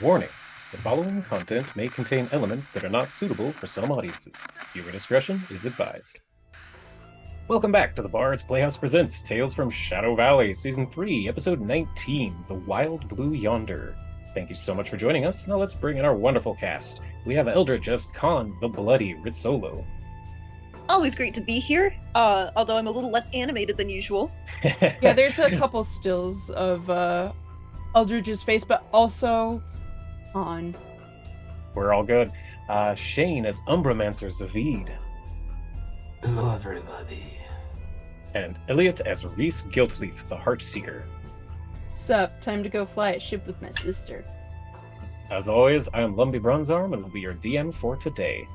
Warning: the following content may contain elements that are not suitable for some audiences. Viewer discretion is advised. Welcome back to the Bard's Playhouse Presents Tales from Shadow Valley, Season 3, Episode 19, The Wild Blue Yonder. Thank you so much for joining us. Now let's bring in our wonderful cast. We have Eldritch as Khan, the Bloody Rizzolo. Always great to be here, although I'm a little less animated than usual. Yeah, there's a couple stills of Eldridge's face, but also on. We're all good. Shane as Umbramancer Zavid. Hello, everybody. And Elliot as Reese Guiltleaf, the Heartseeker. Sup, time to go fly a ship with my sister. As always, I am Lumbly Bronzearm and will be your DM for today.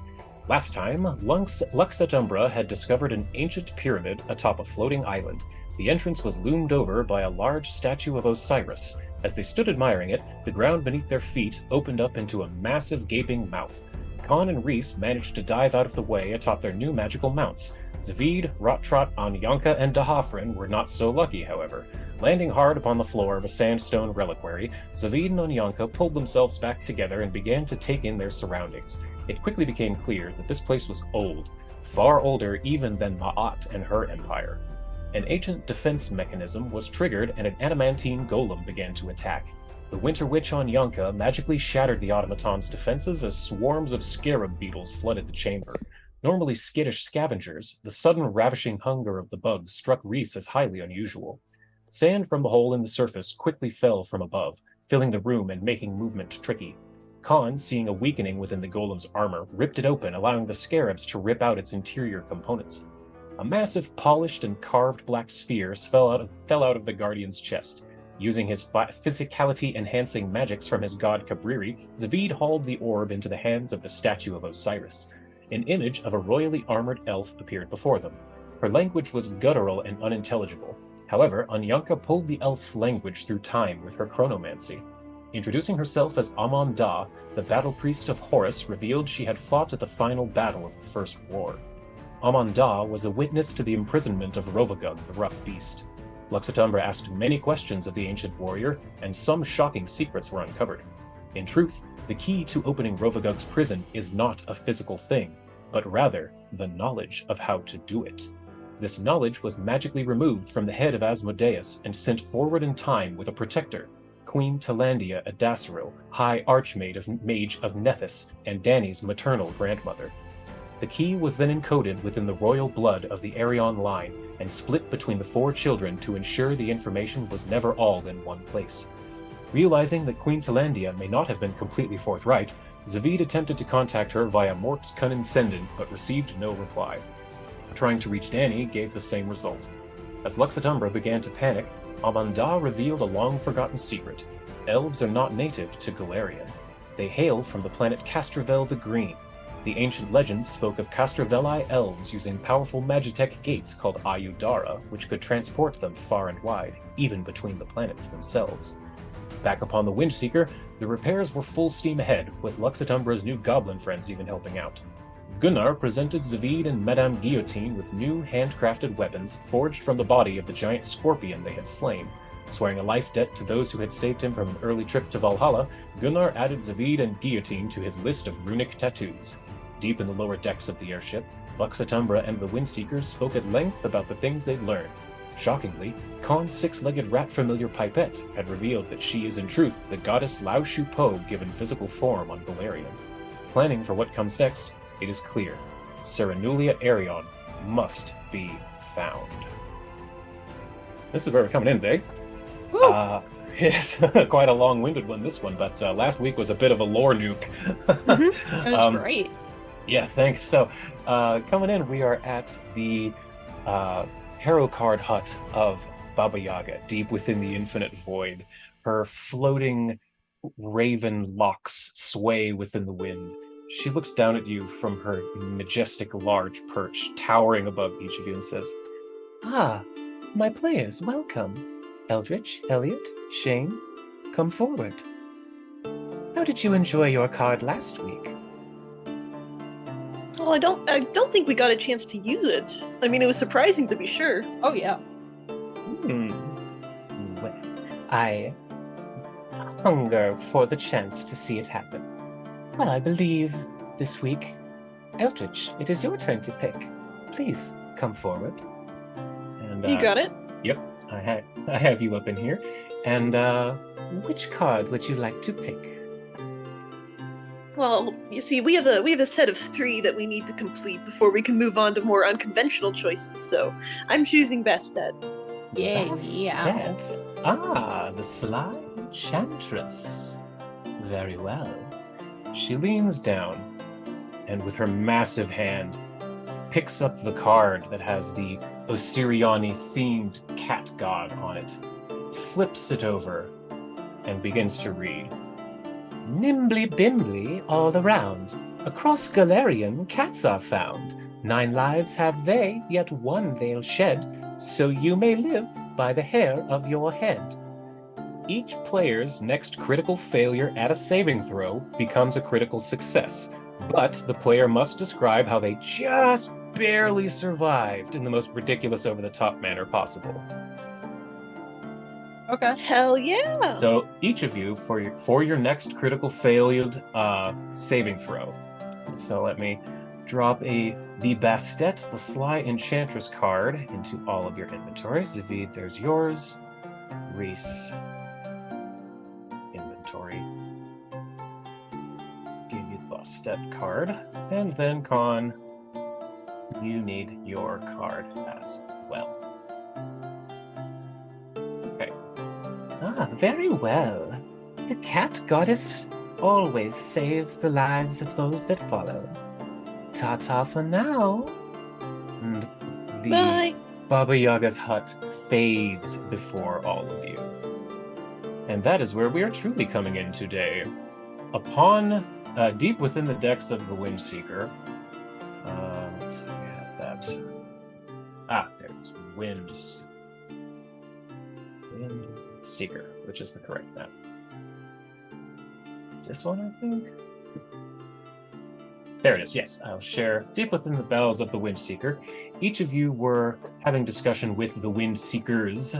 Last time, Lux Et Umbra had discovered an ancient pyramid atop a floating island. The entrance was loomed over by a large statue of Osiris. As they stood admiring it, the ground beneath their feet opened up into a massive gaping mouth. Khan and Reese managed to dive out of the way atop their new magical mounts. Zavid, Rottrot, Anyanka, and Dahafrin were not so lucky, however. Landing hard upon the floor of a sandstone reliquary, Zavid and Anyanka pulled themselves back together and began to take in their surroundings. It quickly became clear that this place was old, far older even than Ma'at and her empire. An ancient defense mechanism was triggered and an adamantine golem began to attack. The Winter Witch Anyanka magically shattered the automaton's defenses as swarms of scarab beetles flooded the chamber. Normally skittish scavengers, the sudden ravishing hunger of the bugs struck Reese as highly unusual. Sand from the hole in the surface quickly fell from above, filling the room and making movement tricky. Khan, seeing a weakening within the golem's armor, ripped it open, allowing the scarabs to rip out its interior components. A massive polished and carved black sphere fell out of the guardian's chest. Using his physicality-enhancing magics from his god Cabriri, Zavid hauled the orb into the hands of the statue of Osiris. An image of a royally armored elf appeared before them. Her language was guttural and unintelligible. However, Anyanka pulled the elf's language through time with her chronomancy. Introducing herself as Amon Da, the battle priest of Horus revealed she had fought at the final battle of the First War. Amon Da was a witness to the imprisonment of Rovagug, the rough beast. Lux Et Umbra asked many questions of the ancient warrior, and some shocking secrets were uncovered. In truth, the key to opening Rovagug's prison is not a physical thing, but rather the knowledge of how to do it. This knowledge was magically removed from the head of Asmodeus and sent forward in time with a protector, Queen Talandia Adasaril, High Archmage of Nethys, and Dany's maternal grandmother. The key was then encoded within the royal blood of the Arion line and split between the four children to ensure the information was never all in one place. Realizing that Queen Talandia may not have been completely forthright, Zavid attempted to contact her via Mork's Cunninsendent but received no reply. Trying to reach Dany gave the same result. As Lux Et Umbra began to panic, Amanda revealed a long-forgotten secret. Elves are not native to Galarian. They hail from the planet Castrovel the Green. The ancient legends spoke of Castrovelii elves using powerful Magitech gates called Ayudara, which could transport them far and wide, even between the planets themselves. Back upon the Windseeker, the repairs were full steam ahead, with Lux Et Umbra's new goblin friends even helping out. Gunnar presented Zavid and Madame Guillotine with new handcrafted weapons forged from the body of the giant scorpion they had slain. Swearing a life debt to those who had saved him from an early trip to Valhalla, Gunnar added Zavid and Guillotine to his list of runic tattoos. Deep in the lower decks of the airship, Lux Et Umbra and the Windseekers spoke at length about the things they'd learned. Shockingly, Khan's six-legged rat familiar Pipette had revealed that she is in truth the goddess Lao Shu Po given physical form on Galarian. Planning for what comes next, it is clear. Serenulia Arion must be found. This is where we're coming in today. It's quite a long-winded one, this one, but last week was a bit of a lore nuke. It was great. Yeah, thanks. So, coming in, we are at the tarot card hut of Baba Yaga, deep within the infinite void. Her floating raven locks sway within the wind. She looks down at you from her majestic large perch, towering above each of you, and says, "Ah, my players, welcome. Eldritch, Elliot, Shane, come forward. How did you enjoy your card last week?" Well, I don't think we got a chance to use it. I mean, it was surprising to be sure. Oh, yeah. Well, hunger for the chance to see it happen. Well, I believe this week, Eldridge, it is your turn to pick. Please come forward. And You got it? Yep, I have you up in here. And which card would you like to pick? Well, you see, we have a set of 3 that we need to complete before we can move on to more unconventional choices. So I'm choosing Bastet. Yeah. Bastet? Ah, the sly enchantress. Very well. She leans down and with her massive hand picks up the card that has the Osiriani-themed cat god on it, flips it over, and begins to read. Nimbly bimbly all around, across Galarian cats are found. 9 lives have they, yet 1 they'll shed, so you may live by the hair of your head. Each player's next critical failure at a saving throw becomes a critical success, but the player must describe how they just barely survived in the most ridiculous over-the-top manner possible. Okay. Hell yeah! So each of you, for your next critical failed saving throw. So let me drop the Bastet, the Sly Enchantress card into all of your inventories. David, there's yours. Reese, inventory. Give you the Bastet card. And then Con, you need your card as well. Okay. Ah, very well. The cat goddess always saves the lives of those that follow. Ta-ta for now. And the Bye! Baba Yaga's hut fades before all of you. And that is where we are truly coming in today. Upon, deep within the decks of the Windseeker, let's see, we have that. Ah, there it is. Windseeker, which is the correct map. This one, I think? There it is, yes. I'll share deep within the bowels of the Windseeker. Each of you were having discussion with the Windseekers,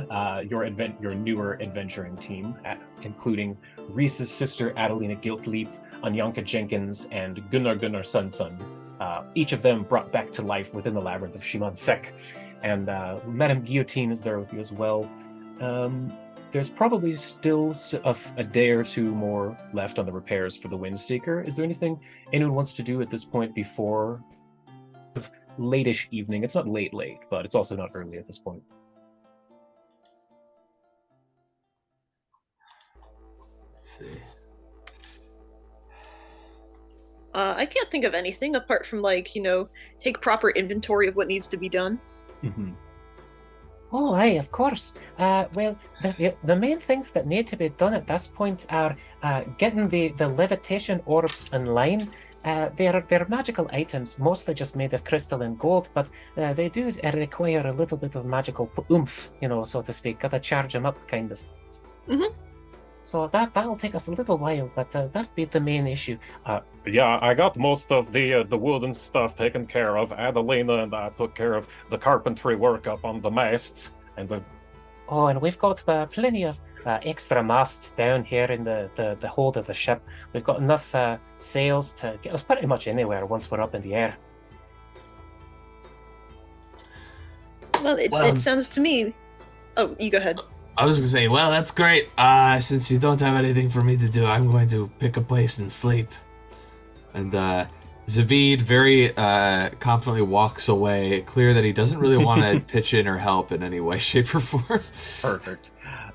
your newer adventuring team, including Reese's sister Adelina Giltleaf, Anyanka Jenkins, and Gunnar Sun. Each of them brought back to life within the labyrinth of Shimon Sek. And Madame Guillotine is there with you as well. There's probably still a day or 2 more left on the repairs for the Windseeker. Is there anything anyone wants to do at this point before late-ish evening? It's not late, but it's also not early at this point. Let's see. I can't think of anything apart from, take proper inventory of what needs to be done. Mm-hmm. Oh, aye, of course. Well, the main things that need to be done at this point are getting the levitation orbs online. They're magical items, mostly just made of crystal and gold, but they do require a little bit of magical oomph, so to speak. Gotta charge them up, kind of. Mm-hmm. So that'll take us a little while, but that'll be the main issue. Yeah, I got most of the wooden stuff taken care of. Adelina and I took care of the carpentry work up on the masts. And we've got plenty of extra masts down here in the hold of the ship. We've got enough sails to get us pretty much anywhere once we're up in the air. Well, it sounds to me... Oh, you go ahead. I was gonna say, well, that's great. Since you don't have anything for me to do, I'm going to pick a place and sleep. And Zavid very confidently walks away, clear that he doesn't really want to pitch in or help in any way, shape, or form. Perfect.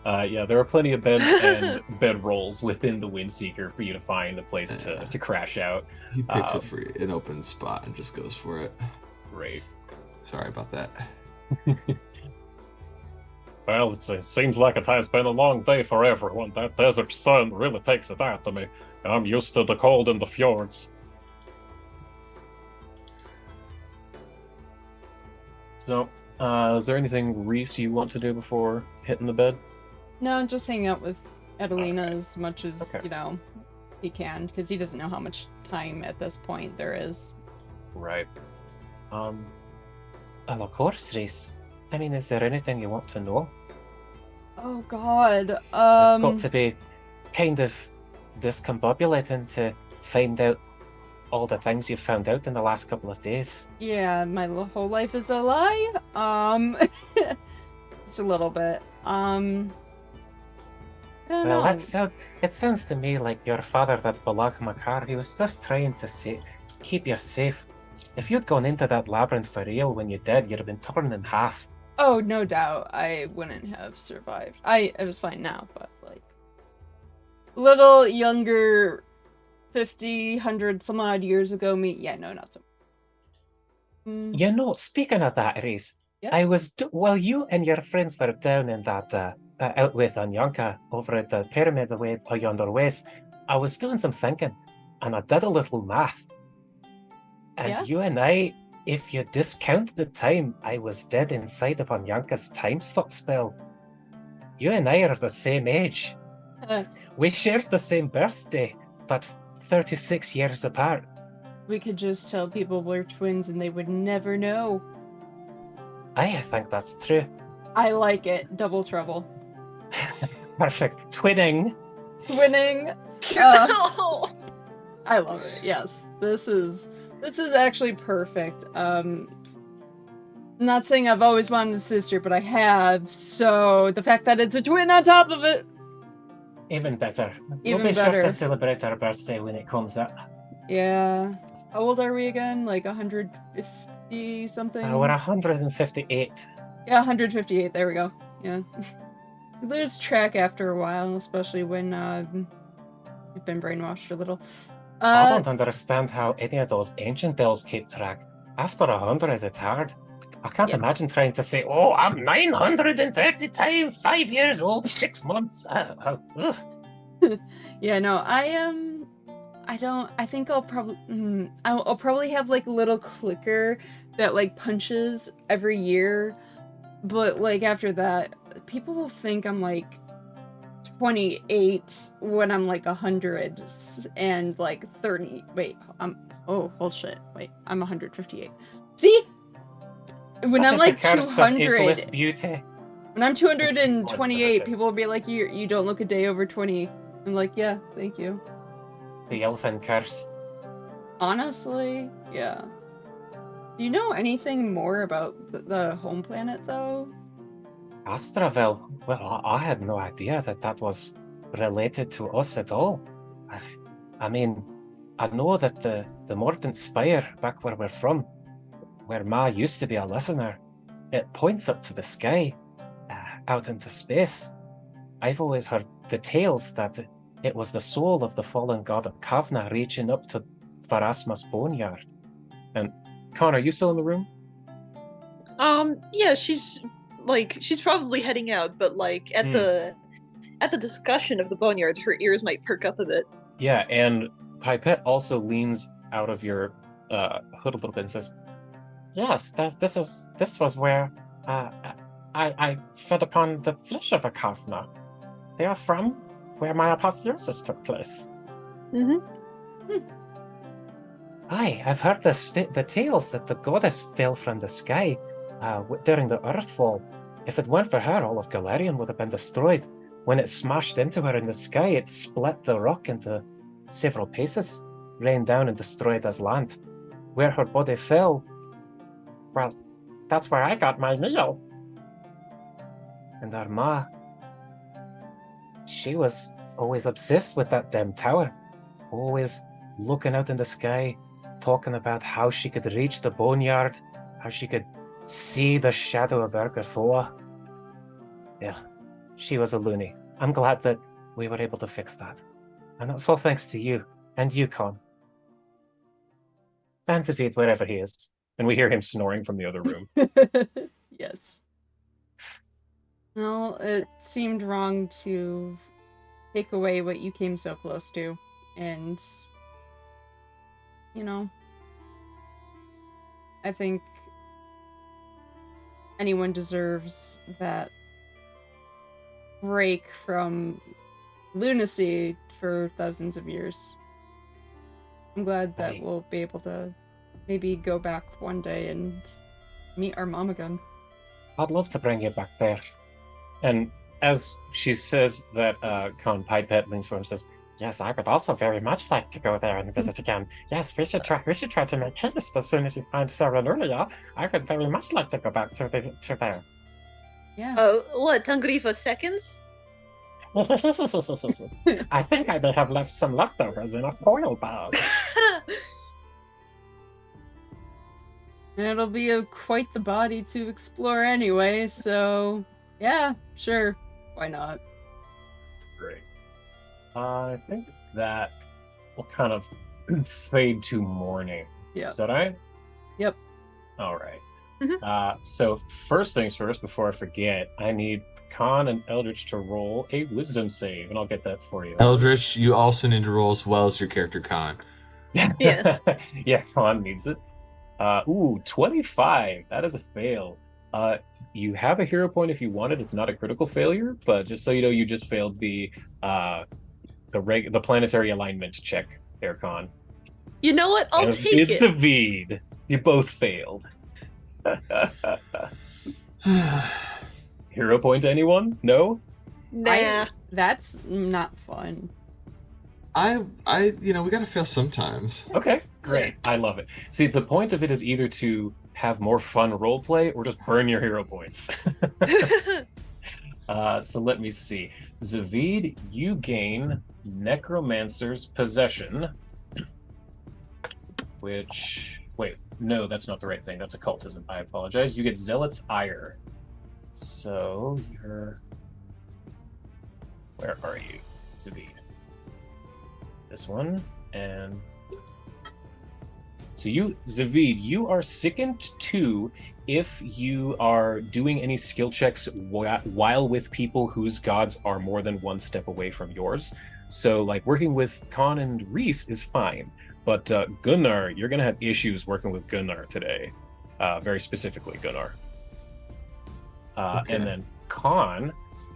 Yeah, there are plenty of beds and bedrolls within the Windseeker for you to find a place to crash out. He picks an open spot and just goes for it. Great. Sorry about that. Well, it seems like it has been a long day for everyone. That desert sun really takes it out of me. I'm used to the cold in the fjords. So, is there anything, Reese, you want to do before hitting the bed? No, just hang out with Adelina as much as, Okay. he can, because he doesn't know how much time at this point there is. Right. Well, of course, Reese. I mean, is there anything you want to know? Oh, God. There's got to be kind of discombobulating to find out all the things you've found out in the last couple of days. Yeah, my whole life is a lie. Just a little bit. I don't Well, know. it sounds to me like your father, that Balak Makar, he was just trying to keep you safe. If you'd gone into that labyrinth for real when you did, you'd have been torn in half. Oh, no doubt, I wouldn't have survived. I was fine now, but like, little younger, 50, 100, some odd years ago, me, yeah, no, not so much. You know, speaking of that, Reese, Yeah? I was while you and your friends were down in that out with Anyanka over at the pyramid away Yonder West, I was doing some thinking, and I did a little math. And Yeah? you and I, if you discount the time I was dead inside of Anyanka's time stop spell, you and I are the same age. We shared the same birthday, but 36 years apart. We could just tell people we're twins and they would never know. I think that's true. I like it. Double trouble. Perfect. Twinning. Twinning. I love it. Yes. This is actually perfect. Not saying I've always wanted a sister, but I have, so the fact that it's a twin on top of it. Even better. Even We'll be better. sure to celebrate our birthday when it comes up. Yeah. How old are we again? Like 150 something? We're 158. Yeah, 158. There we go. Yeah. You lose track after a while, especially when you've been brainwashed a little. I don't understand how any of those ancient elves keep track. After 100, it's hard. I can't imagine trying to say, oh, I'm 930 times 5 years old, 6 months. Yeah, no, I think I'll probably, I'll probably have like a little clicker that like punches every year, but like after that, people will think I'm like 28 when I'm like 100 and like 30. Wait, oh, bullshit. Wait, I'm 158. See? When I'm like 200, beauty. when I'm 228, people will be like, you don't look a day over 20. I'm like, yeah, thank you. The elfin curse. Honestly, yeah. Do you know anything more about the home planet, though? Astraville? Well, I had no idea that was related to us at all. I mean, I know that the Mordant Spire, back where we're from, where Ma used to be a listener, it points up to the sky, out into space. I've always heard the tales that it was the soul of the fallen god of Kavna reaching up to Pharasma's boneyard. And Connor, are you still in the room? Yeah, she's probably heading out, but like at the discussion of the boneyard, her ears might perk up a bit. Yeah, and Pipette also leans out of your hood a little bit and says, Yes, this was where I fed upon the flesh of a Kavna. They are from where my apotheosis took place. Aye, I've heard the tales that the goddess fell from the sky during the Earthfall. If it weren't for her, all of Galarian would have been destroyed. When it smashed into her in the sky, it split the rock into several pieces, rained down and destroyed Aslant. Where her body fell, well, that's where I got my meal. And our ma, she was always obsessed with that damn tower, always looking out in the sky, talking about how she could reach the boneyard, how she could see the shadow of Ergothoa. Yeah, she was a loony. I'm glad that we were able to fix that. And that's all thanks to you, and you, Con. And Zafid, wherever he is. and we hear him snoring from the other room. Yes. Well, it seemed wrong to take away what you came so close to, and, you know, I think anyone deserves that break from lunacy for thousands of years. I'm glad that Aye. we'll be able to maybe go back one day and meet our mom again. I'd love to bring you back there. And as she says that, Con Pipette leans forward and says, "Yes, I would also very much like to go there and visit again. Yes, we should try. We should try to make haste as soon as you find Sarah Nuria. I would very much like to go back to there." Yeah. What, Tangrifa seconds? I think I may have left some leftovers in a foil bag. It'll be quite the body to explore anyway, so yeah, sure. Why not? Great. I think that will kind of fade to morning. Yeah. Is that right? Yep. All right. Mhm. So first things first, before I forget, I need Khan and Eldritch to roll a wisdom save, and I'll get that for you. Eldritch, you also need to roll as well as your character Khan. Yeah. Yeah, Khan needs it. 25. That is a fail. You have a hero point if you want it. It's not a critical failure, but just so you know, you just failed the planetary alignment check there, Khan. You know what? I'll take It's it. Avid. You both failed. Hero point to anyone? No? Nah. That's not fun. We gotta fail sometimes. Okay, great. I love it. See, the point of it is either to have more fun roleplay or just burn your hero points. So let me see. Zavid, you gain Necromancer's Possession, which... Wait, no, that's not the right thing. That's occultism. I apologize. You get Zealot's Ire. So, you're... Where are you, Zavid? This one, and... So you, Zavid, you are sickened 2 if you are doing any skill checks while with people whose gods are more than one step away from yours. So, like, working with Khan and Reese is fine, but Gunnar, you're going to have issues working with Gunnar today. Very specifically, Gunnar. Okay. And then Khan,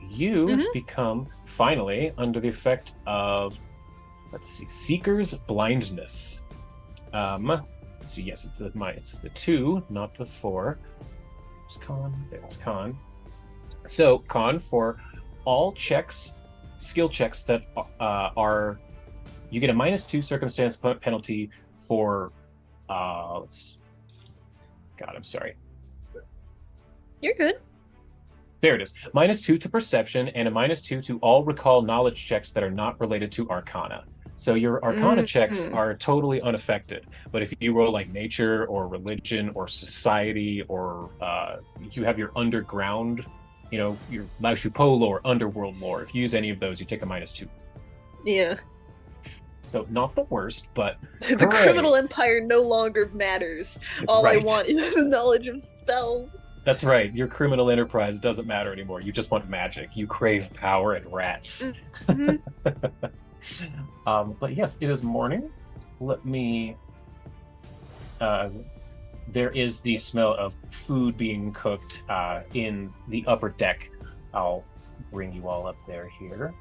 you become, finally, under the effect of, let's see, Seeker's Blindness. Let's see, yes, it's the 2, not the 4. There's Khan, there's Khan. So, Khan, for all checks, skill checks that are, you get a -2 circumstance penalty for, God, I'm sorry. You're good. There it is. -2 to perception and a -2 to all recall knowledge checks that are not related to Arcana. So your Arcana checks are totally unaffected. But if you roll like nature or religion or society or you have your underground, your Laushu lore, underworld lore, if you use any of those, you take a -2. Yeah. So not the worst, but The hooray. criminal empire no longer matters. All Right. I want is the knowledge of spells. That's right. Your criminal enterprise doesn't matter anymore. You just want magic. You crave power and rats. Mhm. But yes, it is morning. Let me... there is the smell of food being cooked in the upper deck. I'll bring you all up there here.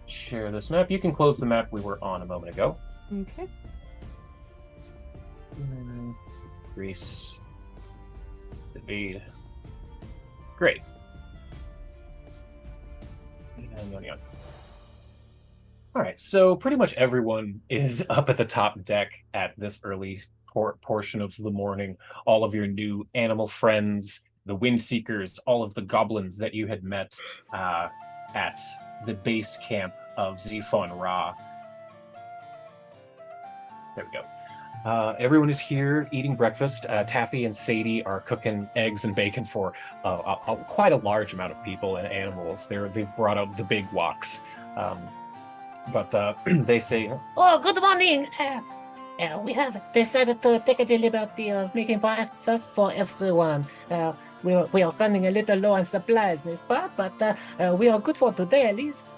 Share this map. You can close the map we were on a moment ago. Okay. Greece. Zavid. Great. All right, so pretty much everyone is up at the top deck at this early portion of the morning. All of your new animal friends, the Windseekers, all of the goblins that you had met at the base camp of Zephon Ra. There we go. Everyone is here eating breakfast. Taffy and Sadie are cooking eggs and bacon for quite a large amount of people and animals. They've brought up the big woks. But they say, Oh, good morning. We have decided to take the liberty of making breakfast for everyone. We are running a little low on supplies, n'est-ce pas? But we are good for today at least.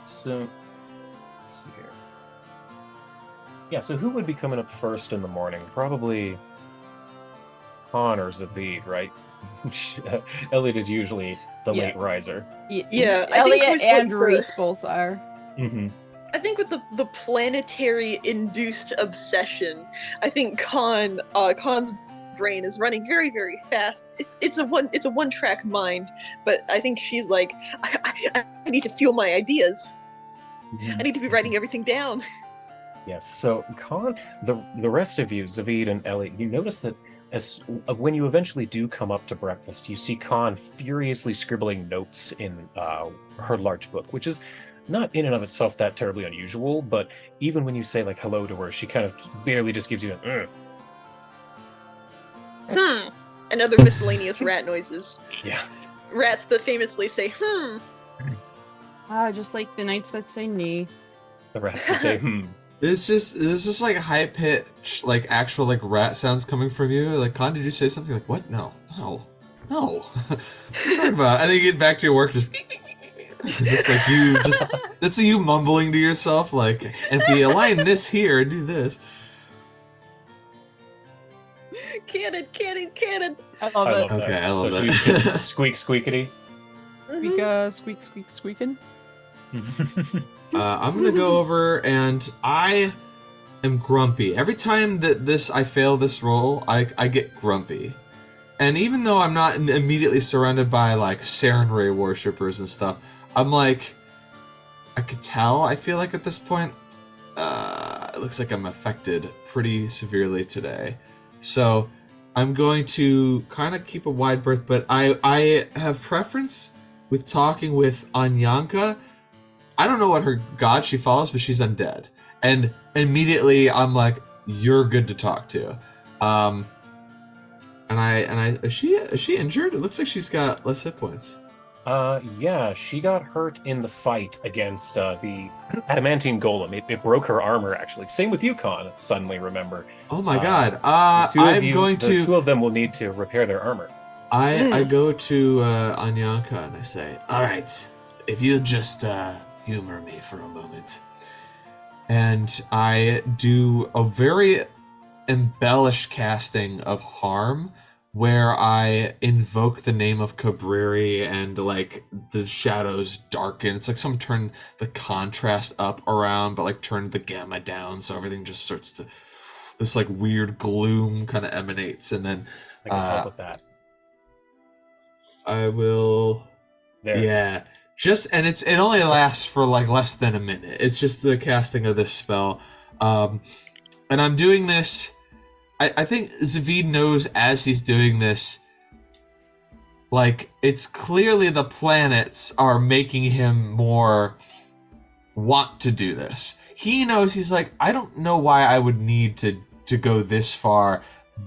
So, let's see here. Yeah, so who would be coming up first in the morning? Probably Khan or Zavid, right? Elliot is usually the Yeah. late riser. Yeah, I think Elliot Chris and was Reese first. both are. I think with the planetary induced obsession, I think Khan's brain is running very, very fast. It's a one track mind, but I think she's like, I need to fuel my ideas. I need to be writing everything down. Yes, so Khan, the rest of you, Zavid and Elliot, you notice that when you eventually do come up to breakfast, you see Khan furiously scribbling notes in her large book, which is not in and of itself that terribly unusual, but even when you say like hello to her, she kind of barely just gives you an And other miscellaneous rat noises. Yeah. Rats that famously say Just like the nights that say nee. The rats that say There's just like high pitch, like actual like rat sounds coming from you. Like, Khan, did you say something? Like, what? No. What are you talking about? And then you get back to your work, just like you that's you mumbling to yourself, like, and if we align this here and do this. Cannon. I love it. that. Okay, I love so that. she's just squeakity. Squeaking. I'm gonna go over, and I am grumpy. Every time that I fail this roll, I get grumpy. And even though I'm not immediately surrounded by like Sarenrae worshippers and stuff, I'm like, I could tell. I feel like at this point, it looks like I'm affected pretty severely today. So I'm going to kind of keep a wide berth, but I have preference with talking with Anyanka. I don't know what her god she follows, but she's undead. And immediately I'm like, you're good to talk to. Is she injured? It looks like she's got less hit points. Yeah, she got hurt in the fight against the adamantine golem. It broke her armor, actually. Same with you, Khan, suddenly remember. Oh my god. The two of them will need to repair their armor. I go to Anyanka and I say, alright, if you just humor me for a moment. And I do a very embellished casting of harm where I invoke the name of Cabreri and like the shadows darken. It's like some turn the contrast up around, but like turn the gamma down, so everything just starts to this like weird gloom kind of emanates, and then I can help with that. I will. There. Yeah. And it only lasts for like less than a minute. It's just the casting of this spell. And I'm doing this. I think Zavid knows as he's doing this, like, it's clearly the planets are making him more want to do this. He knows, he's like, I don't know why I would need to go this far,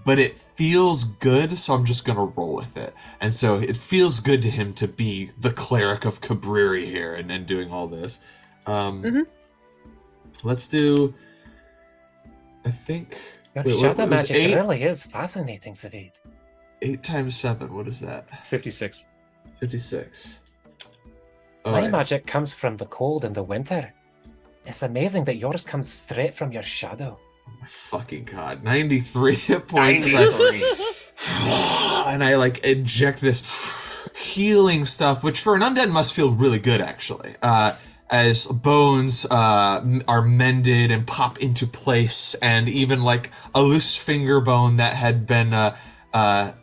but it feels good, so I'm just gonna roll with it. And so it feels good to him to be the cleric of Cabreri here and doing all this. Let's do, I think... Your shadow magic really is fascinating, Zavid. 8 times 7, what is that? 56. 56. My magic comes from the cold in the winter. It's amazing that yours comes straight from your shadow. Oh my fucking god. 93 hit points. 93. And I like inject this healing stuff, which for an undead must feel really good, actually. As bones are mended and pop into place, and even like a loose finger bone that had been had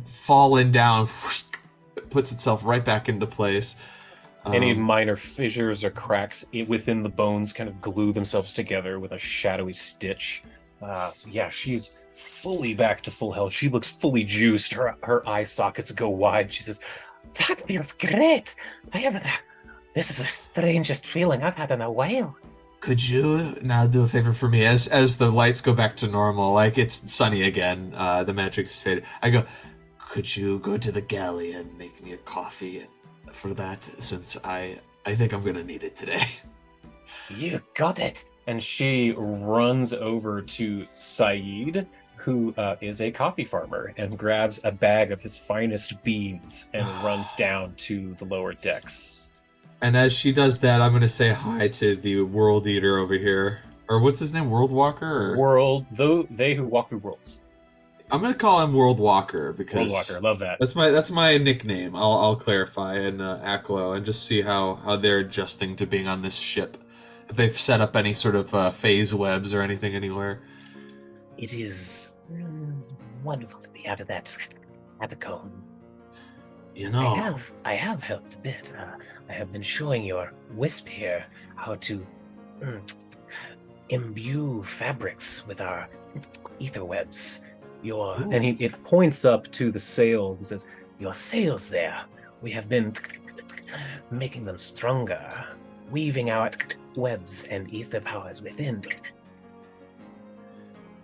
fallen down puts itself right back into place. Any minor fissures or cracks within the bones kind of glue themselves together with a shadowy stitch. So yeah, she's fully back to full health. She looks fully juiced. Her eye sockets go wide. She says, "That feels great. This is the strangest feeling I've had in a while." Could you now do a favor for me as the lights go back to normal, like it's sunny again, the magic is faded. I go, could you go to the galley and make me a coffee for that, since I think I'm gonna need it today. You got it. And she runs over to Saeed, who is a coffee farmer, and grabs a bag of his finest beans and runs down to the lower decks. And as she does that, I'm gonna say hi to the World Eater over here, or what's his name, World Walker? Or... They who walk through worlds. I'm gonna call him World Walker because World Walker, love that. That's my nickname. I'll clarify in Aklo and just see how they're adjusting to being on this ship. if they've set up any sort of phase webs or anything anywhere. It is wonderful to be out of that catacomb. You know, I have helped a bit. I have been showing your wisp here how to imbue fabrics with our ether webs. And it points up to the sail and says, Your sails there. We have been making them stronger, weaving our webs and ether powers within.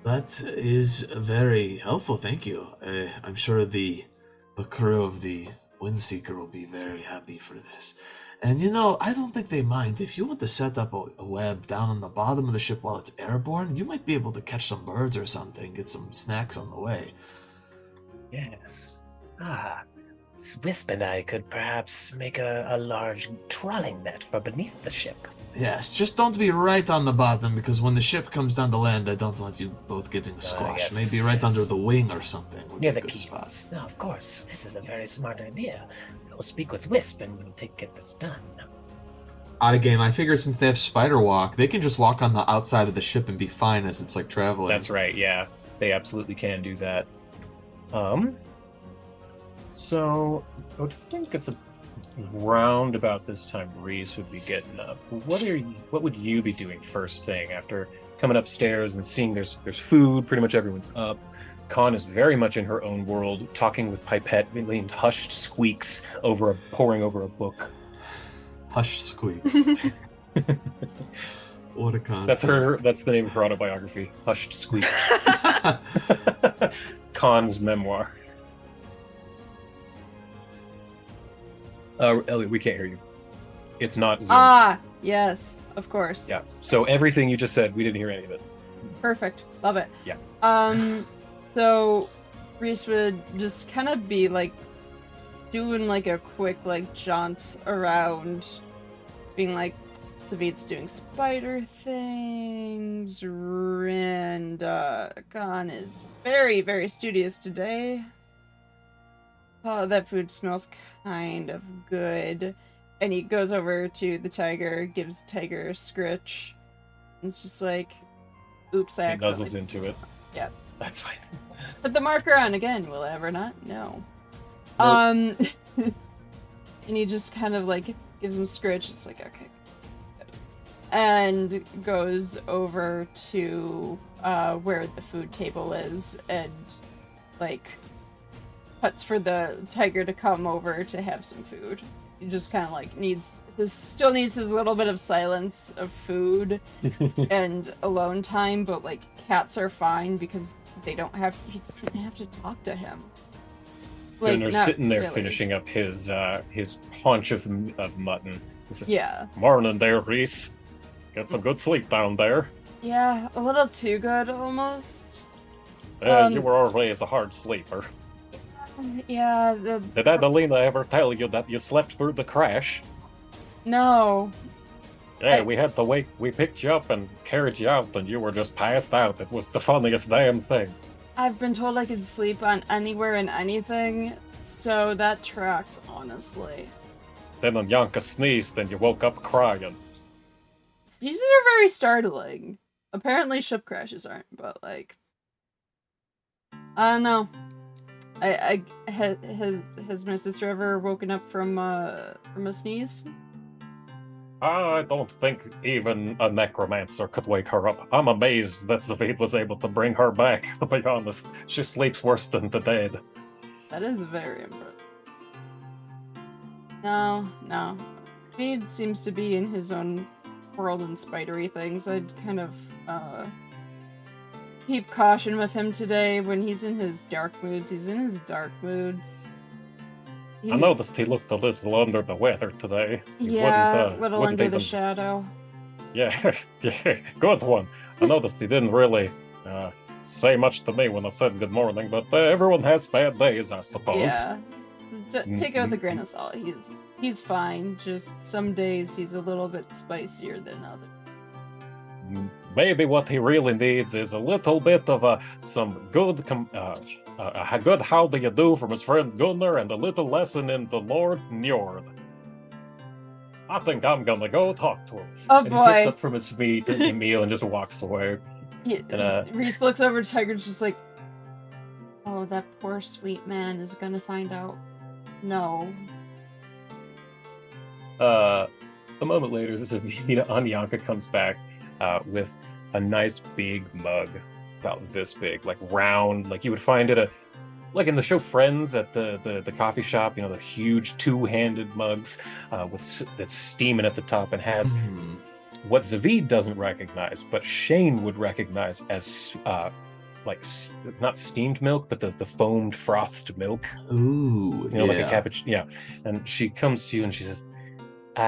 that is very helpful. Thank you. I'm sure the crew of the Windseeker will be very happy for this. And you know, I don't think they mind. If you want to set up a web down on the bottom of the ship while it's airborne, you might be able to catch some birds or something, get some snacks on the way. Yes. Wisp and I could perhaps make a large trawling net for beneath the ship. Yes, just don't be right on the bottom, because when the ship comes down to land, I don't want you both getting squashed. yes, Maybe right yes. under the wing or something would Near be the a good spot. keels. No, of course. This is a very smart idea. We'll speak with Wisp and we'll get this done. Out of game, I figure since they have spider walk, they can just walk on the outside of the ship and be fine as it's like traveling. that's right, yeah. They absolutely can do that. So I would think it's around about this time Reese would be getting up. What would you be doing first thing after coming upstairs and seeing there's food, pretty much everyone's up. Con is very much in her own world, talking with Pipette in hushed squeaks pouring over a book. Hushed squeaks. What a concept. That's the name of her autobiography, Hushed Squeaks. Con's memoir. Elliot, we can't hear you. It's not Zoom. Ah, yes, of course. Yeah. So everything you just said, we didn't hear any of it. Perfect. Love it. Yeah. So Reese would just kind of be like doing like a quick like jaunt around, being like, Savid's doing spider things, and Khan is very, very studious today. Oh, that food smells kind of good. And he goes over to the tiger, gives Tiger a scritch. And it's just like, oops, I He nuzzles accidentally... into it. Yeah. That's fine. Put the marker on again, will I ever not? No. Nope. And he just kind of like gives him scritch. It's like, okay. Good. And goes over to where the food table is and like puts for the tiger to come over to have some food. He just kind of like still needs his little bit of silence of food and alone time, but like cats are fine because he doesn't have to talk to him. Like, and they're not sitting there really. finishing up his haunch of mutton. This is, Yeah. Morning there, Reese. Get some good sleep down there. Yeah, a little too good almost. You were always a hard sleeper. Yeah, Did Adelina ever tell you that you slept through the crash? No. Yeah, we picked you up and carried you out and you were just passed out. It was the funniest damn thing. I've been told I could sleep on anywhere and anything, so that tracks, honestly. Then Yanka sneezed and you woke up crying. Sneezes are very startling. Apparently ship crashes aren't, but like... I don't know. Has my sister ever woken up from a sneeze? I don't think even a necromancer could wake her up. I'm amazed that Zavid was able to bring her back, to be honest. She sleeps worse than the dead. That is very impressive. No. Zavid seems to be in his own world and spidery things. I'd kind of keep caution with him today when he's in his dark moods. He's in his dark moods. I noticed he looked a little under the weather today. He Yeah, a little wouldn't under the even- shadow. Yeah, yeah, good one. I noticed he didn't really say much to me when I said good morning, but everyone has bad days, I suppose. Yeah. Take it with a grain of salt. He's fine. Just some days he's a little bit spicier than others. Maybe what he really needs is a little bit of some good, a good how do you do from his friend Gunnar and a little lesson in the Lord Njord. I think I'm gonna go talk to him. Oh And he gets boy. up from his feet, Emil, and just walks away. Reese looks over to Tiger's just like, oh, that poor sweet man is gonna find out. No. A moment later, Zavina Anyanka comes back with a nice big mug, about this big, like round, like you would find at like in the show Friends at the coffee shop, the huge two-handed mugs that's steaming at the top and has what Zavid doesn't recognize, but Shane would recognize as not steamed milk, but the foamed frothed milk. Ooh, like a cappuccino. Yeah, and she comes to you and she says,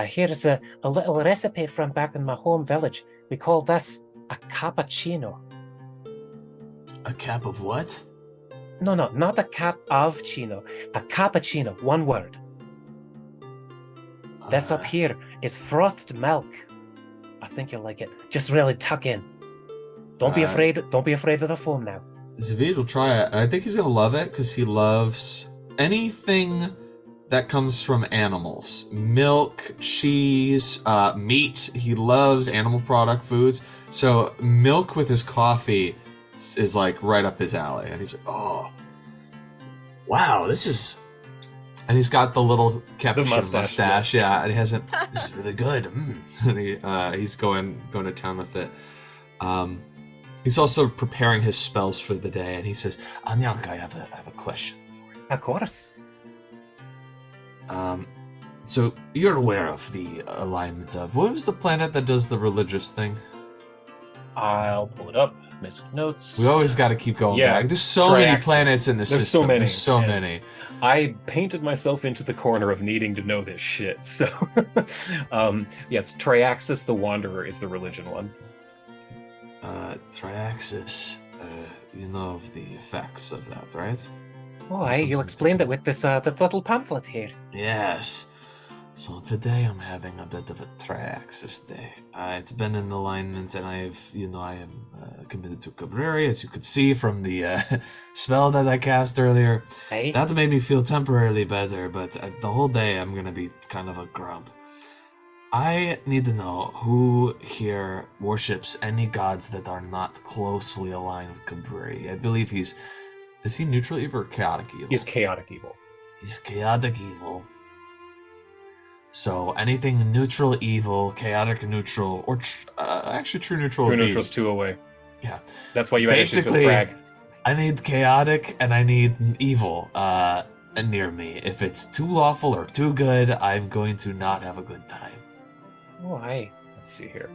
"Here's a little recipe from back in my home village. We call this a cappuccino." A cap of what? No, not a cap of chino. A cappuccino, one word. This up here is frothed milk. I think you'll like it. Just really tuck in. Don't be afraid. Don't be afraid of the foam now. Zavid will try it, and I think he's gonna love it because he loves anything that comes from animals. Milk, cheese, meat. He loves animal product foods. So milk with his coffee is like right up his alley. And he's like, oh, wow, this is... And he's got the little cappuccino mustache. Yeah, and he hasn't... This is really good. And he's going to town with it. He's also preparing his spells for the day, and he says, Anyanka, I have a question for you. Of course. So you're aware of the alignment of... What was the planet that does the religious thing? I'll pull it up. Missed notes. We always got to keep going back. There's so many planets in the system. There's so many. I painted myself into the corner of needing to know this shit. So, it's Triaxis the Wanderer is the religion one. Triaxis, you know of the effects of that, right? Oh, you explained it with this that little pamphlet here. Yes. So today I'm having a bit of a Triaxis day. It's been in alignment, and I am committed to Cabreri, as you could see from the spell that I cast earlier. Hey. That made me feel temporarily better, but the whole day I'm gonna be kind of a grump. I need to know who here worships any gods that are not closely aligned with Cabreri. I believe is he neutral evil or chaotic evil? He's chaotic evil. He's chaotic evil. So anything neutral evil, chaotic neutral, or actually true neutral. True neutral's 2 away. Yeah. That's why you basically frag. I need chaotic and I need evil near me. If it's too lawful or too good, I'm going to not have a good time. Oh, aye. Let's see here.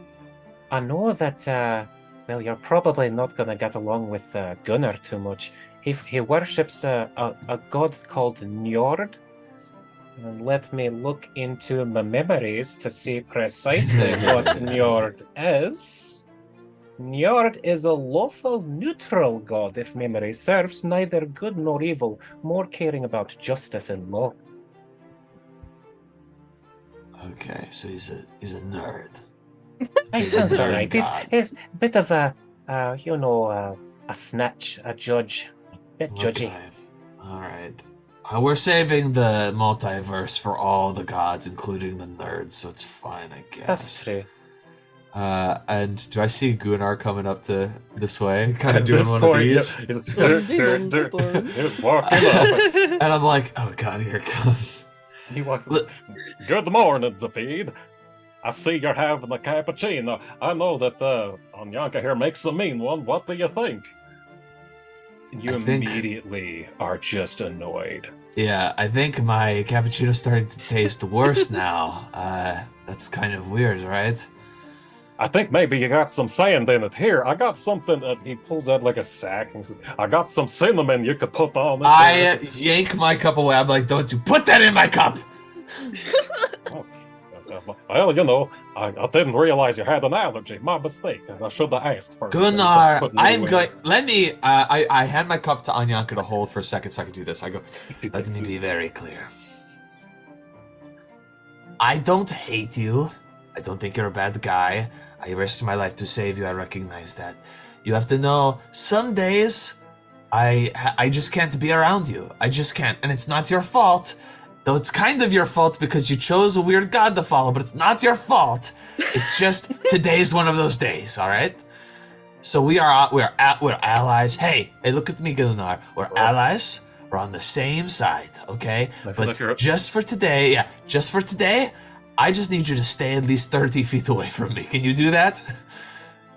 I know that, you're probably not going to get along with Gunnar too much. He worships a god called Njord. And let me look into my memories to see precisely what Njord is. Njord is a lawful neutral god, if memory serves, neither good nor evil, more caring about justice and law. Okay, so he's a nerd. It sounds about right. He's a bit of a snitch, a judge, a bit judgy. Okay. All right. We're saving the multiverse for all the gods, including the nerds, so it's fine, I guess. That's true. And do I see Gunnar coming up to this way, kind of doing one of these? He's walking up. And I'm like, oh god, here it comes. He walks up. Good morning, Zapid. I see you're having a cappuccino. I know that Anyanka here makes a mean one. What do you think? You immediately are just annoyed. Yeah, I think my cappuccino's starting to taste worse now. That's kind of weird, right? I think maybe you got some sand in it. Here, I got something. He pulls out like a sack and says, I got some cinnamon you could put on it. I yank my cup away. I'm like, don't you put that in my cup! Well, I didn't realize you had an allergy. My mistake. I should have asked first. Gunnar, I'm going... Let me... I hand my cup to Anyanka to hold for a second so I can do this. I go, let me be very clear. I don't hate you. I don't think you're a bad guy. I risked my life to save you. I recognize that. You have to know, some days, I just can't be around you. I just can't. And it's not your fault. though it's kind of your fault because you chose a weird god to follow, but it's not your fault. It's just today's one of those days, all right? So we're allies. Hey, look at me, Gunnar. We're allies. We're on the same side, okay? But just for today, I just need you to stay at least 30 feet away from me. Can you do that?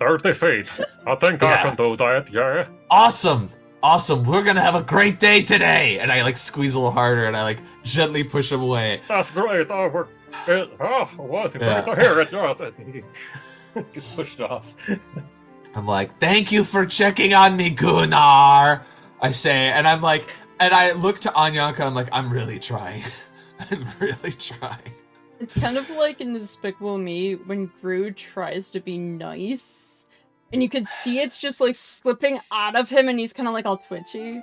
30 feet. I think I can do that, yeah. Awesome. We're gonna have a great day today. And I like squeeze a little harder and I like gently push him away. That's great. Great to hear it. Gets pushed off. I'm like, thank you for checking on me, Gunnar. I say, and I'm like, and I look to Anyanka and I'm like, I'm really trying. I'm really trying. It's kind of like in Despicable Me when Gru tries to be nice, and you can see it's just like slipping out of him, and he's kind of like all twitchy.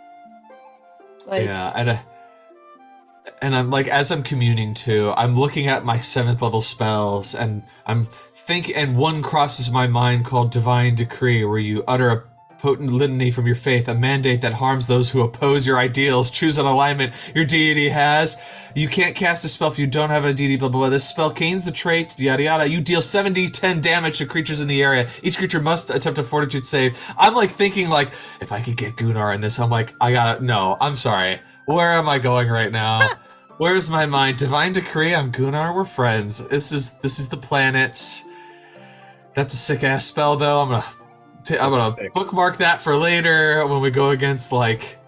Like, yeah, and I'm like, as I'm communing too, I'm looking at my 7th level spells, and I'm thinking, and one crosses my mind called Divine Decree, where you utter a potent litany from your faith, a mandate that harms those who oppose your ideals. Choose an alignment your deity has. You can't cast a spell if you don't have a deity, blah, blah, blah. This spell gains the trait, yada, yada. You deal 7d10 damage to creatures in the area. Each creature must attempt a fortitude save. I'm like thinking like, if I could get Gunnar in this, I'm like, no, I'm sorry. Where am I going right now? Where's my mind? Divine Decree, I'm Gunnar, we're friends. This is the planets. That's a sick ass spell though. I'm gonna bookmark that for later when we go against like,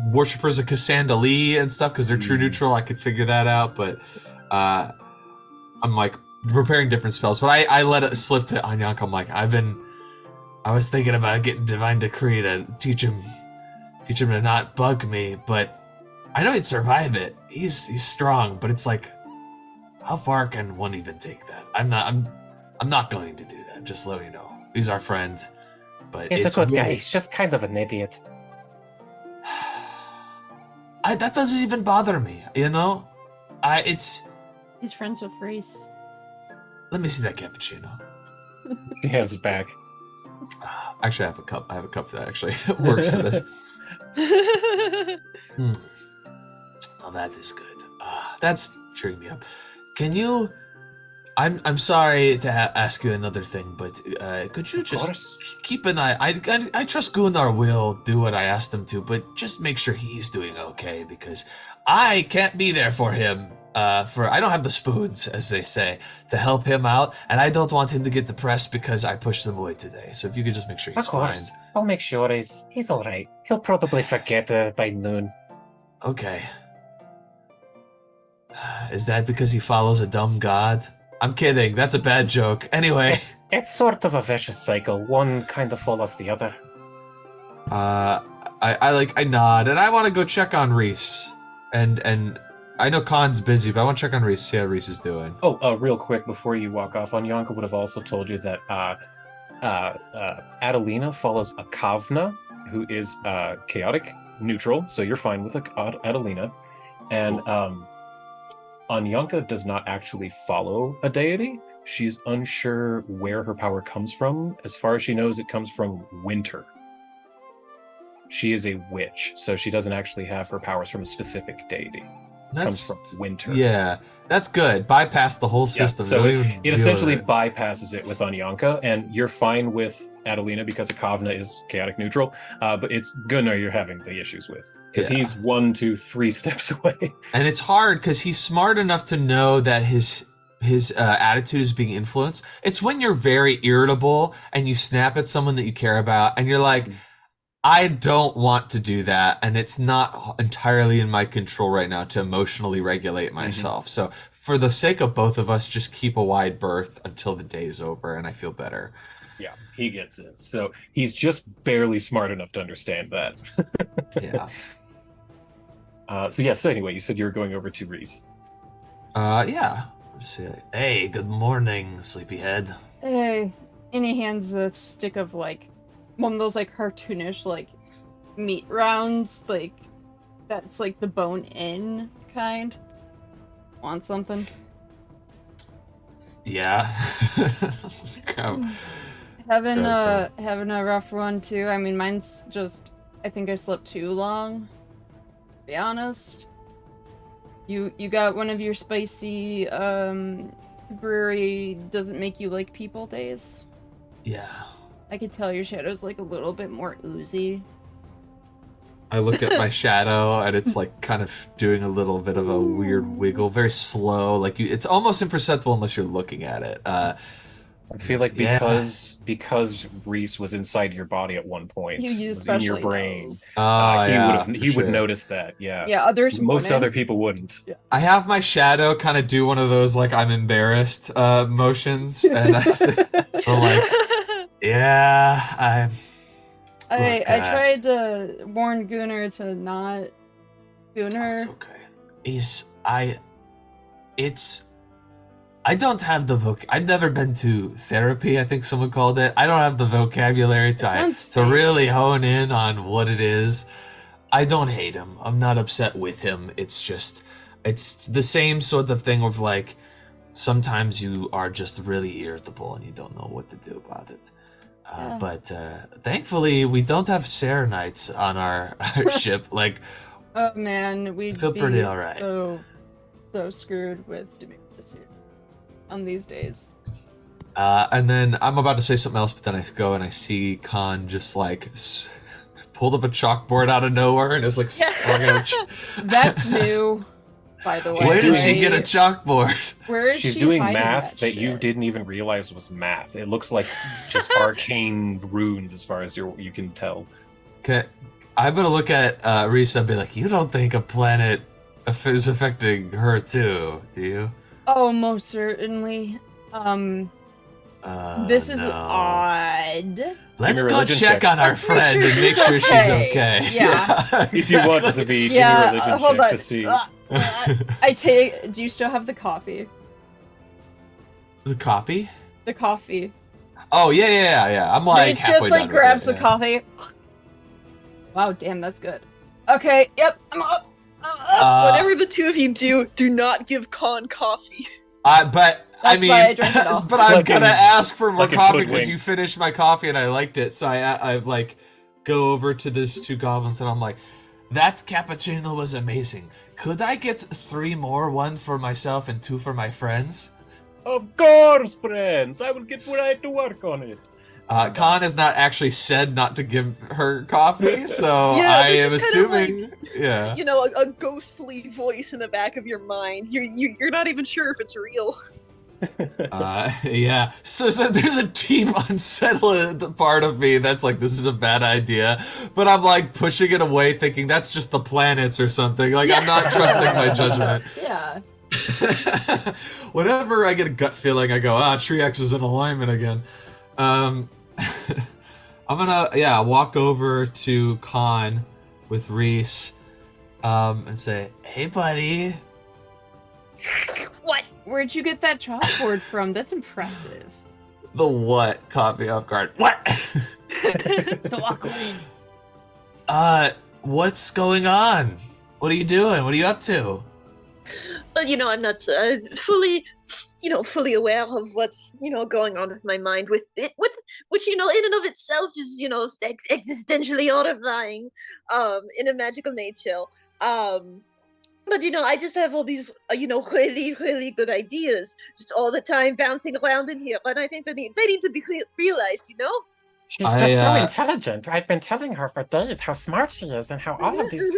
worshippers of Cassandra Lee and stuff, because they're true neutral. I could figure that out, but I'm like preparing different spells. But I let it slip to Anyanka. I'm like, I was thinking about getting Divine Decree to teach him to not bug me, but I know he'd survive it. He's strong, but it's like, how far can one even take that? I'm not going to do that. Just let you know. He's our friend, but he's a good guy. He's just kind of an idiot. That doesn't even bother me, He's friends with Reese. Let me see that cappuccino. He hands it back. Actually, I have a cup. I have a cup that actually works for this. Oh, that is good. That's cheering me up. Can you? I'm sorry to ask you another thing, but could you just keep an eye? I trust Gunnar will do what I asked him to, but just make sure he's doing okay, because I can't be there for him. I don't have the spoons, as they say, to help him out, and I don't want him to get depressed because I pushed him away today. So if you could just make sure he's fine. I'll make sure he's all right. He'll probably forget by noon. Okay. Is that because he follows a dumb god? I'm kidding. That's a bad joke. Anyway. It's sort of a vicious cycle. One kind of follows the other. I nod, and I want to go check on Reese. And I know Khan's busy, but I want to check on Reese, see how Reese is doing. Oh, real quick, before you walk off, Anyanka would have also told you that Adelina follows a Kavna, who is chaotic neutral, so you're fine with Adelina. And Anyanka does not actually follow a deity. She's unsure where her power comes from. As far as she knows, it comes from winter. She is a witch, so she doesn't actually have her powers from a specific deity. Comes from winter. Yeah, that's good. Bypass the whole system. So it essentially bypasses it with Anyanka, and you're fine with Adelina because Akavna is chaotic neutral, but it's Gunnar you're having the issues with, because he's 1, 2, 3 steps away. And it's hard because he's smart enough to know that his attitude is being influenced. It's when you're very irritable and you snap at someone that you care about, and you're like, I don't want to do that, and it's not entirely in my control right now to emotionally regulate myself. So for the sake of both of us, just keep a wide berth until the day is over, and I feel better. Yeah, he gets it. So he's just barely smart enough to understand that. Yeah. So anyway, you said you were going over to Reese. Yeah. Hey, good morning, sleepyhead. Hey, and he hands a stick of one of those cartoonish meat rounds, that's the bone in kind. Want something? Yeah. Having a rough one too. I mean, mine's just, I think I slept too long, to be honest. You got one of your spicy brewery doesn't make you like people days. Yeah. I could tell your shadow's like a little bit more oozy. I look at my shadow and it's like kind of doing a little bit of a weird wiggle, very slow. Like it's almost imperceptible unless you're looking at it. I feel like because Reese was inside your body at one point, He was in your especially brain. knows. He would notice that. Yeah. Yeah, others Most wouldn't. other people wouldn't. I have my shadow kind of do one of those like I'm embarrassed motions, and I'm like, yeah, I tried to warn Gunnar to not Gunnar. It's okay. I don't have the I've never been to therapy, I think someone called it. I don't have the vocabulary to really hone in on what it is. I don't hate him. I'm not upset with him. It's the same sort of thing of like, sometimes you are just really irritable and you don't know what to do about it. But thankfully, we don't have Sarah Knights on our ship. Like, oh man, we'd feel be pretty alright. so screwed with Demetrius here on these days. And then I'm about to say something else, but then I go and I see Khan just like pulled up a chalkboard out of nowhere and is like, That's new, by the way. Where did she get a chalkboard? Where is She's she doing hiding math that you shit? didn't even realize was math. It looks like just arcane runes as far as you can tell. Okay, I'm gonna look at Risa and be like, you don't think a planet is affecting her too, do you? Oh, most certainly. This is no. odd. Let's Give me a go religion check check. on our Let's friend make and sure make she's sure she's okay. okay. Yeah. If you want, Zabid, give me a Yeah, religion hold check on. to see. I take. Do you still have the coffee? The copy? The coffee. Oh yeah. I'm like It's halfway just like done with grabs it, the yeah. coffee. Wow, damn, that's good. Okay, yep, I'm up. Whatever the two of you do not give Khan coffee. But I That's mean, why I drank it all. but I'm Like gonna in- ask for more like in coffee because Hoodwink. you finished my coffee and I liked it. So I like go over to these two goblins and I'm like, that cappuccino was amazing. Could I get 3 more? 1 for myself and 2 for my friends? Of course, friends. I will get right to work on it. Khan has not actually said not to give her coffee, so Yeah, I this am is kind of assuming, yeah. You know, a ghostly voice in the back of your mind. You're not even sure if it's real. Yeah. So there's a team unsettled part of me that's like, this is a bad idea, but I'm like pushing it away, thinking that's just the planets or something. Like I'm not trusting my judgment. Yeah. Whenever I get a gut feeling, I go, Triax is in alignment again. I'm gonna walk over to Khan with Reese, and say, "Hey, buddy." What? Where'd you get that chalkboard from? That's impressive. The what caught me off guard. What? So awkward. What's going on? What are you doing? What are you up to? Well, you know, I'm not fully aware of what's, going on with my mind with it, which, in and of itself is, existentially horrifying, in a magical nature. But, I just have all these, really, really good ideas just all the time bouncing around in here. And I think they need to be realized, She's just so intelligent. I've been telling her for days how smart she is and how all of these.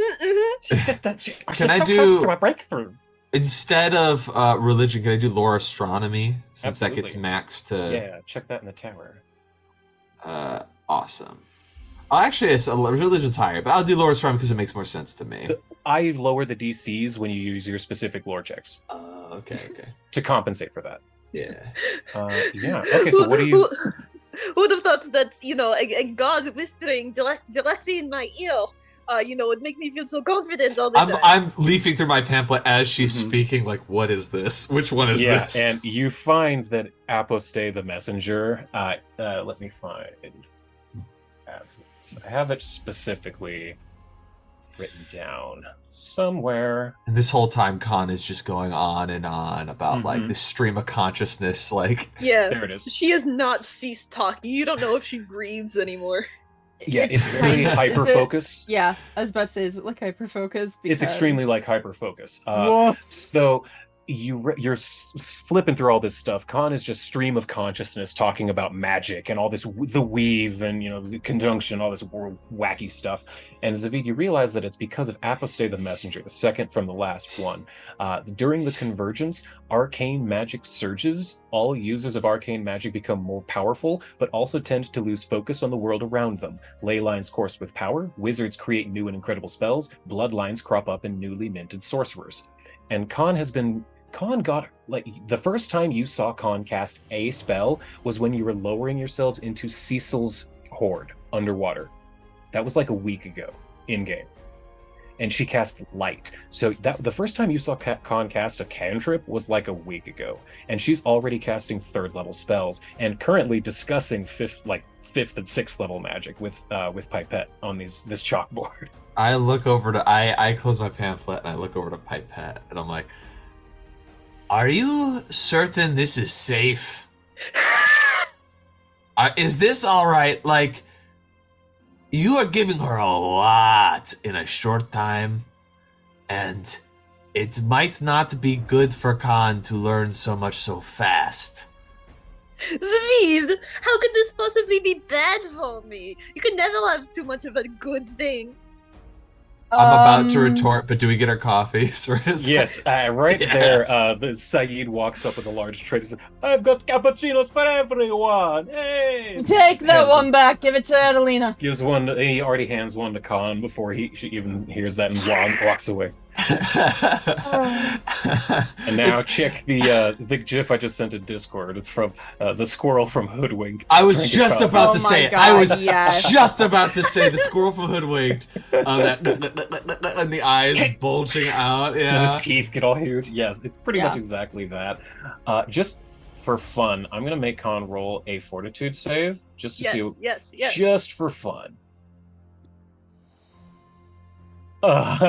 She's just that she's I so do- close to a breakthrough. Instead of religion, can I do lore astronomy since that gets Absolutely. maxed to? Yeah, check that in the tower. Awesome. Actually, religion's higher, but I'll do lore astronomy because it makes more sense to me. I lower the DCs when you use your specific lore checks Okay. to compensate for that. Yeah. Yeah. Okay, so what do you... Who would have thought that, a god whispering directly in my ear, would make me feel so confident all the time. I'm leafing through my pamphlet as she's Mhm. speaking. Like, what is this? Which one is Yeah, this? and you find that Aposte the messenger, let me find assets. I have it specifically written down somewhere. And this whole time, Khan is just going on and on about like Mhm. this stream of consciousness. Like, Yeah. There it is. She has not ceased talking. You don't know if she breathes anymore. Yeah, it's very hyper focus. Yeah, I was about to say, is it like hyper focus? It's extremely like hyper focus. Whoa. So you're flipping through all this stuff. Khan is just stream of consciousness talking about magic and all this, the weave and the conjunction, all this wacky stuff. And Zavid, you realize that it's because of Apostate the Messenger, the second from the last one. During the convergence, arcane magic surges. All users of arcane magic become more powerful, but also tend to lose focus on the world around them. Ley lines course with power, wizards create new and incredible spells, bloodlines crop up in newly minted sorcerers. And Khan got, like, the first time you saw Khan cast a spell was when you were lowering yourselves into Cecil's Hoard underwater. That was like a week ago in-game. And she cast Light. So the first time you saw Khan cast a cantrip was like a week ago. And she's already casting 3rd level spells and currently discussing 5th and 6th level magic with Pipette on this chalkboard. I look over to I close my pamphlet and I look over to Pipette and I'm like, are you certain this is safe? Is this all right? Like, you are giving her a lot in a short time, and it might not be good for Khan to learn so much so fast. Zavid, how could this possibly be bad for me? You can never have too much of a good thing. I'm about to retort, but do we get our coffees? Yes, right there, the Saeed walks up with a large tray and says, I've got cappuccinos for everyone! Hey! Take that one back, give it to Adelina. Gives one, he already hands one to Khan before she even hears that and walks away. And now check the GIF I just sent in Discord. It's from the squirrel from Hoodwinked. I was just about to say it. God, I was yes. just about to say the squirrel from Hoodwinked. And the eyes bulging out. Yeah. And his teeth get all huge. Yes, it's pretty much exactly that. Just for fun, I'm gonna make Khan roll a Fortitude save just to see. Yes. Just for fun.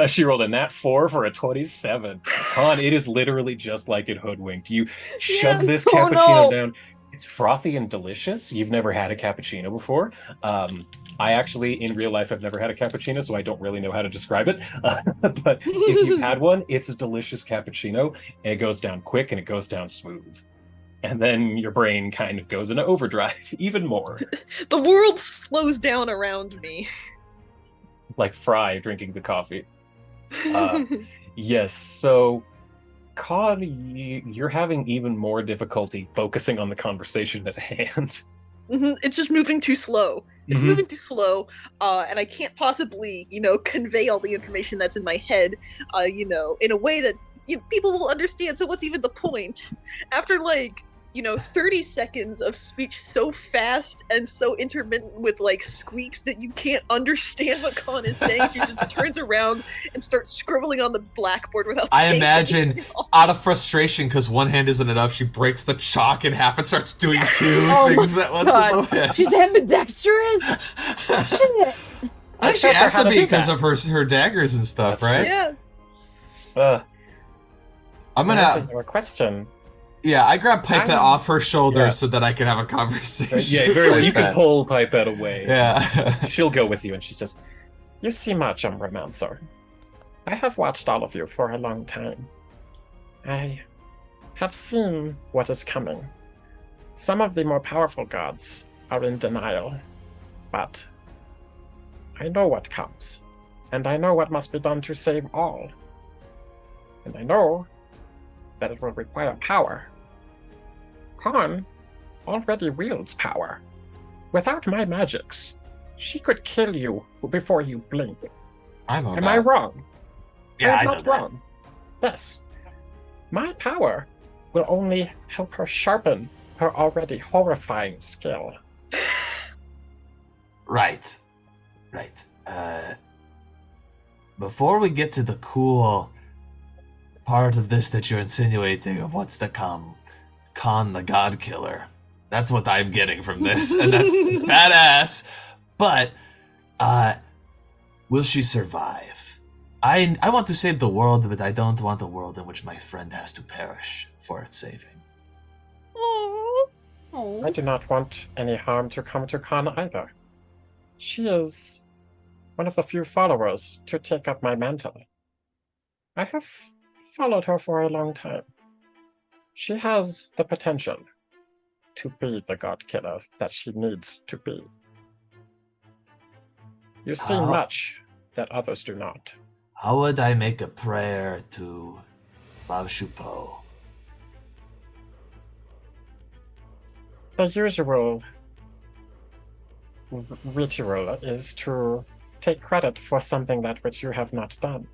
She rolled a nat 4 for a 27. Khan, it is literally just like in Hoodwinked. You shove this cappuccino down. It's frothy and delicious. You've never had a cappuccino before. I actually, in real life, have never had a cappuccino, so I don't really know how to describe it. But if you've had one, it's a delicious cappuccino, and it goes down quick and it goes down smooth. And then your brain kind of goes into overdrive even more. The world slows down around me. Like Fry drinking the coffee. Yes, so Khan, you're having even more difficulty focusing on the conversation at hand. It's just moving too slow. It's moving too slow, and I can't possibly, convey all the information that's in my head, in a way that people will understand. So what's even the point? After 30 seconds of speech so fast and so intermittent with squeaks that you can't understand what Khan is saying, she just turns around and starts scribbling on the blackboard without saying I imagine, anything. out of frustration, because one hand isn't enough, she breaks the chalk in half and starts doing two things at once. She's ambidextrous? Shit. I think she has to be because of her daggers and stuff, right? Yeah. I'm gonna answer your question. Yeah, I grab Pipette off her shoulder so that I can have a conversation. Yeah, very well. You can pull Pipette away. Yeah. She'll go with you, and she says, You see much, Umbromancer. I have watched all of you for a long time. I have seen what is coming. Some of the more powerful gods are in denial, but I know what comes, and I know what must be done to save all. And I know that it will require power. Khan already wields power. Without my magics, she could kill you before you blink. Am I wrong? Yeah, I'm I know not that. wrong. Yes. My power will only help her sharpen her already horrifying skill. Right. Before we get to the cool part of this that you're insinuating of what's to come, Khan the God Killer. That's what I'm getting from this, and that's badass. But, will she survive? I want to save the world, but I don't want a world in which my friend has to perish for its saving. Oh. I do not want any harm to come to Khan either. She is one of the few followers to take up my mantle. I have followed her for a long time. She has the potential to be the god killer that she needs to be. You see How- much that others do not. How would I make a prayer to Lao Shupo? The usual ritual is to take credit for something that which you have not done.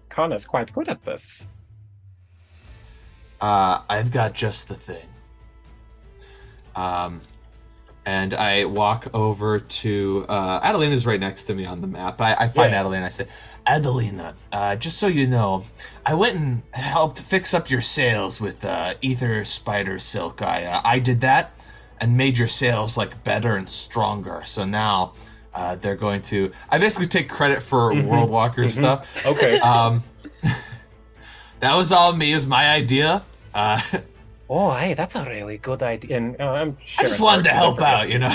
Khan is quite good at this. I've got just the thing. And I walk over to Adelina's right next to me on the map. I find Adelina. I say, Adelina, just so you know, I went and helped fix up your sails with ether spider silk. I did that and made your sails like better and stronger. So now they're going to. I basically take credit for World Walker stuff. Okay. That was all me. It was my idea. Oh, hey, that's a really good idea. And I'm I just wanted to help out, you know.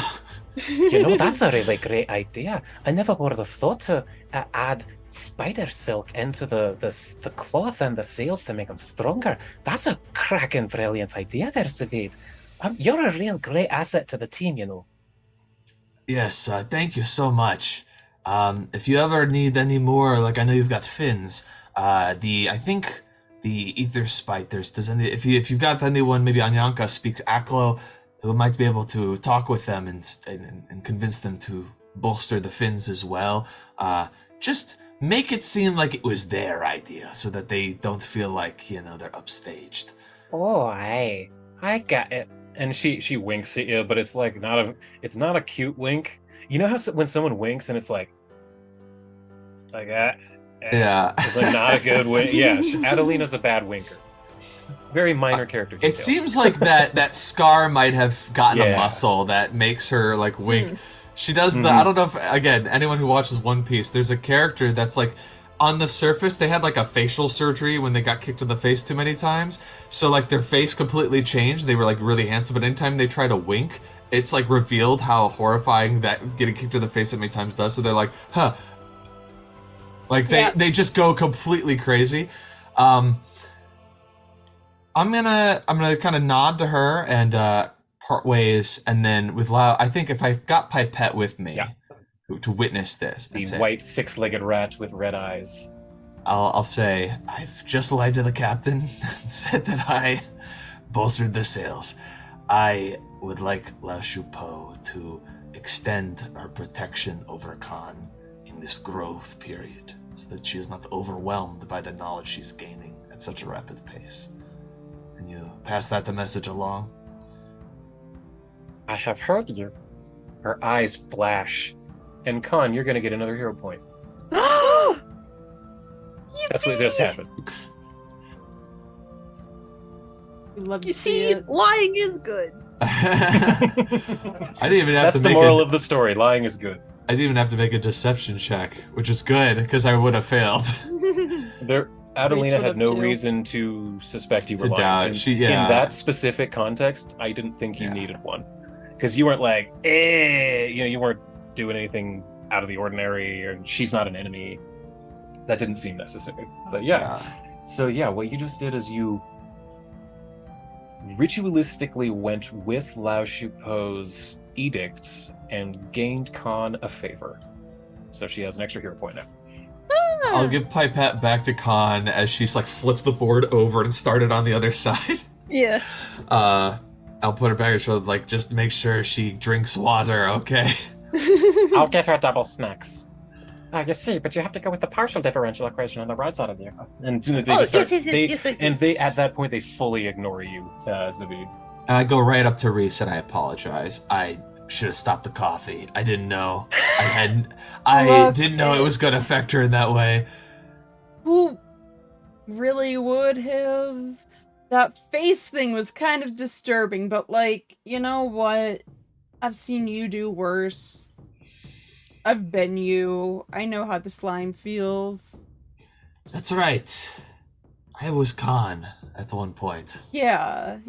You know, that's a really great idea. I never would have thought to add spider silk into the cloth and the sails to make them stronger. That's a cracking brilliant idea there, Savid. You're a real great asset to the team, you know. Yes, thank you so much. If you ever need any more, like I know you've got fins, I think the ether spiders. If you've got anyone, maybe Anyanka speaks Aklo, who might be able to talk with them and convince them to bolster the fins as well. Just make it seem like it was their idea, so that they don't feel like they're upstaged. Oh, I get it. And she winks at you, but it's like it's not a cute wink. You know how when someone winks and it's like that. Yeah. It's like not a good wink. Yeah, Adelina's a bad winker. Very minor character detail. It seems like that scar might have gotten a Yeah. muscle that makes her like wink. She does I don't know if, again, anyone who watches One Piece, there's a character that's like, on the surface, they had like a facial surgery when they got kicked in the face too many times. So like their face completely changed. They were like really handsome, but anytime they try to wink, it's like revealed how horrifying that getting kicked in the face that many times does. So they're like, huh. Like they just go completely crazy. I'm gonna kind of nod to her and part ways, and then with Lao, I think if I've got Pipette with me to witness this, The white six-legged rat with red eyes. I'll say, I've just lied to the captain and said that I bolstered the sails. I would like Lao Shupo to extend our protection over Khan in this growth period, so that she is not overwhelmed by the knowledge she's gaining at such a rapid pace. Can you pass that the message along? I have heard you. Her eyes flash. And Khan, you're gonna get another hero point. That's what just happened. Love to You see see, it. lying is good. I didn't even have That's to the make moral of the story. Lying is good. I didn't even have to make a deception check, which is good because I would have failed. Adelina would had have no too. reason to suspect you were To lying. doubt. In that specific context, I didn't think you Yeah. needed one. Because you weren't like, you weren't doing anything out of the ordinary, and she's not an enemy. That didn't seem necessary. But So what you just did is you ritualistically went with Lao Shupo's edicts and gained Khan a favor. So she has an extra hero point now. I'll give Pipette back to Khan as she's like flipped the board over and started on the other side. Yeah. I'll put her back and she'll like just make sure she drinks water, okay? I'll get her double snacks. You see, but you have to go with the partial differential equation on the right side of the equation. And they Oh, just start, yes, I see. And they at that point they fully ignore you, Zavid. I go right up to Reese and I apologize. I should have stopped the coffee. I didn't know. I didn't know it was gonna affect her in that way. Who really would have? That face thing was kind of disturbing, but like, you know what? I've seen you do worse. I've been you. I know how the slime feels. That's right. I was Khan at one point. Yeah.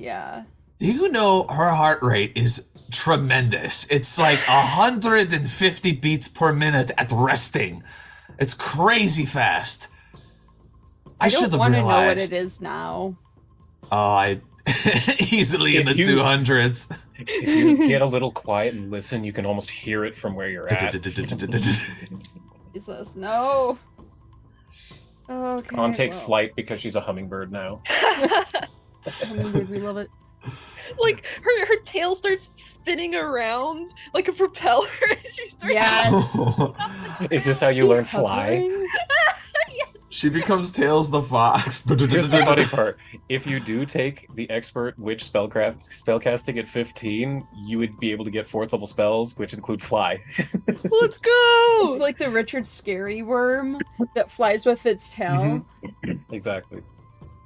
Do you know her heart rate is tremendous? It's like 150 beats per minute at resting. It's crazy fast. I don't should have want to know what realized. it is now. Oh, I easily in If the you- 200s. If you get a little quiet and listen, you can almost hear it from where you're at. Jesus, no. Okay. Con takes well. flight because she's a hummingbird now. Hummingbird, we love it. Like her tail starts spinning around like a propeller. She starts. Yes. Is this how you learn fly? Hovering? She becomes Tails the Fox. Here's the funny part. If you do take the expert witch spellcasting at 15, you would be able to get 4th level spells, which include fly. Let's go. It's like the Richard Scary worm that flies with its tail. Exactly.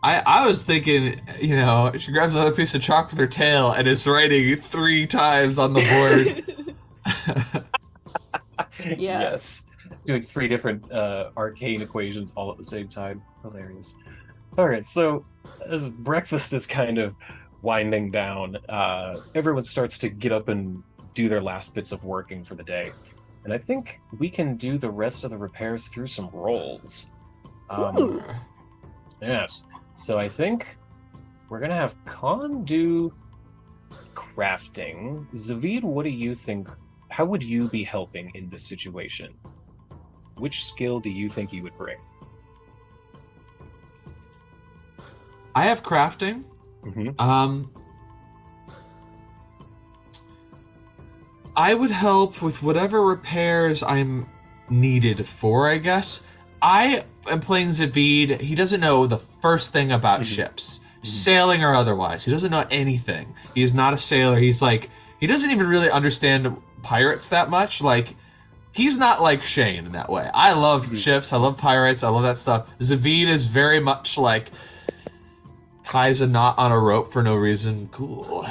I was thinking, you know, she grabs another piece of chalk with her tail and is writing 3 times on the board. Yeah. Yes. Doing 3 different arcane equations all at the same time. Hilarious. Alright, so as breakfast is kind of winding down, everyone starts to get up and do their last bits of working for the day. And I think we can do the rest of the repairs through some rolls. Ooh. Yes. So I think we're gonna have Khan do crafting. Zavid, what do you think? How would you be helping in this situation? Which skill do you think you would bring? I have crafting. Mm-hmm. I would help with whatever repairs I'm needed for, I guess. I am playing Zavid. He doesn't know the first thing about ships, sailing or otherwise. He doesn't know anything. He is not a sailor. He's like, he doesn't even really understand pirates that much. Like, he's not like Shane in that way. I love ships. I love pirates. I love that stuff. Zavid is very much like, ties a knot on a rope for no reason. Cool.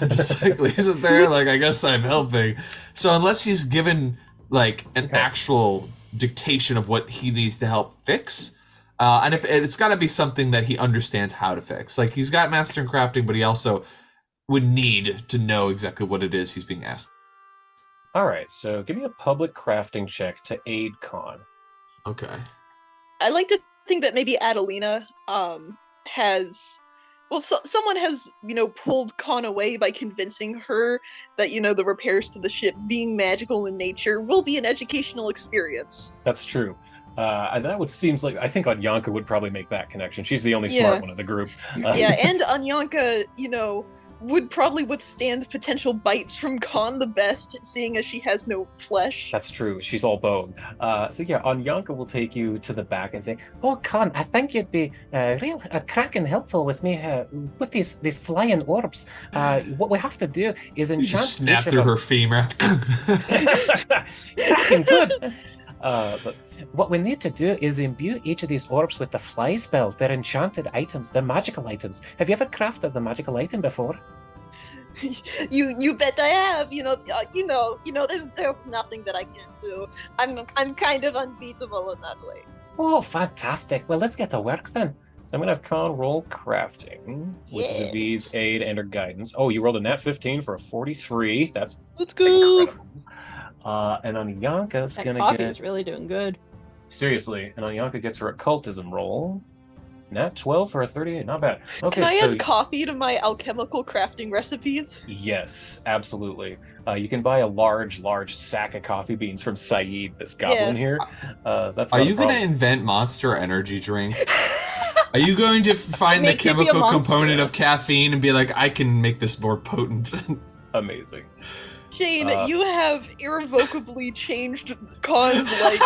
Just like leaves it there. Like, I guess I'm helping. So unless he's given like an actual dictation of what he needs to help fix, and if it's got to be something that he understands how to fix. Like, he's got master in crafting, but he also would need to know exactly what it is he's being asked. All right, so give me a public crafting check to aid Khan. Okay. I like to think that maybe Adelina has, well, someone has, you know, pulled Khan away by convincing her that, you know, the repairs to the ship being magical in nature will be an educational experience. That's true. And that would seems like I think Anyanka would probably make that connection. She's the only smart one of the group. Yeah, and Anyanka, you know, would probably withstand potential bites from Khan the best, seeing as she has no flesh. That's true. She's all bone. So yeah, Anyanka will take you to the back and say, Oh, Con, I think you'd be real cracking helpful with me with these flying orbs. What we have to do is You enchant just snap each of through them. her femur. Cracking good. But what we need to do is imbue each of these orbs with the fly spell. They're enchanted items. They're magical items. Have you ever crafted a magical item before? You bet I have. You know, there's nothing that I can't do. I'm kind of unbeatable in that way. Oh, fantastic. Well, let's get to work then. I'm gonna have Khan roll crafting with Yes. Zavid's aid and her guidance. Oh, you rolled a nat 15 for a 43. That's Let's go. incredible. And Anyanka's That gonna coffee get is really doing good. seriously, and Anyanka gets her occultism roll. Nat 12 for a 38, not bad. Okay, Can I so add coffee to my alchemical crafting recipes? yes, absolutely. You can buy a large sack of coffee beans from Saeed, this goblin here. That's Are not a you going to problem. invent Monster Energy drink? Are you going to find the Makes you be a chemical component of monster. caffeine and be like, I can make this more potent? Amazing. Shane, Uh, you have irrevocably changed Khan's like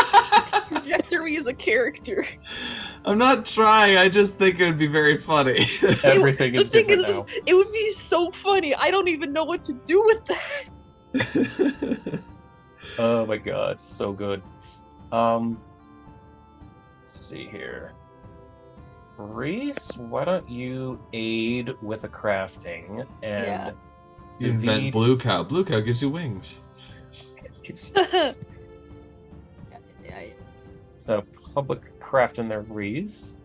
trajectory as a character. I'm not trying. I just think it would be very funny. Everything is the thing different is, now. it would be so funny. I don't even know what to do with that. Oh my god, so good. Let's see here. Reese, why don't you aid with a crafting and Yeah. You invent Zavid Blue Cow. Blue Cow gives you wings. gives you this. Yeah. So public crafting there, Reese.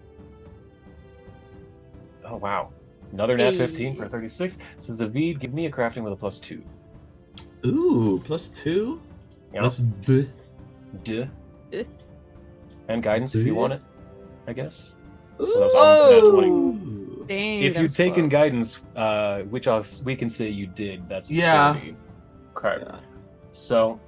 Oh wow. Another nat 15 Hey. for 36. So Zavid, give me a crafting with a +2. Ooh, +2? Yeah. Plus B. Duh. Eh. And guidance if you want it, I guess. Ooh. that was almost a nat 20. Ooh. Dang, If that you've was taken close. guidance, which we can say you did, that's Yeah. 40. Okay. Yeah. So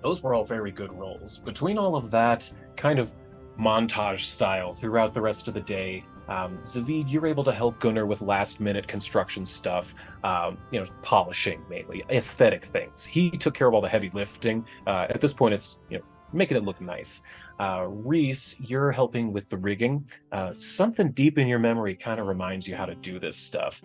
those were all very good rolls. Between all of that kind of montage style throughout the rest of the day, Zavid, you're able to help Gunnar with last-minute construction stuff, polishing mainly, aesthetic things. He took care of all the heavy lifting. At this point, it's making it look nice. Reese, you're helping with the rigging. Something deep in your memory kind of reminds you how to do this stuff.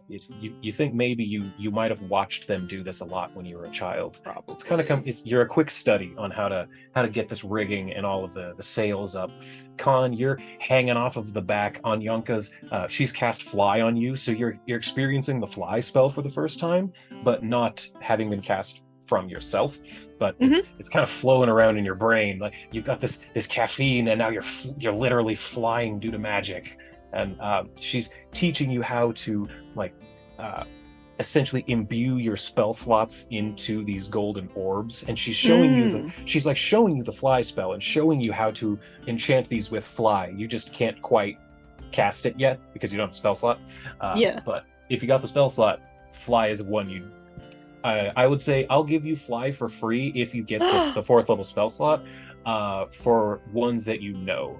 You think maybe you might have watched them do this a lot when you were a child. Probably. It's kind of you're a quick study on how to get this rigging and all of the sails up. Khan, you're hanging off of the back on Yonka's. She's cast fly on you, so you're experiencing the fly spell for the first time, but not having been cast from yourself, but it's kind of flowing around in your brain. Like you've got this caffeine, and now you're literally flying due to magic. And she's teaching you how to essentially imbue your spell slots into these golden orbs, and she's showing you showing you the fly spell and showing you how to enchant these with fly. You just can't quite cast it yet because you don't have a spell slot. But if you got the spell slot, fly is one I would say I'll give you fly for free if you get the 4th level spell slot for ones that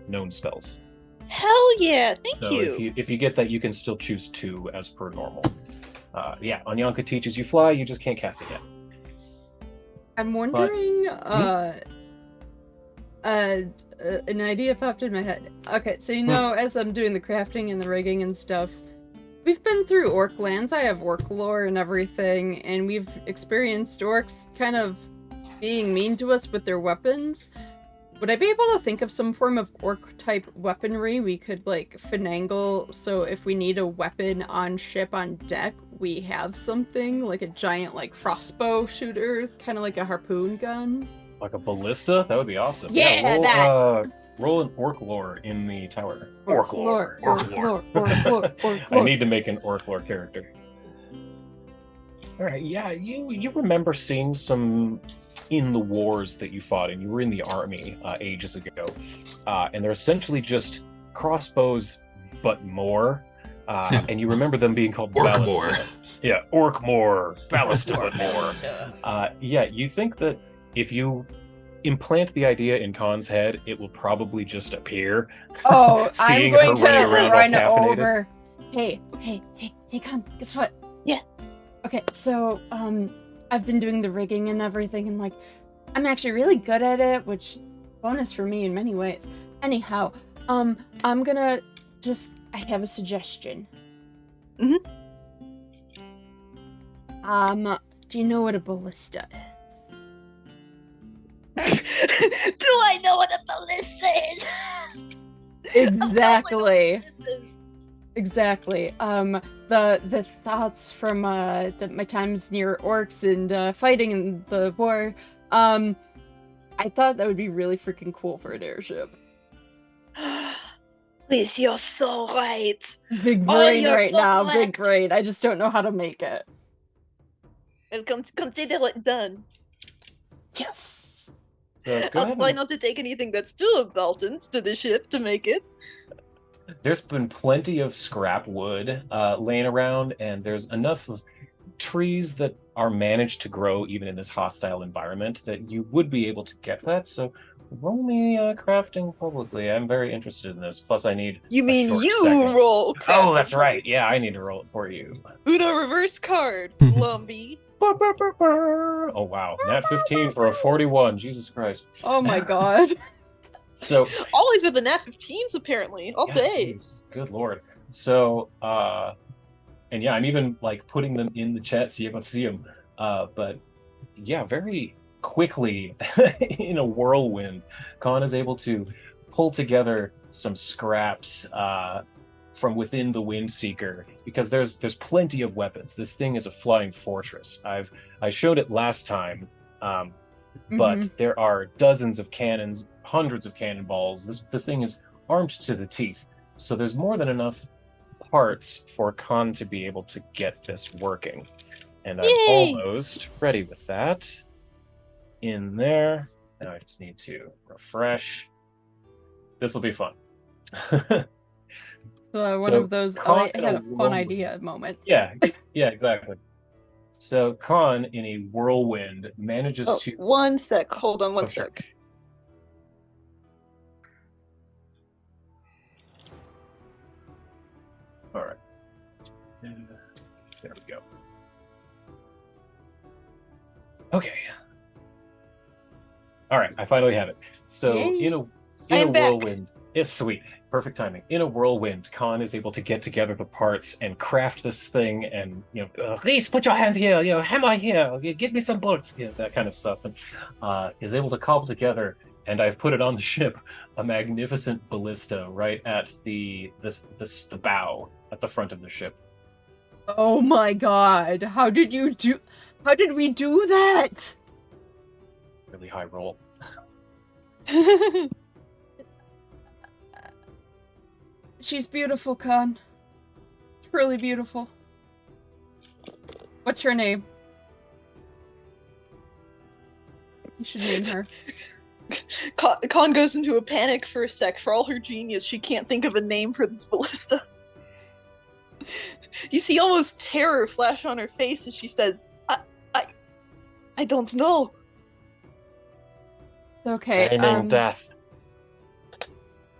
known spells. Hell yeah! Thank So you. if you get that, you can still choose 2 as per normal. Anyanka teaches you fly, you just can't cast it yet. I'm wondering, an idea popped in my head. Okay, so as I'm doing the crafting and the rigging and stuff, we've been through orc lands. I have orc lore and everything, and we've experienced orcs kind of being mean to us with their weapons. Would I be able to think of some form of orc-type weaponry we could, finagle, so if we need a weapon on ship on deck, we have something, like a giant, crossbow shooter, kind of like a harpoon gun? Like a ballista? That would be awesome. Yeah, roll an orc lore in the tower. Orc lore. I need to make an orc lore character. Alright, yeah, you remember seeing some in the wars that you fought in. You were in the army ages ago. And they're essentially just crossbows, but more. And you remember them being called Orc ballista. more. Yeah, orc more, ballista but more. You think that if you implant the idea in Khan's head, it will probably just appear. Oh, I'm Seeing going her running around to all run caffeinated. over. Hey, Con, guess what? Yeah. Okay, so, I've been doing the rigging and everything, and, I'm actually really good at it, which, bonus for me in many ways. Anyhow, I'm gonna I have a suggestion. Do you know what a ballista is? Do I know what a ballista is? Exactly. Ballistas. Exactly. The thoughts from my times near orcs and fighting in the war. I thought that would be really freaking cool for an airship. Liz, you're so right. Big Oh, brain you're right so now, big correct. brain. I just don't know how to make it. And consider it done. Yes. So go I'll ahead try and- not to take anything that's too important to the ship to make it. There's been plenty of scrap wood laying around, and there's enough of trees that are managed to grow even in this hostile environment that you would be able to get that. So roll me crafting publicly. I'm very interested in this. Plus, I need. You a mean short you second. roll? Oh, that's right. Yeah, I need to roll it for you. Uno reverse card, Lumpy. Oh wow, nat 15 for a 41. Jesus Christ. Oh my god. So Always with the nat 15s, apparently. All yeah, day. jeez, good lord. So and yeah, I'm even putting them in the chat so you can see them. But yeah, very quickly in a whirlwind, Khan is able to pull together some scraps from within the Windseeker, because there's plenty of weapons. This thing is a flying fortress. I showed it last time, but there are dozens of cannons, hundreds of cannonballs. This thing is armed to the teeth, so there's more than enough parts for Khan to be able to get this working. And I'm Yay! almost ready with that. In there. Now I just need to refresh. This will be fun. So one So, of those, Khan I in had a a fun whirlwind. idea moment. Yeah, exactly. So Khan, in a whirlwind, manages Oh, to... one sec. Hold on one Oh, sure. sec. All right. There we go. Okay. All right, I finally have it. So Yay. in I a am back. whirlwind, it's sweet, perfect timing. In a whirlwind, Khan is able to get together the parts and craft this thing, and please put your hand here, hammer here, get me some bolts, that kind of stuff, and is able to cobble together. And I've put it on the ship, a magnificent ballista right at the bow at the front of the ship. Oh my god, how did we do that? Really high roll. She's beautiful, Khan. Truly beautiful. What's her name? You should name her. Khan goes into a panic for a sec. For all her genius, she can't think of a name for this ballista. You see almost terror flash on her face as she says, I don't know. It's okay. Raining death.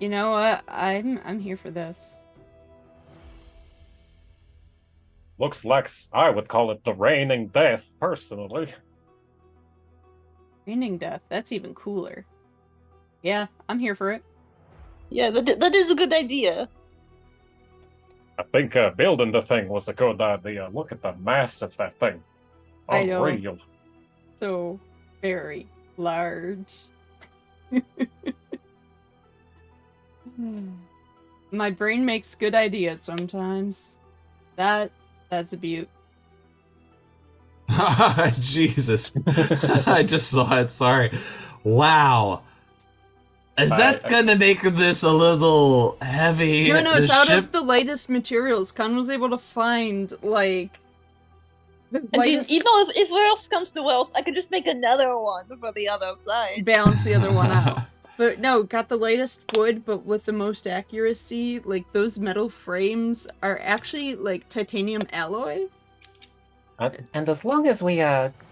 You know what? I'm here for this. Looks like I would call it the raining death, personally. Raining death. That's even cooler. Yeah, I'm here for it. Yeah, that is a good idea. I think building the thing was a good idea. Look at the mass of that thing. I know. Unreal. So very large. My brain makes good ideas sometimes. That's a beaut. Jesus. I just saw it, sorry. Wow. Is that gonna make this a little heavy? No, it's out of the lightest materials. Khan was able to find, like, the lightest... You know, if else comes to else, I could just make another one for the other side. Balance the other one out. But no, got the lightest wood, but with the most accuracy. Like, those metal frames are actually, like, titanium alloy. And as long as we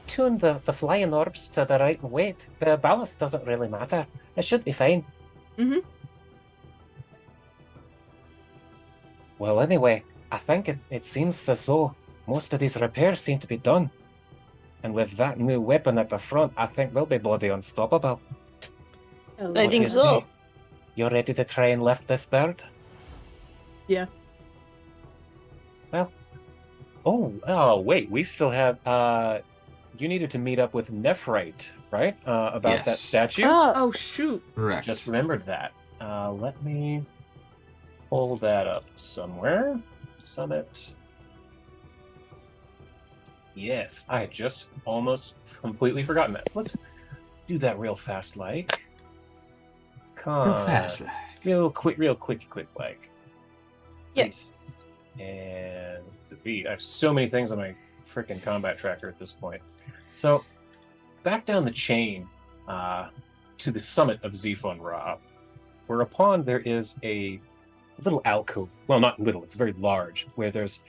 tune the flying orbs to the right weight, the ballast doesn't really matter. It should be fine. Mm-hmm. Well, anyway, I think it seems as though most of these repairs seem to be done. And with that new weapon at the front, I think they'll be bloody unstoppable. I What do think you so. say? You ready to try and lift this bird? Yeah. Well, Oh, wait, we still have, you needed to meet up with Nephrite, right? About that Yes. statue? Oh, shoot. Correct. Just remembered that. Let me pull that up somewhere. Summit. Yes, I had just almost completely forgotten that. So let's do that real fast, like. Real fast. Real quick, like. Yes. And Zavid. I have so many things on my freaking combat tracker at this point. So, back down the chain to the summit of Zephon Ra, whereupon there is a little alcove. Well, not little, it's very large, where there's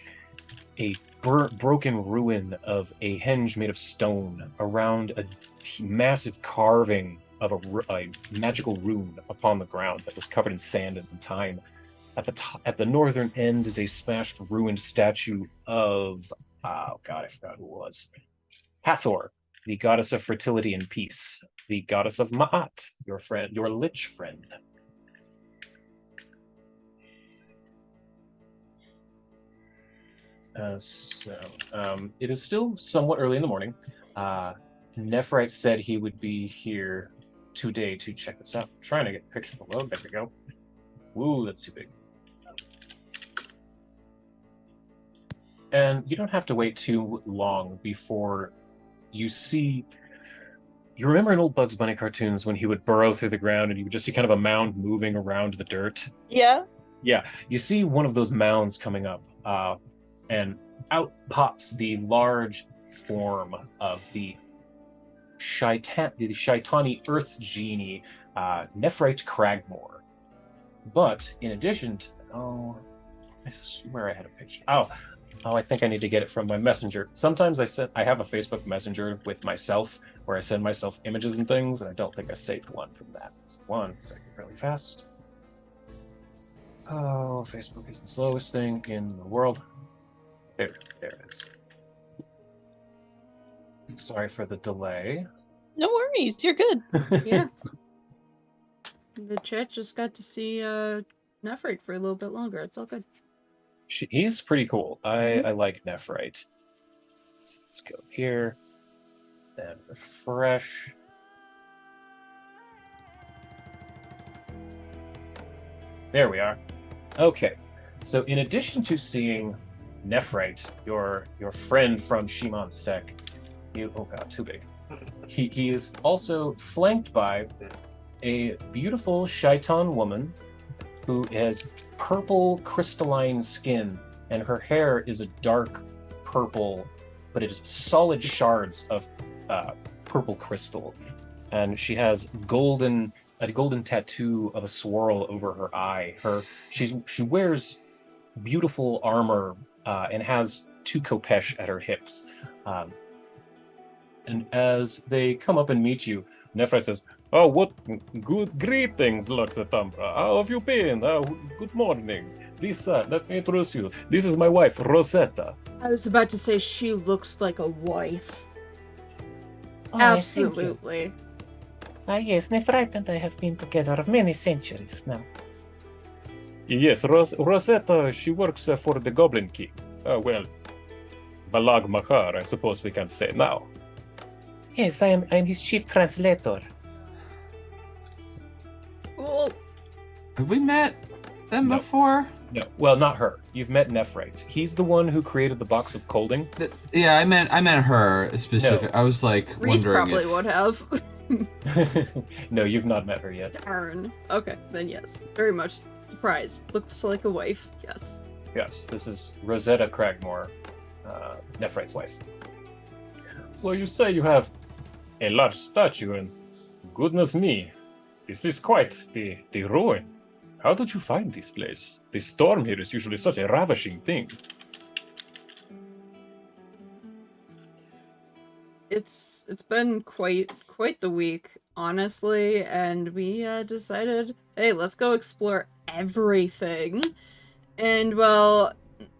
a broken ruin of a henge made of stone around a massive carving of a magical rune upon the ground that was covered in sand and time. At the northern end is a smashed, ruined statue of, oh god, I forgot who it was. Hathor, the goddess of fertility and peace, the goddess of Ma'at, your friend, your lich friend. It is still somewhat early in the morning. Nephrite said he would be here today to check this out. I'm trying to get a picture below. There we go. Woo, that's too big. And you don't have to wait too long before you see... You remember in old Bugs Bunny cartoons when he would burrow through the ground and you would just see kind of a mound moving around the dirt? Yeah. Yeah, you see one of those mounds coming up, and out pops the large form of the Shaitani Earth Genie, Nephrite Cragmore. But in addition to, I swear I had a picture. Oh, I think I need to get it from my messenger. Sometimes I have a Facebook Messenger with myself where I send myself images and things, and I don't think I saved one from that. So 1 second, really fast. Oh, Facebook is the slowest thing in the world. There it is. Sorry for the delay. No worries, you're good. Yeah. The chat just got to see Nephrite for a little bit longer. It's all good. He's pretty cool. I like Nephrite. Let's go here. Then refresh. There we are. Okay. So in addition to seeing Nephrite, your friend from Shimon Sek, oh god, too big. He is also flanked by a beautiful Shaitan woman who has purple crystalline skin, and her hair is a dark purple, but it is solid shards of purple crystal. And she has a golden tattoo of a swirl over her eye. She wears beautiful armor and has 2 khopesh at her hips. And as they come up and meet you, Nephrite says, "Oh, what good greetings, Lux Et Umbra. How have you been? Good morning. Let me introduce you. This is my wife, Rosetta." I was about to say she looks like a wife. Oh, Absolutely. Yes, Nephrite and I have been together many centuries now. Yes, Rosetta, she works for the Goblin King. Well, Balag Mahar, I suppose we can say now. Yes, I am his chief translator. Well, Have we met them No. before? No, well, not her. You've met Nephrite. He's the one who created the box of colding. Yeah, I meant her specific. No. I was like Reese wondering. probably if- would have. No, you've not met her yet. Darn. Okay, then yes. Very much surprised. Looks like a wife. Yes. Yes, this is Rosetta Cragmore, Nephrite's wife. So you say you have a large statue, and goodness me, this is quite the ruin. How did you find this place? The storm here is usually such a ravishing thing. It's been quite the week, honestly, and we decided, hey, let's go explore everything. And well,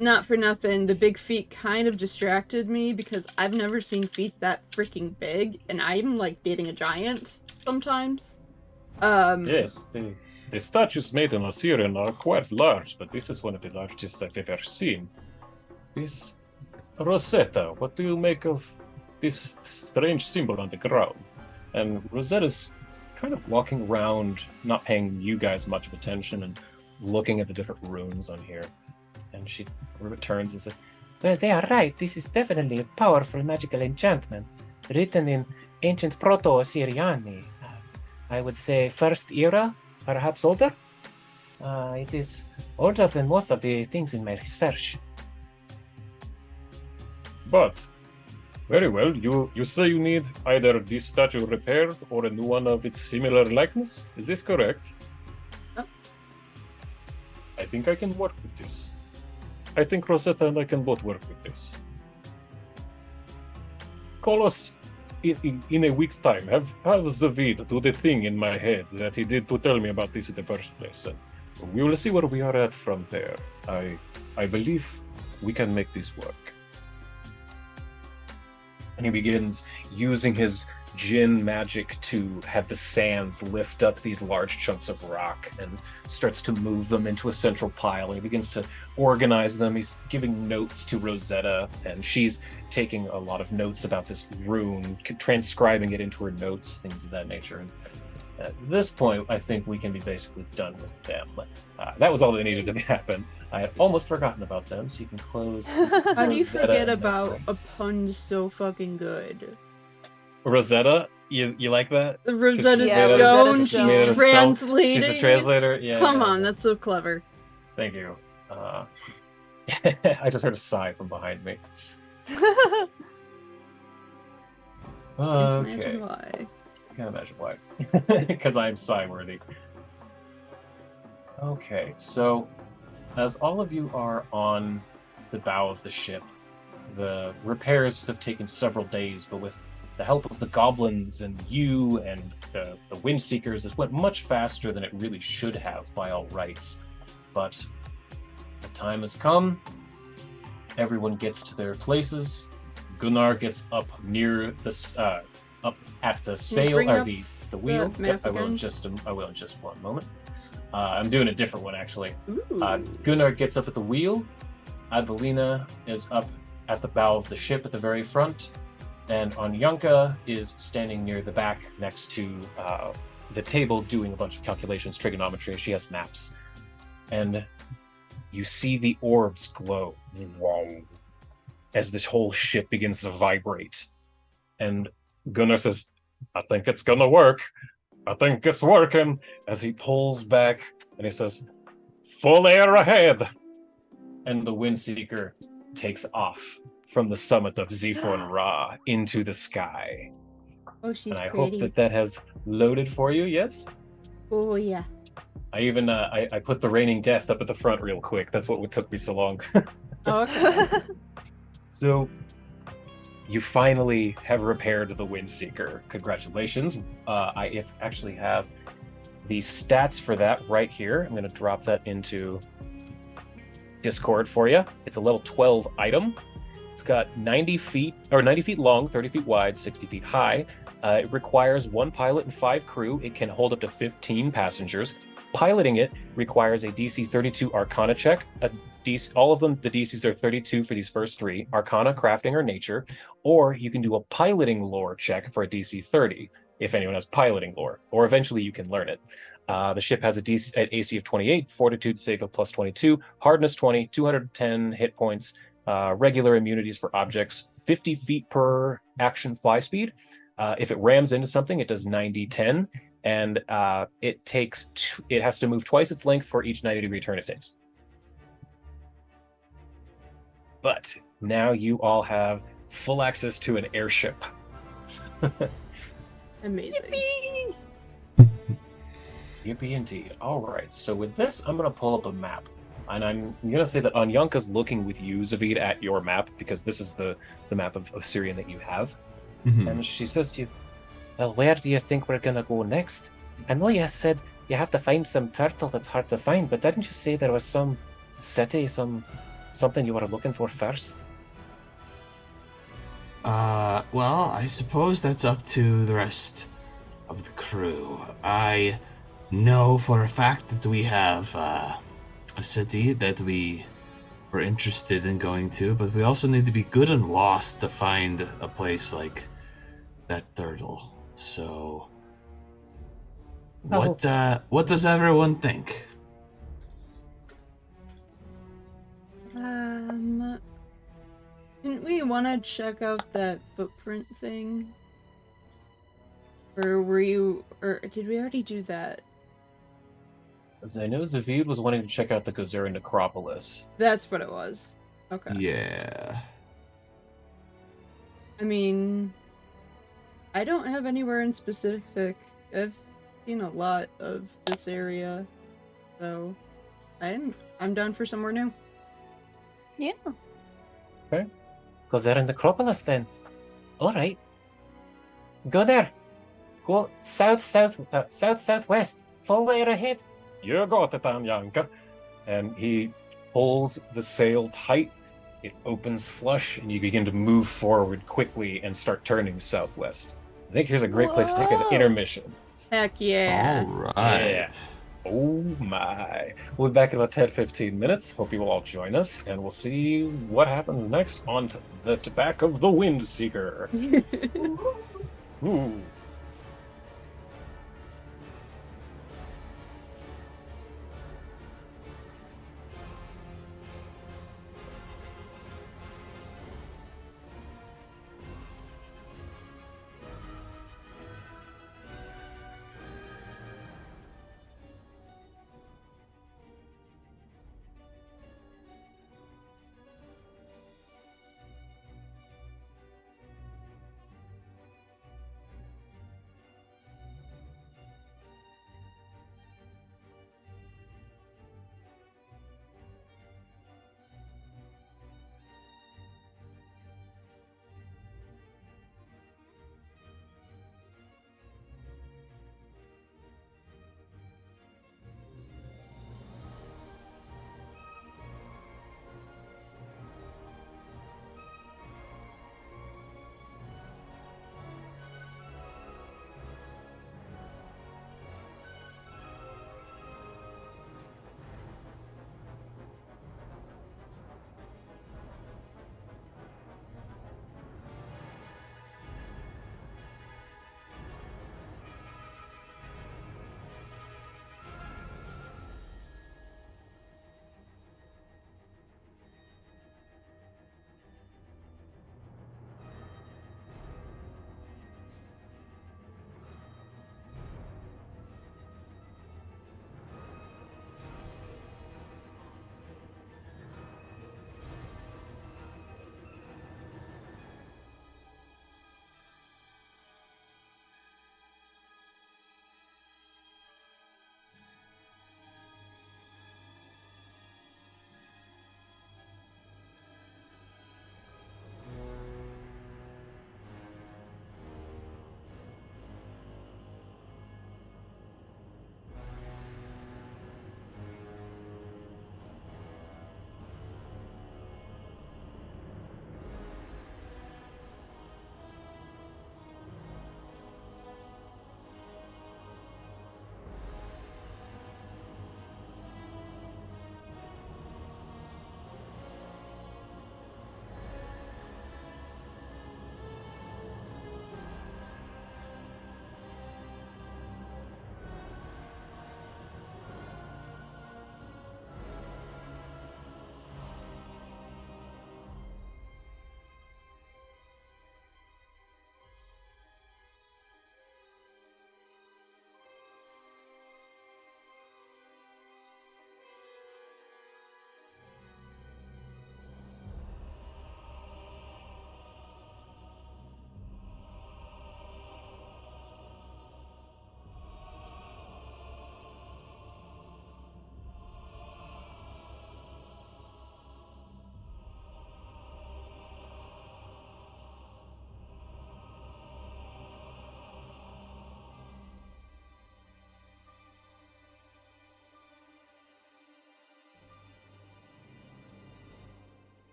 not for nothing, the big feet kind of distracted me because I've never seen feet that freaking big, and I'm like dating a giant sometimes. Yes, the statues made in Assyrian are quite large, but this is one of the largest I've ever seen. This Rosetta, what do you make of this strange symbol on the ground? And Rosetta's kind of walking around, not paying you guys much of attention, and looking at the different runes on here. And she returns and says, Well, they are right. This is definitely a powerful magical enchantment, written in ancient Proto-Assyriani. I would say first era, perhaps older. It is older than most of the things in my research. But, very well, you say you need either this statue repaired or a new one of its similar likeness? Is this correct? Yep. I think I can work with this. I think Rosetta and I can both work with this. Call us in a week's time. Have Zavid do the thing in my head that he did to tell me about this in the first place. And we will see where we are at from there. I believe we can make this work. And he begins using his Jinn magic to have the sands lift up these large chunks of rock and starts to move them into a central pile. He begins to organize them. He's giving notes to Rosetta, and she's taking a lot of notes about this rune, transcribing it into her notes, things of that nature. And at this point, I think we can be basically done with them. That was all that needed to happen. I had almost forgotten about them, so you can close. How do you Rosetta forget and about a Nephrite. pun so fucking good? Rosetta? You like that? Rosetta Yeah, Stone, Rosetta she's Stone. translating. She's a translator. Yeah. Come yeah. on, that's so clever. Thank you. I just heard a sigh from behind me. Can't Okay. imagine why. Can't imagine why. Because I'm sigh-worthy. Okay, so as all of you are on the bow of the ship, the repairs have taken several days, but with the help of the goblins and you and the Windseekers, it went much faster than it really should have by all rights. But the time has come. Everyone gets to their places. Gunnar gets up near the up at the sail bring or up the wheel. the map I will in again? just one moment. I'm doing a different one actually. Ooh. Gunnar gets up at the wheel. Adelina is up at the bow of the ship at the very front, and Anyanka is standing near the back next to the table doing a bunch of calculations, trigonometry. She has maps. And you see the orbs glow. Wow. As this whole ship begins to vibrate. And Gunnar says, I think it's gonna work. I think it's working. As he pulls back and he says, full air ahead. And the Windseeker takes off from the summit of Zifon Ra into the sky. Oh, she's and I pretty. hope that has loaded for you, yes? Oh, yeah. I even I put the Raining Death up at the front real quick. That's what took me so long. Oh, okay. So you finally have repaired the Windseeker. Congratulations. I actually have the stats for that right here. I'm going to drop that into Discord for you. It's a level 12 item. It's got 90 feet long, 30 feet wide, 60 feet high. It requires 1 pilot and 5 crew. It can hold up to 15 passengers. Piloting it requires a DC 32 Arcana check. All of them, the DCs are 32 for these first 3, Arcana, Crafting, or Nature, or you can do a piloting lore check for a DC 30, if anyone has piloting lore, or eventually you can learn it. The ship has an AC of 28, Fortitude save of plus 22, Hardness 20, 210 hit points, regular immunities for objects, 50 feet per action fly speed. If it rams into something, it does 90-10, and it has to move twice its length for each 90-degree turn it takes. But now you all have full access to an airship. Amazing. Yippee! Yippee indeed. All right, so with this, I'm going to pull up a map. And I'm going to say that Anyanka's looking with you, Zavid, at your map, because this is the map of Osirian that you have. Mhm. And she says to you, well, where do you think we're going to go next? I know you said you have to find some turtle that's hard to find, but didn't you say there was some city, something you were looking for first? Well, I suppose that's up to the rest of the crew. I know for a fact that we have a city that we were interested in going to, but we also need to be good and lost to find a place like that turtle. So, what does everyone think? Didn't we want to check out that footprint thing? Or did we already do that? As I know, Zavid was wanting to check out the Gozera necropolis. That's what it was. Okay. Yeah. I mean, I don't have anywhere in specific. I've seen a lot of this area, so I'm down for somewhere new. Yeah. Gozera necropolis then. All right. Go there. Go southwest. Full air ahead. You got it, Anyanka. And he pulls the sail tight. It opens flush, and you begin to move forward quickly and start turning southwest. I think here's a great place to take an Whoa. intermission. Heck yeah! All right. Yeah. Oh my. We'll be back in about 10-15 minutes. Hope you will all join us, and we'll see what happens next on the back of the Windseeker. Ooh.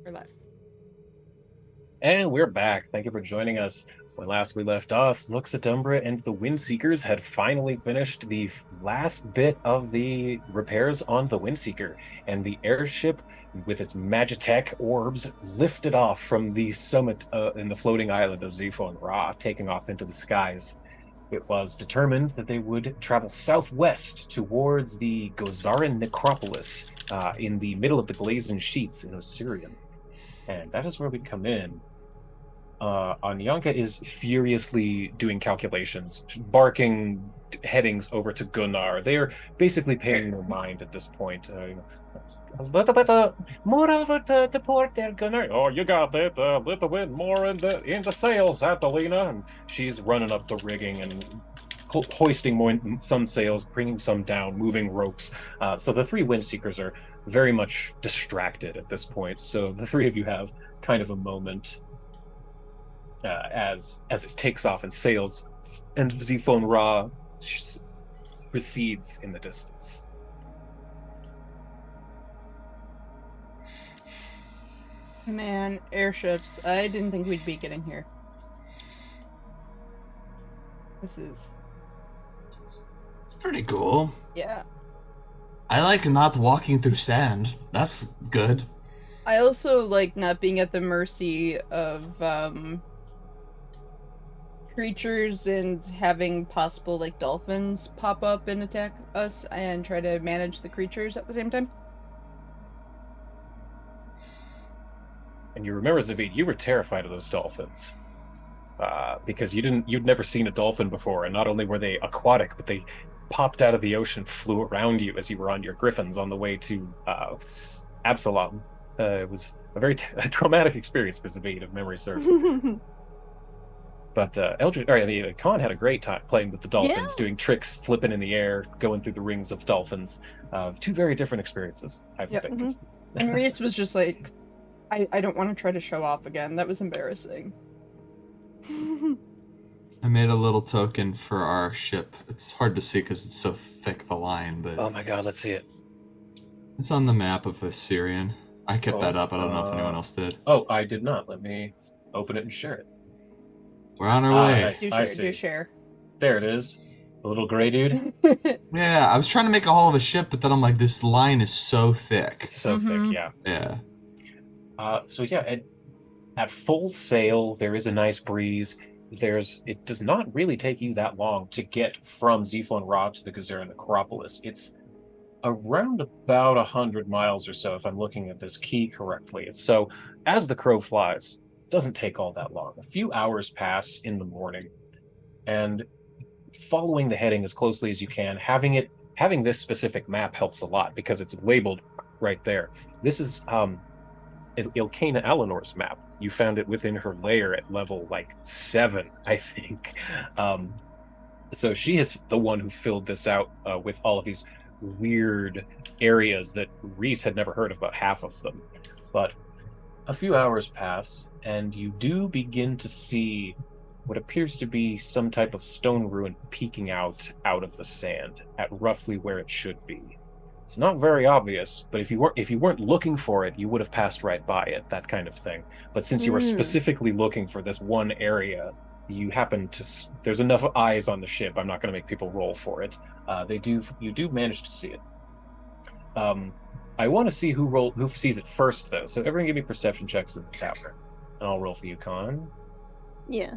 We're live. And we're back. Thank you for joining us. When last we left off, Lux Et Umbra and the Windseekers had finally finished the last bit of the repairs on the Windseeker, and the airship, with its Magitech orbs, lifted off from the summit in the floating island of Zephon Ra, taking off into the skies. It was determined that they would travel southwest towards the Gozaran necropolis in the middle of the Glazing Sheets in Osirian. And that is where we come in. Anyanka is furiously doing calculations, barking headings over to Gunnar. They are basically paying no mind at this point. A little bit more over to port there, Gunnar. Oh, you got it. A little bit more in the sails, Adelina. And she's running up the rigging and hoisting some sails, bringing some down, moving ropes. So the three Windseekers are very much distracted at this point. So the three of you have kind of a moment as it takes off and sails, and Zephon Ra recedes in the distance. Man, airships. I didn't think we'd be getting here. This is... It's pretty cool. Yeah. I like not walking through sand. That's good. I also like not being at the mercy of, creatures and having possible, like, dolphins pop up and attack us and try to manage the creatures at the same time. And you remember, Zavid, you were terrified of those dolphins. Because you'd never seen a dolphin before, and not only were they aquatic, but they popped out of the ocean, flew around you as you were on your griffins on the way to Absalom. It was a very traumatic experience for Zavid, if memory serves. But Khan had a great time playing with the dolphins, doing tricks, flipping in the air, going through the rings of dolphins. Two very different experiences, I think. Mm-hmm. And Reese was just like, I don't want to try to show off again. That was embarrassing. I made a little token for our ship. It's hard to see because it's so thick, the line, but... Oh my god, let's see it. It's on the map of Assyrian. I kept that up. I don't know if anyone else did. Oh, I did not. Let me open it and share it. We're on our way. Do share. There it is. The little gray dude. Yeah, I was trying to make a hull of a ship, but then I'm like, this line is so thick. It's so thick, yeah. Yeah. At full sail, there is a nice breeze. It does not really take you that long to get from Zephon Ra to the Gozaran necropolis. It's around about 100 miles or so, if I'm looking at this key correctly. And so, as the crow flies, it doesn't take all that long. A few hours pass in the morning, and following the heading as closely as you can, having this specific map helps a lot because it's labeled right there. This is Ilkana Eleanor's map. You found it within her lair at level 7, I think. So she is the one who filled this out with all of these weird areas that Reese had never heard of, about half of them. But a few hours pass, and you do begin to see what appears to be some type of stone ruin peeking out of the sand at roughly where it should be. It's not very obvious, but if you weren't looking for it, you would have passed right by it, that kind of thing. But since you were specifically looking for this one area, you happen to... There's enough eyes on the ship. I'm not going to make people roll for it. You do manage to see it. I want to see who sees it first, though. So everyone give me perception checks in the tower. And I'll roll for you, Con. Yeah.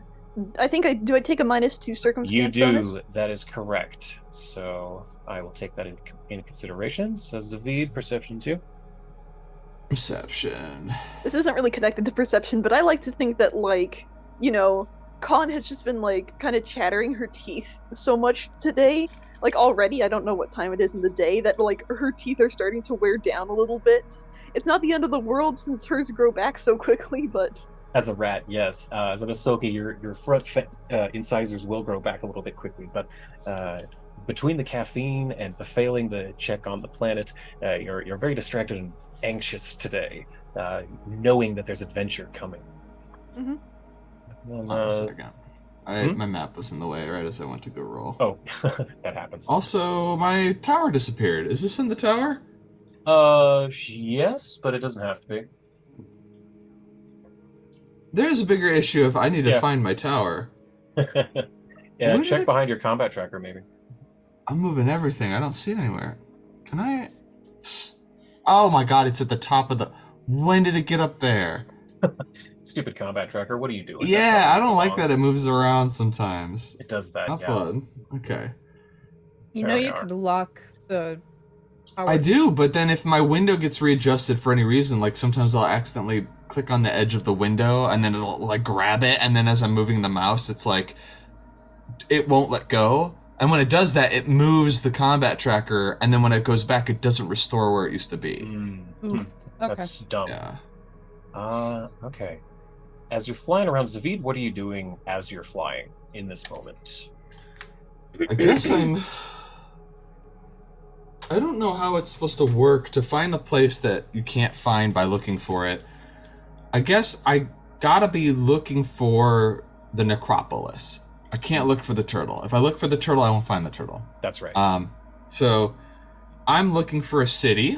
I think I take a -2 circumstance You do. bonus? That is correct. So I will take that into consideration. So Zavid, perception 2. Perception. This isn't really connected to perception, but I like to think that, Con has just been, kind of chattering her teeth so much today. Already, I don't know what time it is in the day, that, her teeth are starting to wear down a little bit. It's not the end of the world since hers grow back so quickly, but... As a rat, yes. As an Ahsoka, your front incisors will grow back a little bit quickly, but between the caffeine and the failing the check on the planet, you're very distracted and anxious today, knowing that there's adventure coming. Mm-hmm. A second. My map was in the way right as I went to go roll. Oh, that happens. Also, my tower disappeared. Is this in the tower? Yes, but it doesn't have to be. there's a bigger issue if I need to find my tower. Yeah, check behind your combat tracker, maybe. I'm moving everything. I don't see it anywhere. Can I? Oh my god, it's at the top of the... When did it get up there? Stupid combat tracker, what are you doing? Yeah, I don't like that it moves around sometimes. It does that, Not fun. Okay. You know you could lock the... I do, but then if my window gets readjusted for any reason, like sometimes I'll accidentally click on the edge of the window and then it'll like grab it, and then as I'm moving the mouse, it's like it won't let go. And when it does that, it moves the combat tracker, and then when it goes back, it doesn't restore where it used to be. Okay. That's dumb. Yeah. Okay. As you're flying around, Zavid, what are you doing as you're flying in this moment? I guess I don't know how it's supposed to work to find a place that you can't find by looking for it. I guess I gotta be looking for the necropolis. I can't look for the turtle. If I look for the turtle, I won't find the turtle. That's right. So I'm looking for a city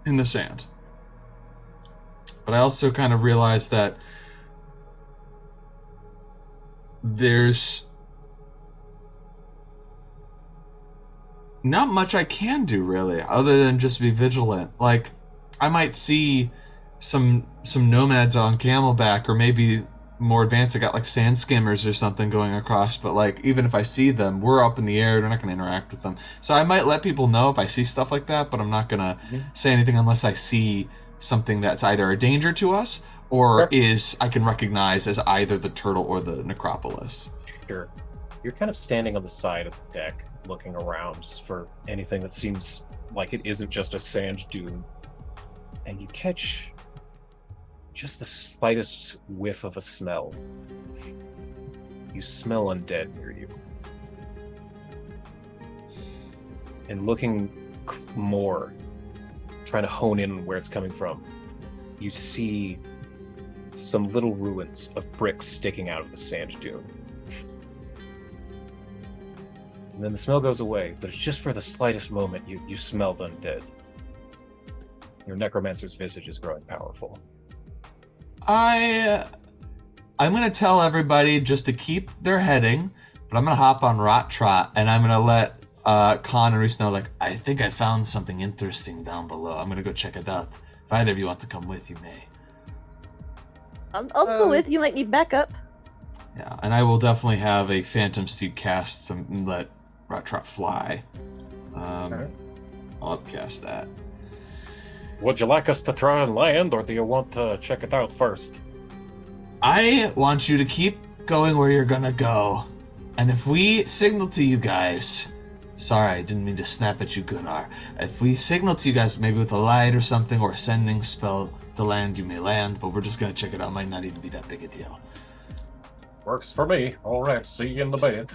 in the sand. But I also kind of realized that there's not much I can do really, other than just be vigilant. Like, I might see some nomads on camelback, or maybe more advanced, I got like sand skimmers or something going across, but like even if I see them, we're up in the air, we're not going to interact with them. So I might let people know if I see stuff like that, but I'm not going to say anything unless I see something that's either a danger to us or is I can recognize as either the turtle or the necropolis. Sure. You're kind of standing on the side of the deck, looking around for anything that seems like it isn't just a sand dune, and you catch just the slightest whiff of a smell. You smell undead near you. And looking more, trying to hone in on where it's coming from, you see some little ruins of bricks sticking out of the sand dune. And then the smell goes away, but it's just for the slightest moment you smelled undead. Your necromancer's visage is growing powerful. I'm gonna tell everybody just to keep their heading, but I'm gonna hop on Rot Trot and I'm gonna let Con and Reese know, like, I think I found something interesting down below. I'm gonna go check it out. If either of you want to come with, you may. I'll go with you. Might need backup. Yeah, and I will definitely have a Phantom Steed cast to let Rot Trot fly. Okay. I'll upcast that. Would you like us to try and land, or do you want to check it out first? I want you to keep going where you're gonna go. And if we signal to you guys... Sorry, I didn't mean to snap at you, Gunnar. If we signal to you guys, maybe with a light or something, or a sending spell to land, you may land, but we're just gonna check it out. Might not even be that big a deal. Works for me. Alright, see you in the bed.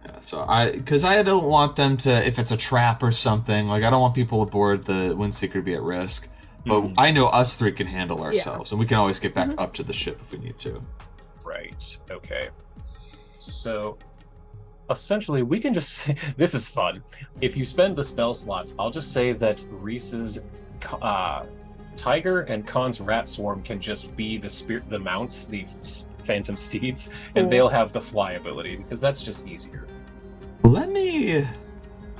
Yeah, so because I don't want them to, if it's a trap or something, like I don't want people aboard the Windseeker to be at risk. But I know us three can handle ourselves, and we can always get back up to the ship if we need to. Right, okay. So, essentially, we can just say, this is fun. If you spend the spell slots, I'll just say that Reese's tiger and Khan's rat swarm can just be the mounts, the phantom steeds, and they'll have the fly ability, because that's just easier. Let me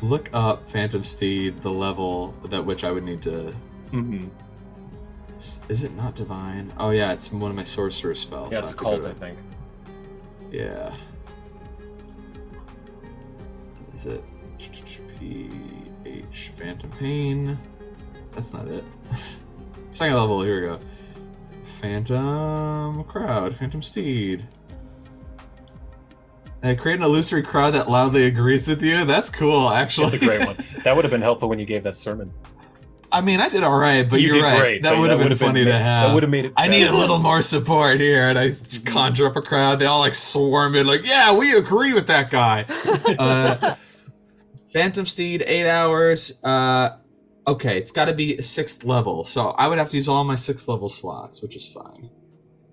look up Phantom Steed, the level at which I would need to... Is it not divine? Oh yeah, it's one of my sorcerer spells. Yeah, it's a cult, I think. Yeah. Is it PH Phantom Pain? That's not it. Second level, here we go. Phantom Crowd, Phantom Steed. Create an illusory crowd that loudly agrees with you. That's cool, actually. That's a great one. That would have been helpful when you gave that sermon. I mean, I did all right, but you you're did right. Great, that would have been funny to have. That would have made it better. I need a little more support here, and I conjure up a crowd. They all like swarm in, like, yeah, we agree with that guy. Phantom Steed, 8 hours. Okay, it's got to be 6th level, so I would have to use all my 6th level slots, which is fine.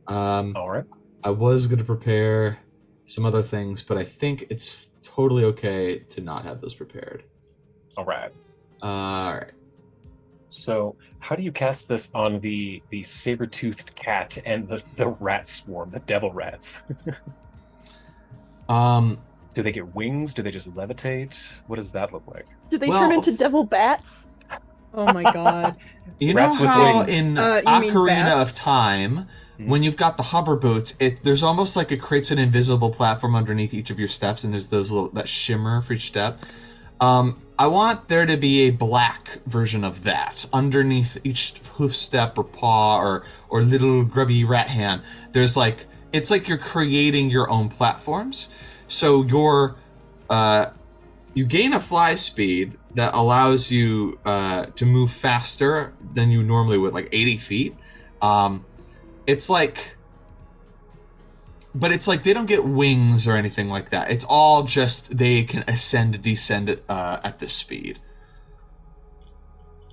All right. I was going to prepare some other things, but I think it's totally okay to not have those prepared. All right. All right. So, how do you cast this on the saber-toothed cat and the rat swarm, the devil rats? Do they get wings? Do they just levitate? What does that look like? Do they Well- turn into devil bats? Oh my god. You Rats know with how wings. in You mean Ocarina of bats? Time, when you've got the hover boots, there's almost like it creates an invisible platform underneath each of your steps, and there's that shimmer for each step. I want there to be a black version of that underneath each hoof step or paw or little grubby rat hand. There's like it's like you're creating your own platforms. So you gain a fly speed that allows you to move faster than you normally would, like 80 feet. It's like they don't get wings or anything like that. It's all just they can ascend, descend at this speed.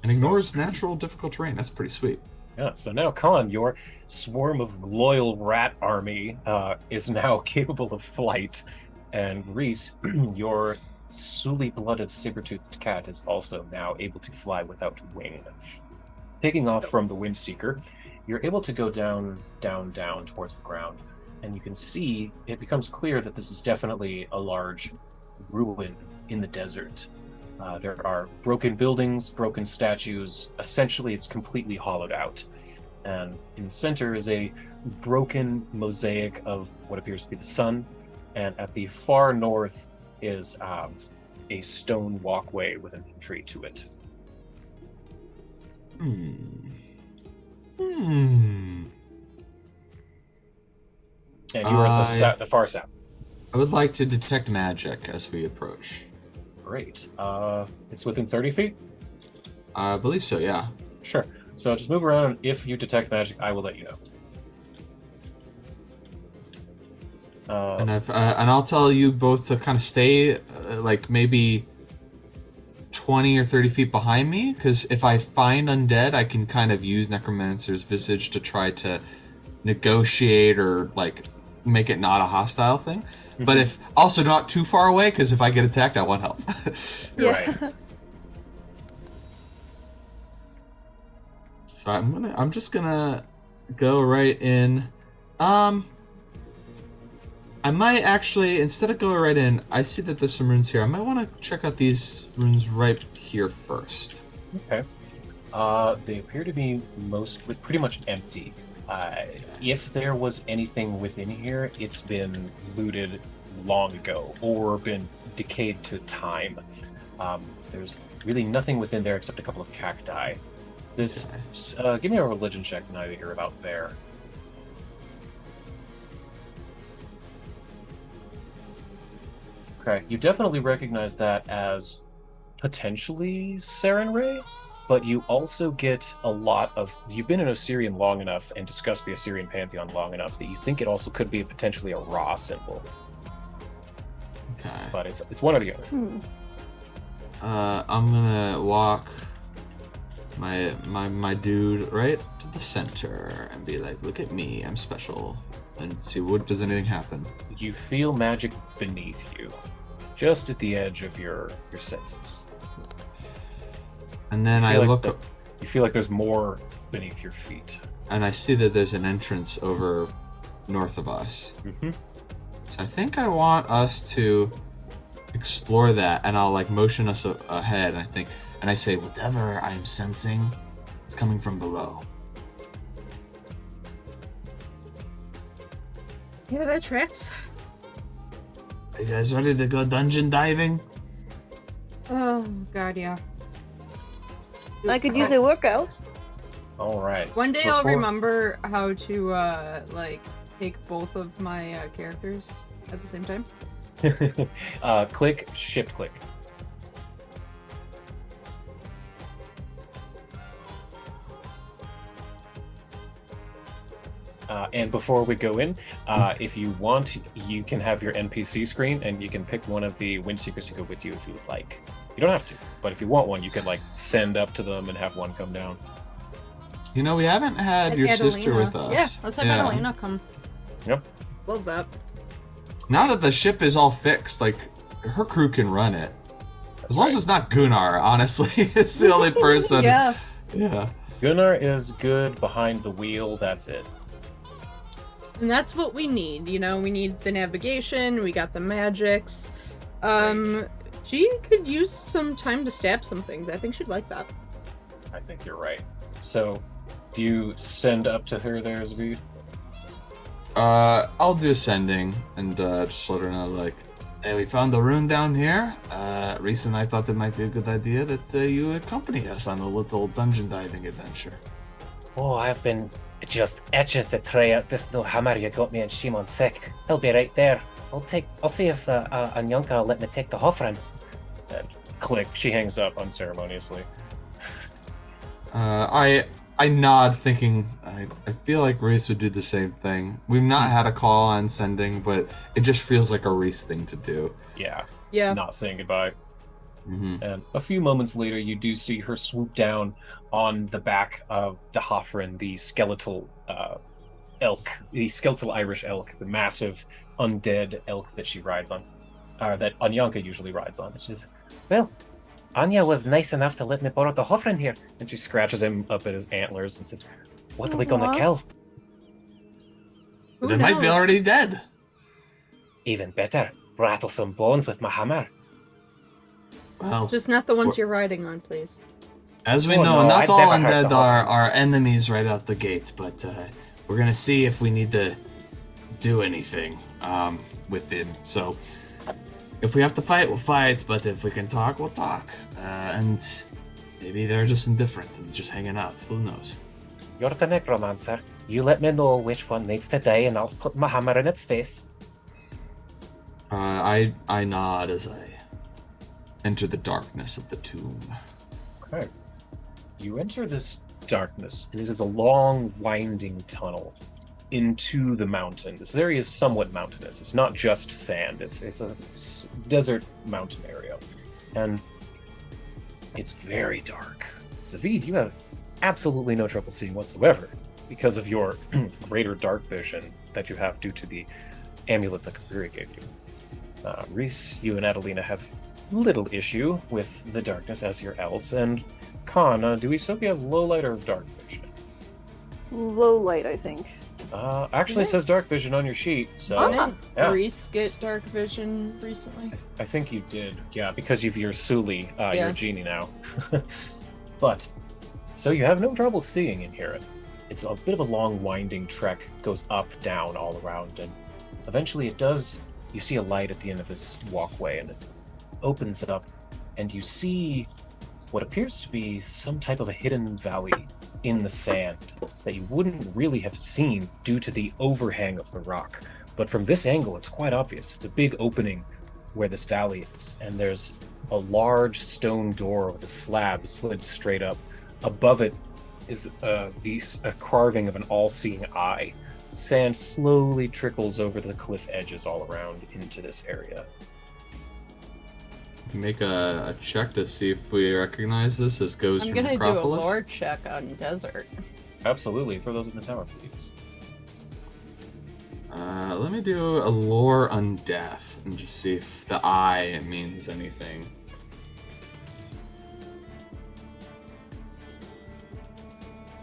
And ignores natural difficult terrain. That's pretty sweet. Yeah, so now, Khan, your swarm of loyal rat army is now capable of flight. And Reese, your Sully-blooded saber-toothed cat is also now able to fly without wing. Taking off from the Windseeker, you're able to go down towards the ground. And you can see, it becomes clear that this is definitely a large ruin in the desert. There are broken buildings, broken statues. Essentially, it's completely hollowed out. And in the center is a broken mosaic of what appears to be the sun. And at the far north is a stone walkway with an entry to it. And you are at the far south. I would like to detect magic as we approach. Great. It's within 30 feet? I believe so, yeah. Sure. So just move around. If you detect magic, I will let you know. And I'll tell you both to kind of stay, like maybe 20 or 30 feet behind me, because if I find undead, I can kind of use Necromancer's Visage to try to negotiate or like make it not a hostile thing. But if also not too far away, because if I get attacked, I want help. You're right. So I'm just gonna go right in. I might actually, instead of going right in, I see that there's some runes here. I might want to check out these runes right here first. Okay. They appear to be mostly pretty much empty. If there was anything within here, it's been looted long ago or been decayed to time. There's really nothing within there except a couple of cacti. Give me a religion check now that you're about there. Okay, you definitely recognize that as potentially Saren Ray, but you also get a lot of... You've been in Osirian long enough and discussed the Osirian Pantheon long enough that you think it also could be potentially a Ra symbol. Okay. But it's one or the other. I'm gonna walk my dude right to the center and be like, look at me, I'm special. And see, does anything happen? You feel magic beneath you, just at the edge of your senses. And then I look up, you feel like there's more beneath your feet. and I see that there's an entrance over north of us. Mm-hmm. So I think I want us to explore that, and I'll like motion us ahead. And I say, whatever I'm sensing is coming from below. Yeah, that tracks. Are you guys ready to go dungeon diving? Oh god, yeah. I could use a workout. All right. One day I'll Before- remember how to like take both of my characters at the same time. Click, shift click. And before we go in, if you want, you can have your NPC screen, and you can pick one of the Windseekers to go with you if you would like. You don't have to, but if you want one, you can like send up to them and have one come down. You know, we haven't had your sister with us. Yeah, let's have Adelina come. Yep. Love that. Now that the ship is all fixed, like, her crew can run it. As long as it's not Gunnar, honestly. It's the only person Yeah. Yeah. Gunnar is good behind the wheel. That's it. And that's what we need, you know, we need the navigation, we got the magics. Great. She could use some time to stab some things. I think she'd like that. I think you're right. So, do you send up to her there, Zvid? I'll do sending and just let her know, like, hey, we found the rune down here. Reese I thought it might be a good idea that you accompany us on a little dungeon diving adventure. Oh, I've been just itching to try out this new hammer you got me in Shimon Sick. He'll be right there. I'll see if Anyanka will let me take the Hofran. Click. She hangs up unceremoniously. I nod, thinking I feel like Reese would do the same thing. We've not had a call on sending, but it just feels like a Reese thing to do. Yeah. Yeah. Not saying goodbye. Mm-hmm. And a few moments later, you do see her swoop down on the back of Dahafrin, the skeletal elk, the skeletal Irish elk, the massive undead elk that she rides on, that Anyanka usually rides on. It's just, Well, Anya was nice enough to let me borrow the Hofran here. and she scratches him up at his antlers and says, What are we gonna Aw. kill? Who They might be knows? already dead. Even better, rattle some bones with my hammer. Well, Just not the ones you're riding on, please. as we Oh, know, no, not I'd all never hurt undead the are, Hoffman. are enemies right out the gate, but we're gonna see if we need to do anything with them. So, if we have to fight, we'll fight, but if we can talk, we'll talk. And maybe they're just indifferent and just hanging out. Who knows? You're the necromancer. You let me know which one needs to die, and I'll put my hammer in its face. I nod as I enter the darkness of the tomb. okay. You enter this darkness, and it is a long, winding tunnel into the mountain. This area is somewhat mountainous. It's not just sand. It's a desert mountain area, and it's very dark. Zavid, you have absolutely no trouble seeing whatsoever because of your greater dark vision that you have due to the amulet that Kabiri gave you. Reese, you and Adelina have little issue with the darkness as your elves, and Khan, do we still have low light or dark vision? Low light, I think. Actually, it says dark vision on your sheet, so Didn't yeah. Reese get dark vision recently? I think you did, yeah, because of your Suli, you're Yeah. a genie now. But, so you have no trouble seeing in here. It's a bit of a long, winding trek, goes up, down, all around, and eventually you see a light at the end of this walkway, and it opens up, and you see what appears to be some type of a hidden valley in the sand that you wouldn't really have seen due to the overhang of the rock. But from this angle, it's quite obvious. It's a big opening where this valley is, and there's a large stone door with a slab slid straight up. Above it is a carving of an all-seeing eye. Sand slowly trickles over the cliff edges all around into this area. Make a check to see if we recognize this as Ghost I'm from gonna do a Necropolis. lore check on desert. Absolutely, throw those in the tower, please. Let me do a lore on death and just see if the eye means anything.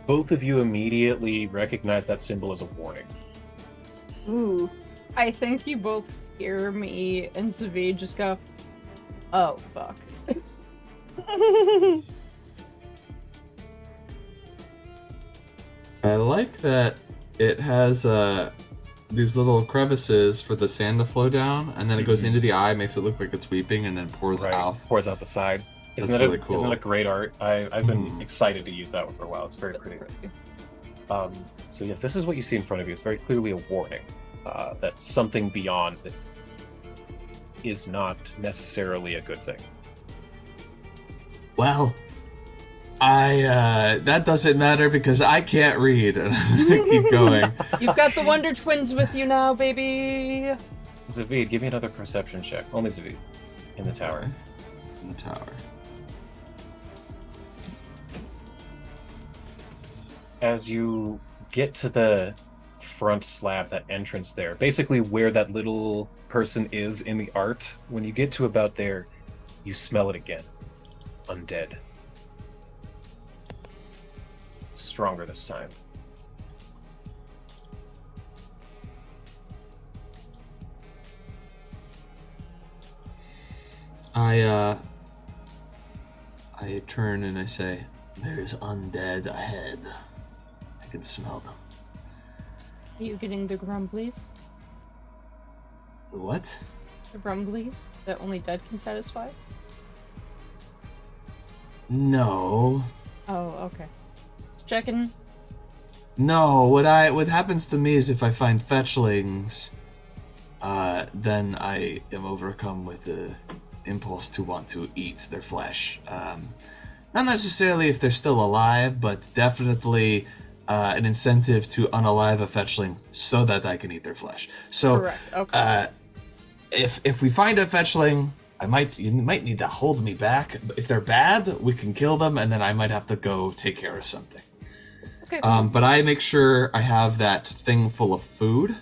Both of you immediately recognize that symbol as a warning. Ooh. I think you both hear me and Zavid just go, oh, fuck. I like that it has these little crevices for the sand to flow down, and then it goes into the eye, makes it look like it's weeping, and then pours out. Pours out the side. That's Isn't really it? cool. Isn't it great art? I've been excited to use that one for a while. It's very pretty. So yes, this is what you see in front of you. It's very clearly a warning that something beyond it is not necessarily a good thing. Well, that doesn't matter because I can't read, and I'm gonna keep going. You've got the Wonder Twins with you now, baby. Zavid, give me another perception check. Only Zavid. In the tower. Okay. In the tower. As you get to the front slab, that entrance there, basically where that little person is in the art, when you get to about there, you smell it again. Undead. stronger this time. I turn and I say, "There's undead ahead. I can smell them." Are you getting the grumblies? The what? The grumblies that only dead can satisfy? No. Oh, okay. Just checking. No, what happens to me is if I find fetchlings, then I am overcome with the impulse to want to eat their flesh. Not necessarily if they're still alive, but definitely an incentive to unalive a fetchling so that I can eat their flesh. So, Correct. Okay. if we find a fetchling, you might need to hold me back. If they're bad, we can kill them, and then I might have to go take care of something. Okay. Cool. But I make sure I have that thing full of food.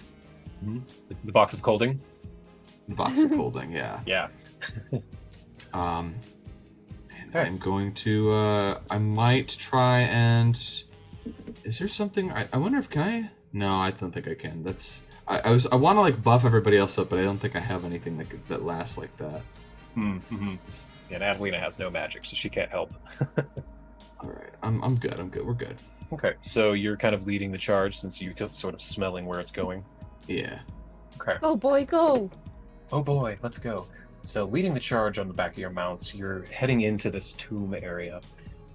Mm-hmm. The box of colding? The box of colding, yeah. Yeah. And I'm going to, I might try and... Is there something... I wonder if, can I? No, I don't think I can. That's... I want to, like, buff everybody else up, but I don't think I have anything that lasts like that. Mm-hmm. Yeah, and Adelina has no magic, so she can't help. Alright, I'm good, we're good. Okay, so you're kind of leading the charge since you're sort of smelling where it's going. Yeah. Okay. Oh boy, go! Oh boy, let's go. So leading the charge on the back of your mounts, you're heading into this tomb area,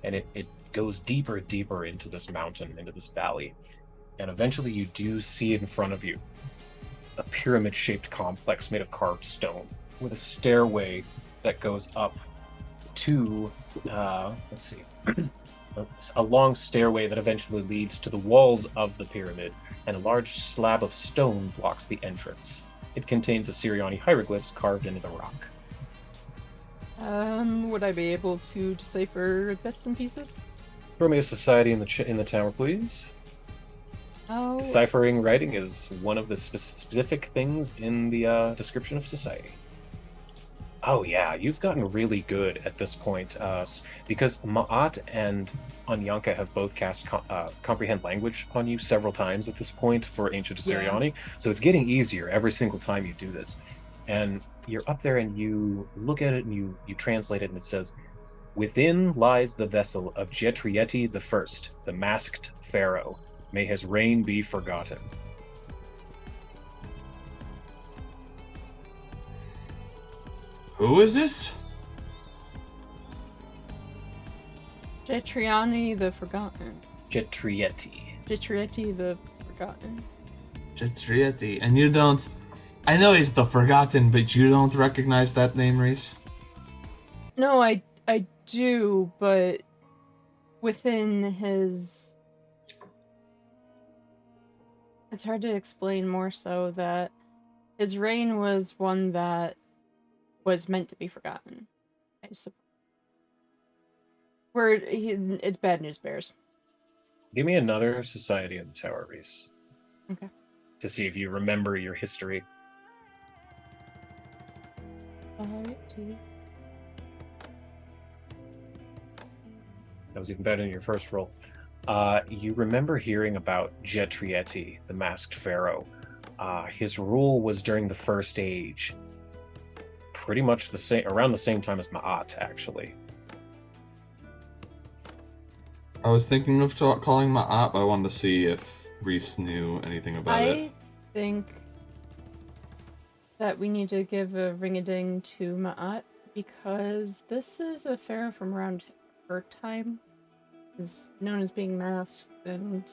and it goes deeper and deeper into this mountain, into this valley. And eventually you do see in front of you a pyramid-shaped complex made of carved stone with a stairway that goes up to, let's see, a long stairway that eventually leads to the walls of the pyramid, and a large slab of stone blocks the entrance. It contains Assyriani hieroglyphs carved into the rock. Would I be able to decipher bits and pieces? Throw me a society in the tower, please. Oh. Deciphering writing is one of the specific things in the description of society. Oh yeah, you've gotten really good at this point, because Ma'at and Anyanka have both cast Comprehend Language on you several times at this point for Ancient Assyriani, so it's getting easier every single time you do this. And you're up there and you look at it and you translate it, and it says, "Within lies the vessel of Jetrieti I, the masked pharaoh. May his reign be forgotten." Who is this? Jetriani the Forgotten. Jetrieti. Jetrieti the Forgotten. Jetrieti. And you don't... I know he's the Forgotten, but you don't recognize that name, Reese? No, I do, but within his... It's hard to explain, more so that his reign was one that was meant to be forgotten. I suppose. It's bad news bears. Give me another society in the tower, Reese. Okay. To see if you remember your history. That was even better than your first roll. You remember hearing about Jetrieti, the masked pharaoh. His rule was during the First Age. Pretty much around the same time as Ma'at, actually. I was thinking of calling Ma'at, but I wanted to see if Reese knew anything about it. I think that we need to give a ring-a-ding to Ma'at, because this is a pharaoh from around her time. Is known as being masked, and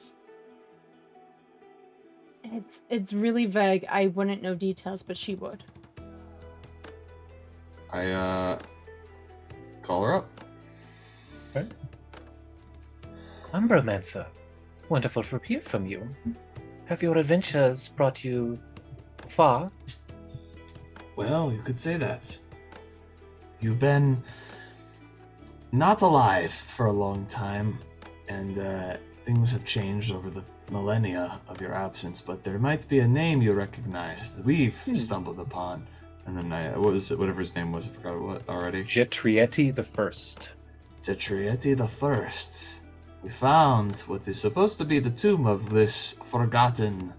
it's really vague. I wouldn't know details, but she would. I call her up. Okay. Umbromancer, wonderful to hear from you. Have your adventures brought you far? Well, you could say that. You've been not alive for a long time, and things have changed over the millennia of your absence, but there might be a name you recognize that we've stumbled upon. And then what was it? Whatever his name was, I forgot what already. Jetrieti I. Jetrieti I. we found what is supposed to be the tomb of this forgotten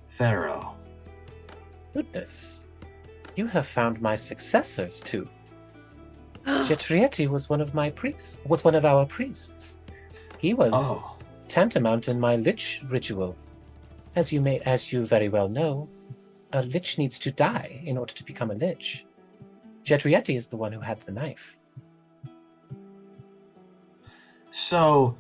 pharaoh. Goodness. You have found my successors too. Jetrietti was one of our priests. He was Oh, tantamount in my lich ritual. As you very well know, a lich needs to die in order to become a lich. Jetrietti is the one who had the knife. so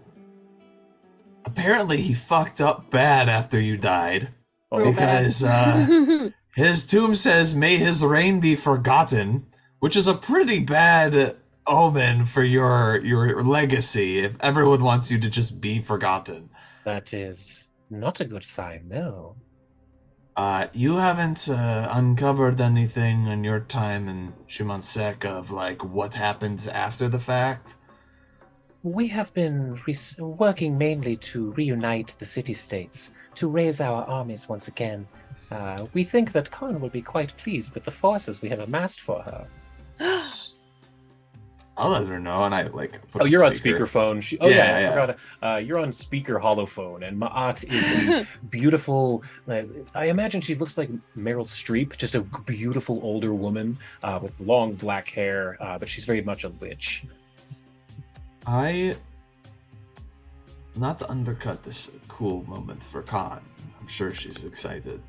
apparently he fucked up bad after you died. Real bad. Because his tomb says, "May his reign be forgotten," which is a pretty bad omen for your legacy if everyone wants you to just be forgotten. That is not a good sign, no. You haven't uncovered anything in your time in Shimansek of like what happens after the fact? We have been working mainly to reunite the city-states, to raise our armies once again. We think that Khan will be quite pleased with the forces we have amassed for her. I'll let her know, and I like. Put Oh, you're on speakerphone. I forgot. You're on speaker holophone, and Ma'at is the beautiful. I imagine she looks like Meryl Streep, just a beautiful older woman with long black hair, but she's very much a witch. Not to undercut this cool moment for Khan, I'm sure she's excited.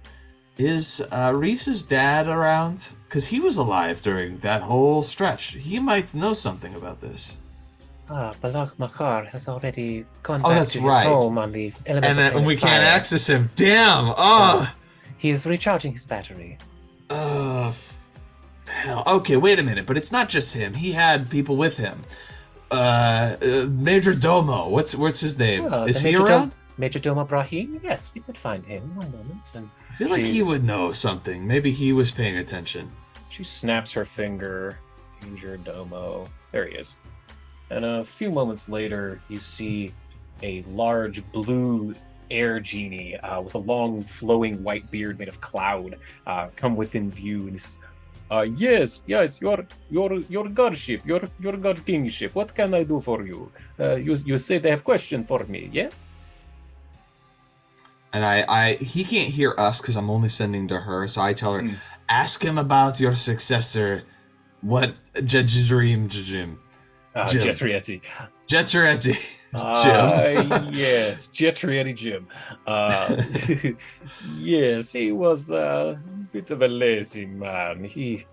Is Reese's dad around? Because he was alive during that whole stretch. He might know something about this. Balak Makar has already gone Oh, back that's to right. his home on the elemental And plane we of can't fire. access him. Damn! Oh! He is recharging his battery. Hell. Okay, wait a minute. But it's not just him. He had people with him. Major Domo. What's his name? Is he around? Major Domo Brahim? Yes, we could find him. One moment. And I feel like he would know something. Maybe he was paying attention. She snaps her finger. Major Domo. There he is. And a few moments later, you see a large blue air genie with a long flowing white beard made of cloud come within view, and he says, yes, your godship, your god kingship. What can I do for you? You say they have question for me, yes? And he can't hear us because I'm only sending to her, so I tell her, ask him about your successor. What Jim? Jetrietti. Jetrietti. Jim. Yes, Jetrietti Jim. Yes, he was a bit of a lazy man. He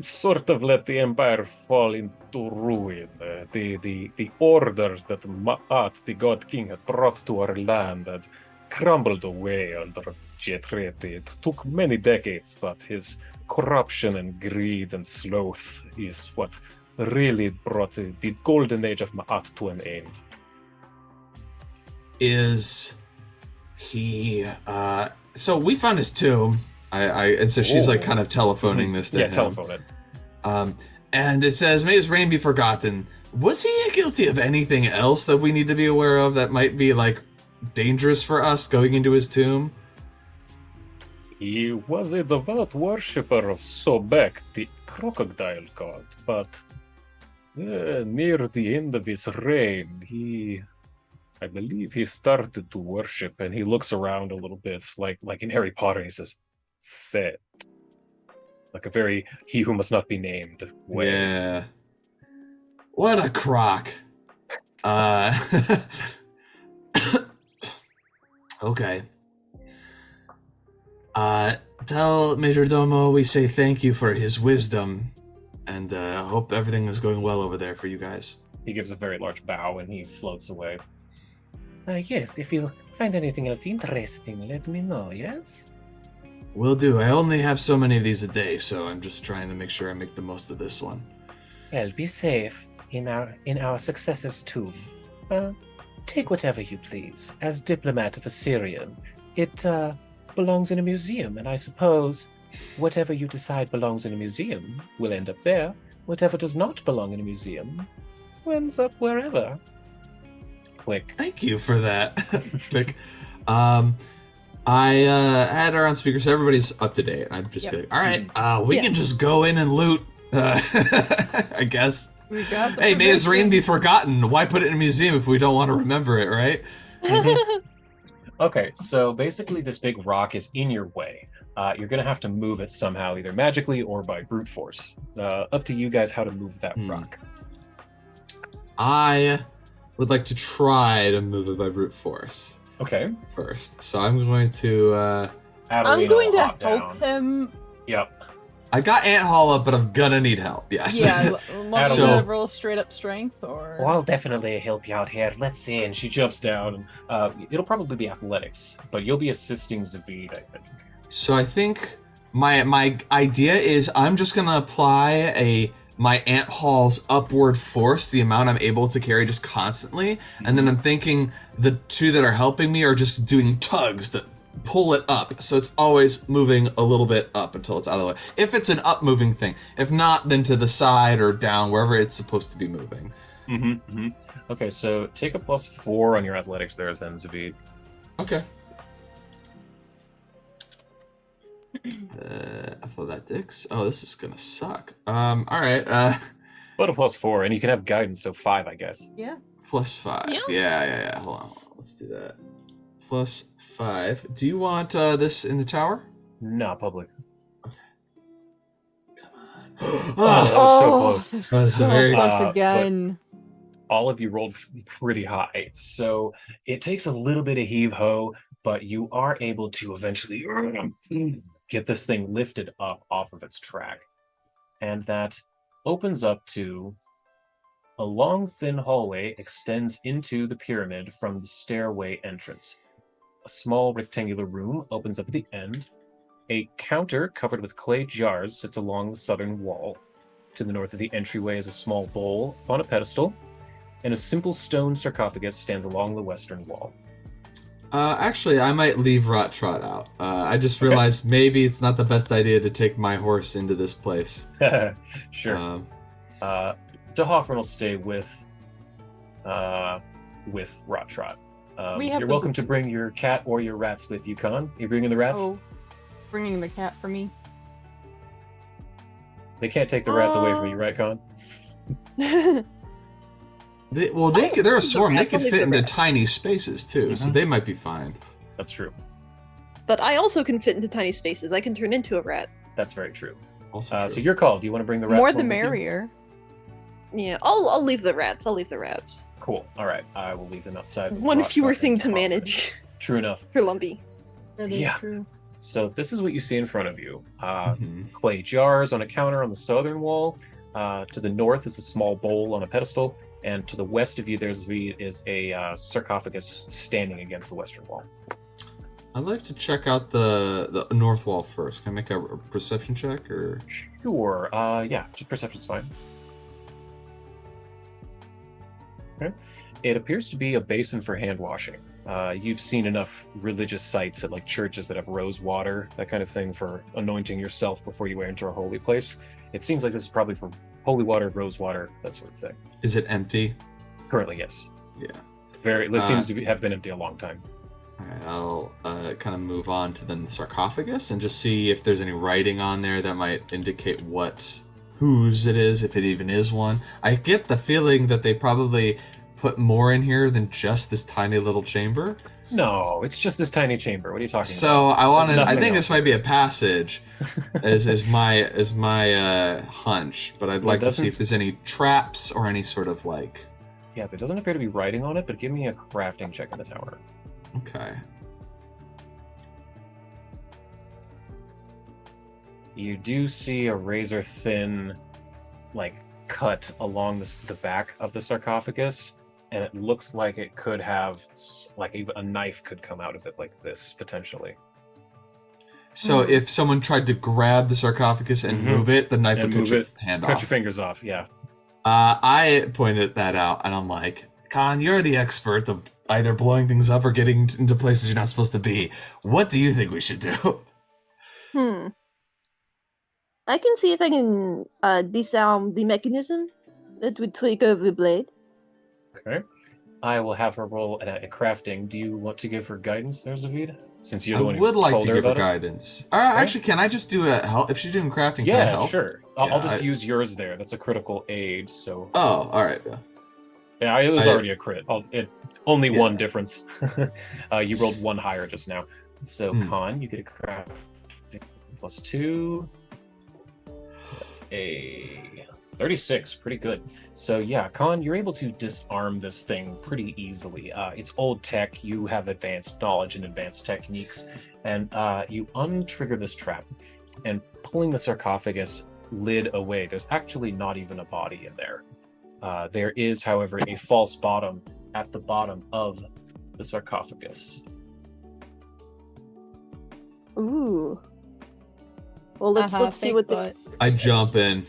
sort of let the empire fall into ruin. The orders that Ma'at, the god king, had brought to our land had crumbled away under Jetrietti. It took many decades, but his corruption and greed and sloth is what really brought the golden age of Ma'at to an end. Is he so we found his tomb. And so she's like kind of telephoning this to him. Telephone it. And it says, "May his reign be forgotten." Was he guilty of anything else that we need to be aware of that might be like dangerous for us going into his tomb? He was a devout worshipper of Sobek, the crocodile god, but near the end of his reign, I believe he started to worship, and he looks around a little bit, like in Harry Potter, he says, "Set." Like a very he who must not be named way. Yeah. What a crock. Okay. Tell Major Domo we say thank you for his wisdom, and hope everything is going well over there for you guys. He gives a very large bow and he floats away. Yes, if you find anything else interesting, let me know, yes? Will do. I only have so many of these a day, so I'm just trying to make sure I make the most of this one. Well, be safe in our successor's tomb. Take whatever you please. As diplomat of Assyrian, it belongs in a museum, and I suppose whatever you decide belongs in a museum will end up there. Whatever does not belong in a museum ends up wherever. Click. Thank you for that. Click. I had her on speaker, so everybody's up to date. I'm just like, all right, we can just go in and loot, I guess. We got the Hey, may his reign be permission. forgotten. Why put it in a museum if we don't want to remember it, right? Okay, so basically this big rock is in your way. You're going to have to move it somehow, either magically or by brute force. Up to you guys how to move that rock. I would like to try to move it by brute force Okay. first. So I'm going to... I'm Adelina going will to hop help down. him. Yep. I got Ant Hall up, but I'm gonna need help, yes. Yeah, want me So- to roll straight up strength or? Oh, I'll definitely help you out here. Let's see. And she jumps down. And, it'll probably be athletics, but you'll be assisting Zavid, I think. So I think my idea is I'm just gonna apply my Ant Hall's upward force, the amount I'm able to carry just constantly, and then I'm thinking the two that are helping me are just doing tugs to pull it up, so it's always moving a little bit up until it's out of the way. If it's an up moving thing, if not, then to the side or down, wherever it's supposed to be moving. Okay, so take a +4 on your athletics there, then, Zavid. Okay. Athletics. Oh, this is gonna suck. All right. But a +4, and you can have guidance, so 5, I guess. Yeah. +5. Yeah. Yeah. Hold on. Let's do that. +5. Do you want this in the tower? Not public. Oh, that was so close. That was That's so very- close but- again. All of you rolled pretty high, so it takes a little bit of heave-ho, but you are able to eventually get this thing lifted up off of its track. And that opens up to a long, thin hallway extends into the pyramid from the stairway entrance. A small rectangular room opens up at the end. A counter covered with clay jars sits along the southern wall. To the north of the entryway is a small bowl on a pedestal, and a simple stone sarcophagus stands along the western wall. Actually, I might leave Rot Trot out. I just Okay. realized maybe it's not the best idea to take my horse into this place. Sure. Um, De Hoffman will stay with Rot Trot. We have You're the- welcome to bring your cat or your rats with you, Con. You bringing the rats? Oh, bringing the cat for me. They can't take the rats away from you, right, Con? they're a the swarm. They rats, could only fit the into rats. tiny spaces too, so Mhm. they might be fine. That's true. But I also can fit into tiny spaces. I can turn into a rat. That's very true. Also So true. your call. Do you want to bring the rats? More the home with you? merrier. Yeah, I'll leave the rats. I'll leave the rats. Cool. All right. I will leave them outside. with One Rot fewer Trot thing and to Hoffman. manage True enough. for Lumpy. That is Yeah. true. So this is what you see in front of you. Mhm. Clay jars on a counter on the southern wall. To the north is a small bowl on a pedestal, and to the west of you is a sarcophagus standing against the western wall. I'd like to check out the north wall first. Can I make a perception check or? Sure. Yeah. Just perception's fine. Okay. It appears to be a basin for hand washing. You've seen enough religious sites at like churches that have rose water, that kind of thing, for anointing yourself before you enter a holy place. It seems like this is probably for holy water, rose water, that sort of thing. Is it empty? Currently, yes. Yeah. This seems to have been empty a long time. Alright, I'll kind of move on to then the sarcophagus and just see if there's any writing on there that might indicate whose it is, if it even is one. I get the feeling that they probably put more in here than just this tiny little chamber. No, it's just this tiny chamber. What are you talking So about? I nothing think else. this might be a passage, is my hunch. But I'd It like to see doesn't- if there's any traps or any sort of like. Yeah, there doesn't appear to be writing on it, but give me a crafting check in the tower. Okay. You do see a razor thin, like, cut along the back of the sarcophagus, and it looks like it could have, like, even a knife could come out of it like this, potentially. So if someone tried to grab the sarcophagus and Mhm. move it, the knife And would cut move your it, hand Cut off. your fingers off, yeah. I pointed that out, and I'm like, Khan, you're the expert of either blowing things up or getting into places you're not supposed to be. What do you think we should do? I can see if I can disarm the mechanism that would trigger the blade. Okay. I will have her roll a crafting. Do you want to give her guidance there, Zavid? since you're I the one who would like told to her give her about it. guidance. Actually, can I just do a help? If she's doing crafting, can I Yeah, help? sure. I'll Yeah, just use yours there. That's a critical aid, so... Oh, alright. Yeah. Yeah, it was I- already a crit. Only Yeah. one difference. You rolled one higher just now. So, Con, you get a craft +2. That's a 36. Pretty good. So, yeah, Con, you're able to disarm this thing pretty easily. It's old tech. You have advanced knowledge and advanced techniques. And you untrigger this trap. And pulling the sarcophagus lid away, there's actually not even a body in there. There is, however, a false bottom at the bottom of the sarcophagus. Ooh. Well, let's see what the. I jump in.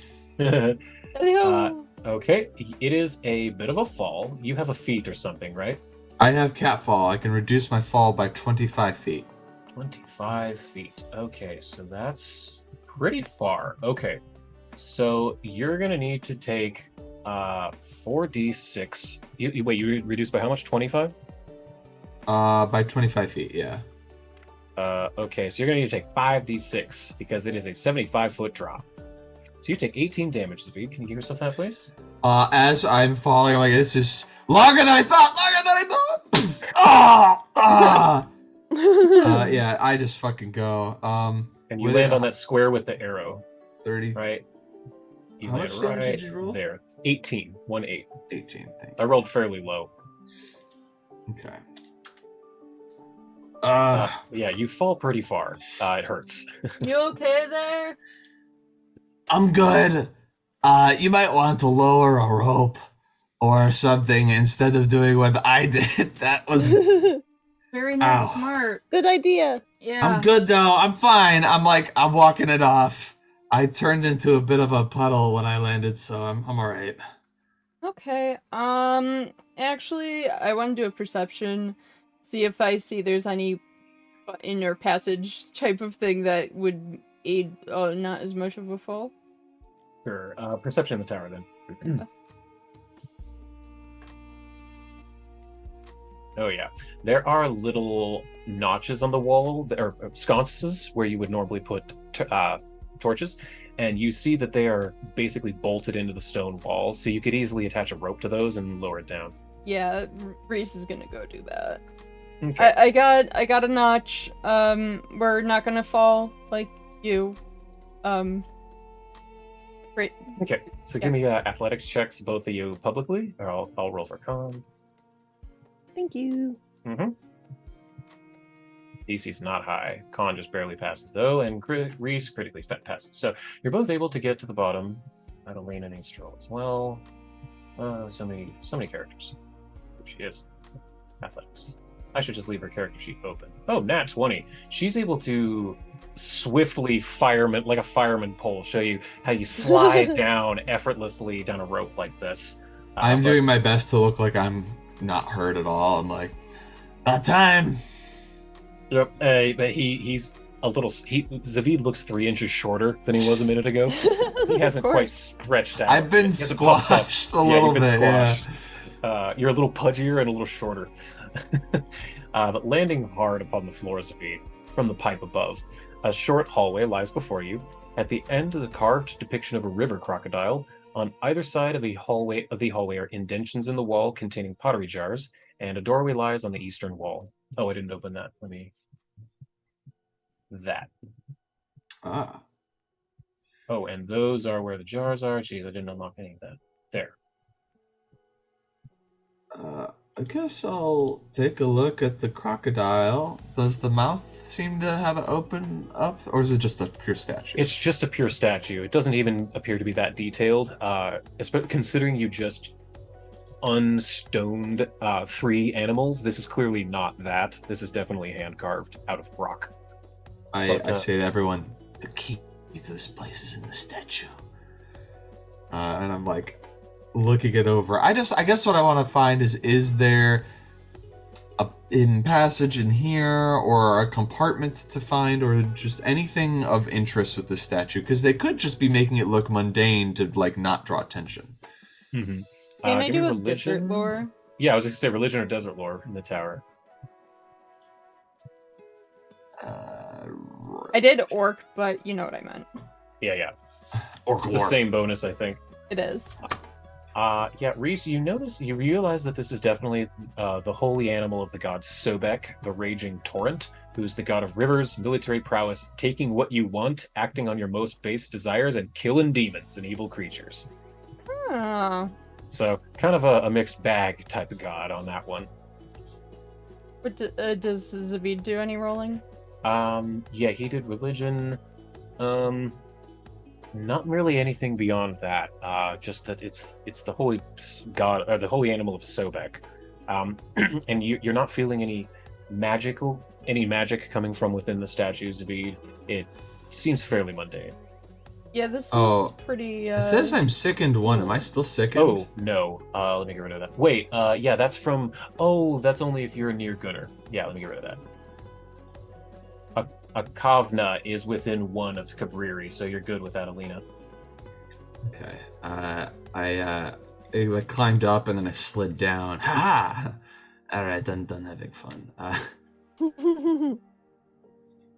Okay, it is a bit of a fall. You have a feat or something, right? I have cat fall. I can reduce my fall by 25 feet. 25 feet. Okay, so that's pretty far. Okay, so you're gonna need to take 4d6. Wait, you reduced by how much? 25? By 25 feet, yeah. Okay, so you're gonna need to take 5d6 because it is a 75-foot drop. So you take 18 damage, Zavid. Can you give yourself that, please? As I'm falling, I'm like, this is longer than I thought! Yeah, I just fucking go. And you land on that square with the arrow. 30. Right? You How land much damage right did you roll? there. 18. 1-8. 18, thank I you. rolled fairly low. Okay. Yeah, you fall pretty far. It hurts. You okay there? I'm good. You might want to lower a rope or something instead of doing what I did. That was... Very not Ow. smart. Good idea. Yeah. I'm good though. I'm fine. I'm walking it off. I turned into a bit of a puddle when I landed, so I'm alright. Okay. Actually, I want to do a perception, see if I see there's any button or passage type of thing that would aid not as much of a fall. Sure. Perception in the tower, then. Oh, yeah. There are little notches on the wall, or sconces, where you would normally put torches, and you see that they are basically bolted into the stone wall, so you could easily attach a rope to those and lower it down. Yeah, Reese is gonna go do that. Okay. I got a notch. We're not gonna fall like you. Great. Okay, so give me athletics checks, both of you publicly, or I'll roll for con. Thank you. Mm-hmm. DC's not high. Con just barely passes, though, and Reese critically passes. So you're both able to get to the bottom. Adelina needs to roll as well. So many characters. She is. Athletics. I should just leave her character sheet open. Oh, nat 20. She's able to swiftly like a fireman pole, show you how you slide down effortlessly down a rope like this. I'm doing my best to look like I'm not hurt at all. I'm like, about time. Yep. But he's a little. Zavid looks 3 inches shorter than he was a minute ago. He hasn't quite stretched out. I've been squashed a little bit. Squashed. Yeah. You're a little pudgier and a little shorter. But landing hard upon the floor, Zavid, from the pipe above, a short hallway lies before you. At the end of the carved depiction of a river crocodile. On either side of the hallway are indentions in the wall containing pottery jars, and a doorway lies on the eastern wall. Oh, I didn't open that. That. Ah. Oh, and those are where the jars are. Jeez, I didn't unlock any of that. There. I guess I'll take a look at the crocodile. Does the mouth seem to have it open up, or is it just a pure statue? It's just a pure statue. It doesn't even appear to be that detailed. Considering you just unstoned 3 animals, this is clearly not that. This is definitely hand carved out of rock. I say to everyone, the key to this place is in the statue. And I'm like, looking it over. I guess what I want to find is there a hidden passage in here, or a compartment to find, or just anything of interest with the statue? Because they could just be making it look mundane to like not draw attention. Mm-hmm. Can I do a desert lore? Yeah, I was going to say religion or desert lore in the tower. I did orc, but you know what I meant. Yeah. Or It's the same bonus, I think. It is. Yeah, Reese, you realize that this is definitely the holy animal of the god Sobek, the raging torrent, who's the god of rivers, military prowess, taking what you want, acting on your most base desires, and killing demons and evil creatures. Oh. So, kind of a mixed bag type of god on that one. But does Zavid do any rolling? Yeah, he did religion. Not really anything beyond that. Just that it's the holy god, or the holy animal of Sobek. And you're not feeling any magic coming from within the statues. It seems fairly mundane. Yeah, this Oh, is pretty. It says I'm sickened 1. Am I still sickened? Oh no. Let me get rid of that. Wait. Yeah, that's from. Oh, that's only if you're near Gunnar. Yeah, let me get rid of that. A Kavna is within 1 of Cabriri, so you're good with that, Alina. Okay. I like climbed up and then I slid down. Ha ha! Alright, done having fun.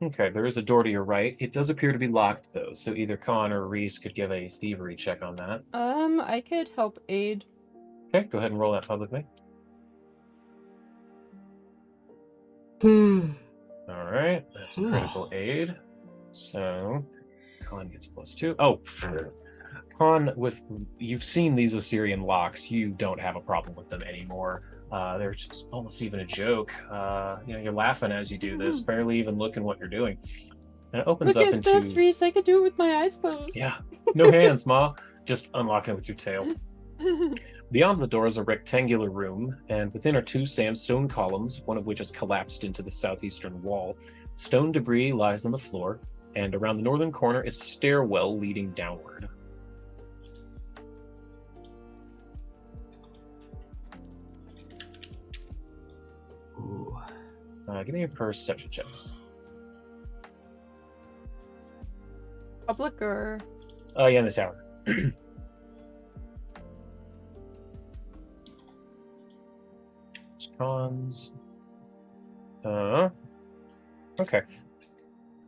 Okay, there is a door to your right. It does appear to be locked, though, so either Khan or Reese could give a thievery check on that. I could help aid. Okay, go ahead and roll that publicly. All right, that's critical aid. So, Khan gets +2. Oh, Khan, you've seen these Osirian locks. You don't have a problem with them anymore. They're just almost even a joke. You're laughing as you do this, barely even looking what you're doing. And it opens Look up at this, Reese. I could do it with my eyes closed. Yeah, no hands, Ma. Just unlocking it with your tail. Beyond the door is a rectangular room, and within are 2 sandstone columns, one of which has collapsed into the southeastern wall. Stone debris lies on the floor, and around the northern corner is a stairwell leading downward. Ooh. Give me a perception checks. Public or? Yeah, in the tower. Cons. Okay.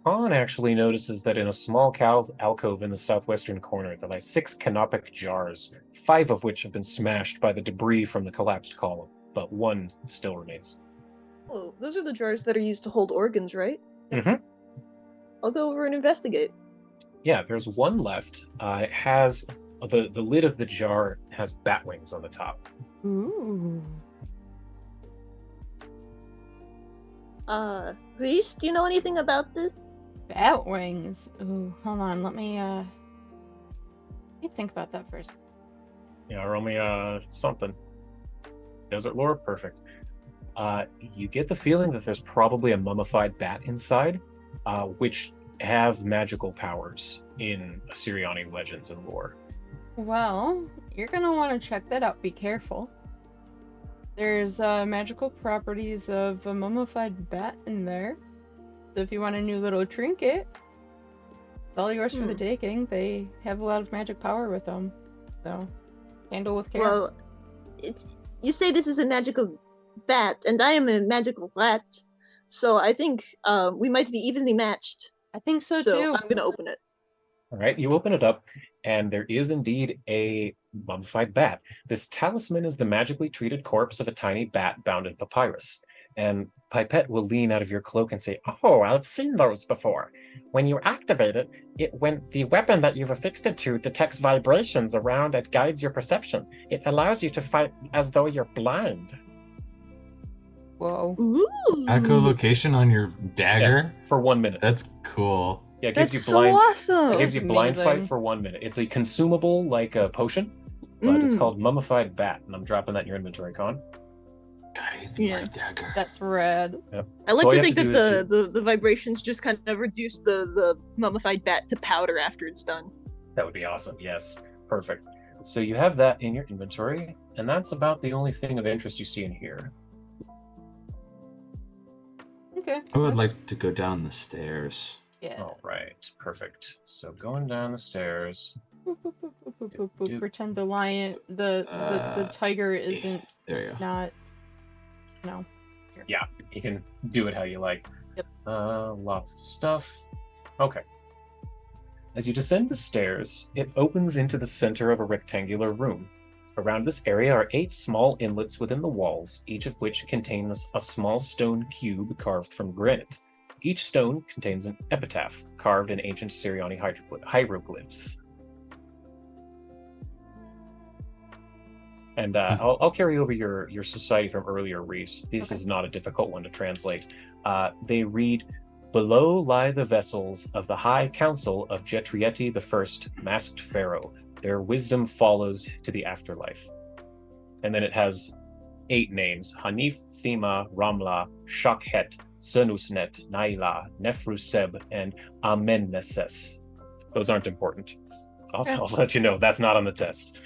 Khan actually notices that in a small alcove in the southwestern corner, there lie 6 canopic jars, 5 of which have been smashed by the debris from the collapsed column, but 1 still remains. Oh, those are the jars that are used to hold organs, right? Mm-hmm. I'll go over and investigate. Yeah, there's 1 left. It has the lid of the jar has bat wings on the top. Ooh. Reese, do you know anything about this? Bat wings. Ooh, hold on. Let me think about that first. Yeah, roll me something. Desert lore, perfect. You get the feeling that there's probably a mummified bat inside, which have magical powers in Assyriani legends and lore. Well, you're gonna want to check that out. Be careful. There's magical properties of a mummified bat in there. So if you want a new little trinket, it's all yours for the taking. They have a lot of magic power with them. So, handle with care. Well, you say this is a magical bat, and I am a magical rat, so I think we might be evenly matched. I think so So too. I'm gonna open it. All right, you open it up, and there is indeed a mummified bat. This talisman is the magically treated corpse of a tiny bat bound in papyrus. And Pipette will lean out of your cloak and say, "Oh, I've seen those before. When you activate it, the weapon that you've affixed it to detects vibrations around and guides your perception. It allows you to fight as though you're blind." Whoa. Ooh. Echolocation on your dagger? Yeah, for 1 minute. That's cool. Yeah, it gives That's you blind. so awesome. It gives you That's blind amazing. fight for 1 minute. It's a consumable like a potion, but it's Mm. called mummified bat, and I'm dropping that in your inventory, Con. Guide Yeah. my dagger. That's rad. I like all to you have think to that do is the vibrations just kind of reduce the mummified bat to powder after it's done. That would be awesome. Yes, perfect. So you have that in your inventory, and that's about the only thing of interest you see in here. Okay. I would like let's- to go down the stairs. Yeah. All right, perfect. So going down the stairs. Boop, boop, boop, boop, boop, boop, boop. Doop. Pretend the lion, the tiger isn't There you go. not. No. Yeah, you can do it how you like. Yep. Lots of stuff. Okay. As you descend the stairs, it opens into the center of a rectangular room. Around this area are 8 small inlets within the walls, each of which contains a small stone cube carved from granite. Each stone contains an epitaph carved in ancient Siriani hieroglyphs. And I'll carry over your society from earlier, Reese. This is not a difficult one to translate. They read, "Below lie the vessels of the High Council of Jetrieti I, masked pharaoh. Their wisdom follows to the afterlife." And then it has 8 names: Hanif, Thema, Ramla, Shakhet, Senusnet, Naila, Nefruseb, and Amenneses. Those aren't important. I'll let you know, that's not on the test.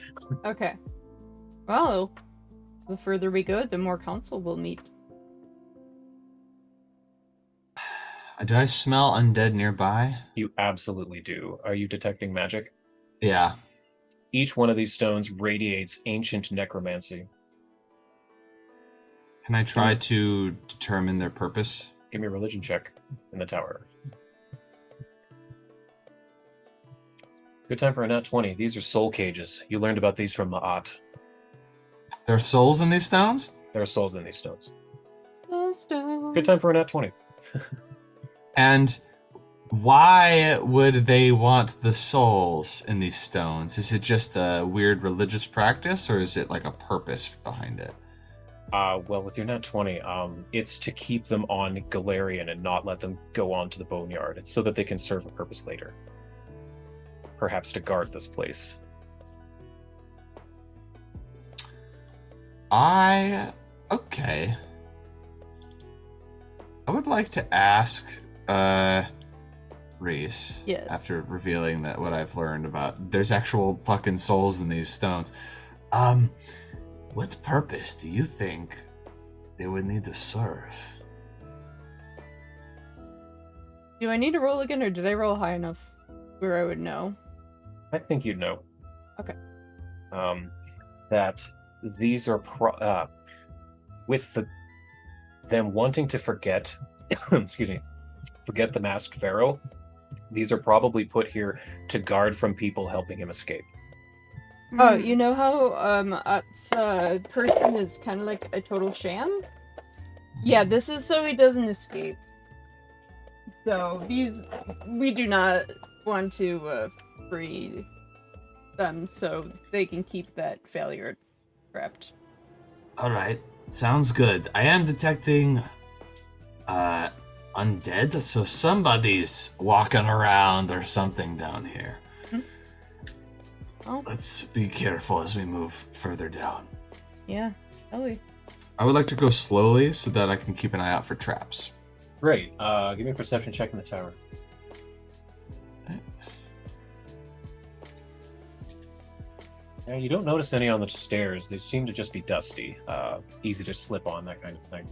Okay. Well, the further we go, the more council we'll meet. Do I smell undead nearby? You absolutely do. Are you detecting magic? Yeah. Each one of these stones radiates ancient necromancy. Can I try to determine their purpose? Give me a religion check in the tower. Good time for a nat 20. These are soul cages. You learned about these from Ma'at. There are souls in these stones? There are souls in these stones. Stone. Good time for a nat 20. And why would they want the souls in these stones? Is it just a weird religious practice, or is it like a purpose behind it? Well, with your nat 20, it's to keep them on Galarian and not let them go on to the Boneyard. It's so that they can serve a purpose later. Perhaps to guard this place. Okay. I would like to ask Reese, Yes. after revealing that what I've learned about there's actual fucking souls in these stones. What purpose do you think they would need to serve? Do I need to roll again, or did I roll high enough where I would know? I think you'd know. Okay. That these are with them wanting to forget, excuse me, forget the masked pharaoh. These are probably put here to guard from people helping him escape. Oh, you know how Ut's person is kind of like a total sham? Yeah, this is so he doesn't escape. So we do not want to free them so they can keep that failure trapped. Alright, sounds good. I am detecting undead, so somebody's walking around or something down here. Oh. Let's be careful as we move further down. Yeah, shall we? I would like to go slowly so that I can keep an eye out for traps. Great. Give me a perception check in the tower. Yeah, you don't notice any on the stairs. They seem to just be dusty. Easy to slip on, that kind of thing.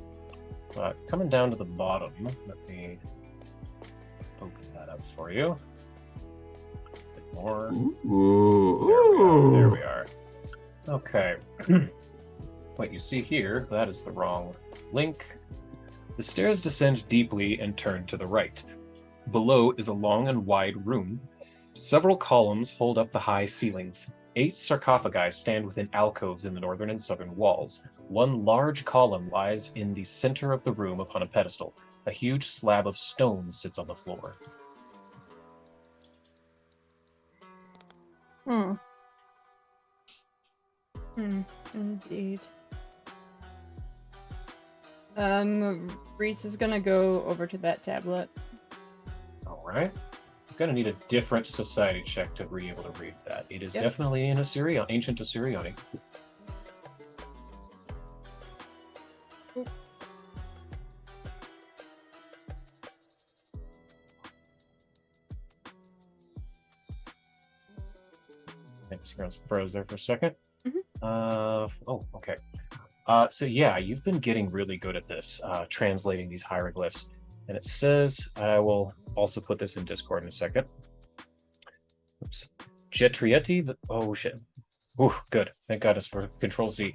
But coming down to the bottom, let me open that up for you. A bit more. Ooh. There we are. Okay. What you see here, that is the wrong link. The stairs descend deeply and turn to the right. Below is a long and wide room. Several columns hold up the high ceilings. 8 sarcophagi stand within alcoves in the northern and southern walls. One large column lies in the center of the room upon a pedestal. A huge slab of stone sits on the floor. Indeed. Reese is gonna go over to that tablet. Alright. I'm gonna need a different society check to be able to read that. It is definitely in ancient Assyriani. Thanks, you're froze there for a second. Okay. So yeah, you've been getting really good at this, translating these hieroglyphs. And it says, I will also put this in Discord in a second. Oops. Jetrieti, oh shit. Ooh, good. Thank goodness for Control Z.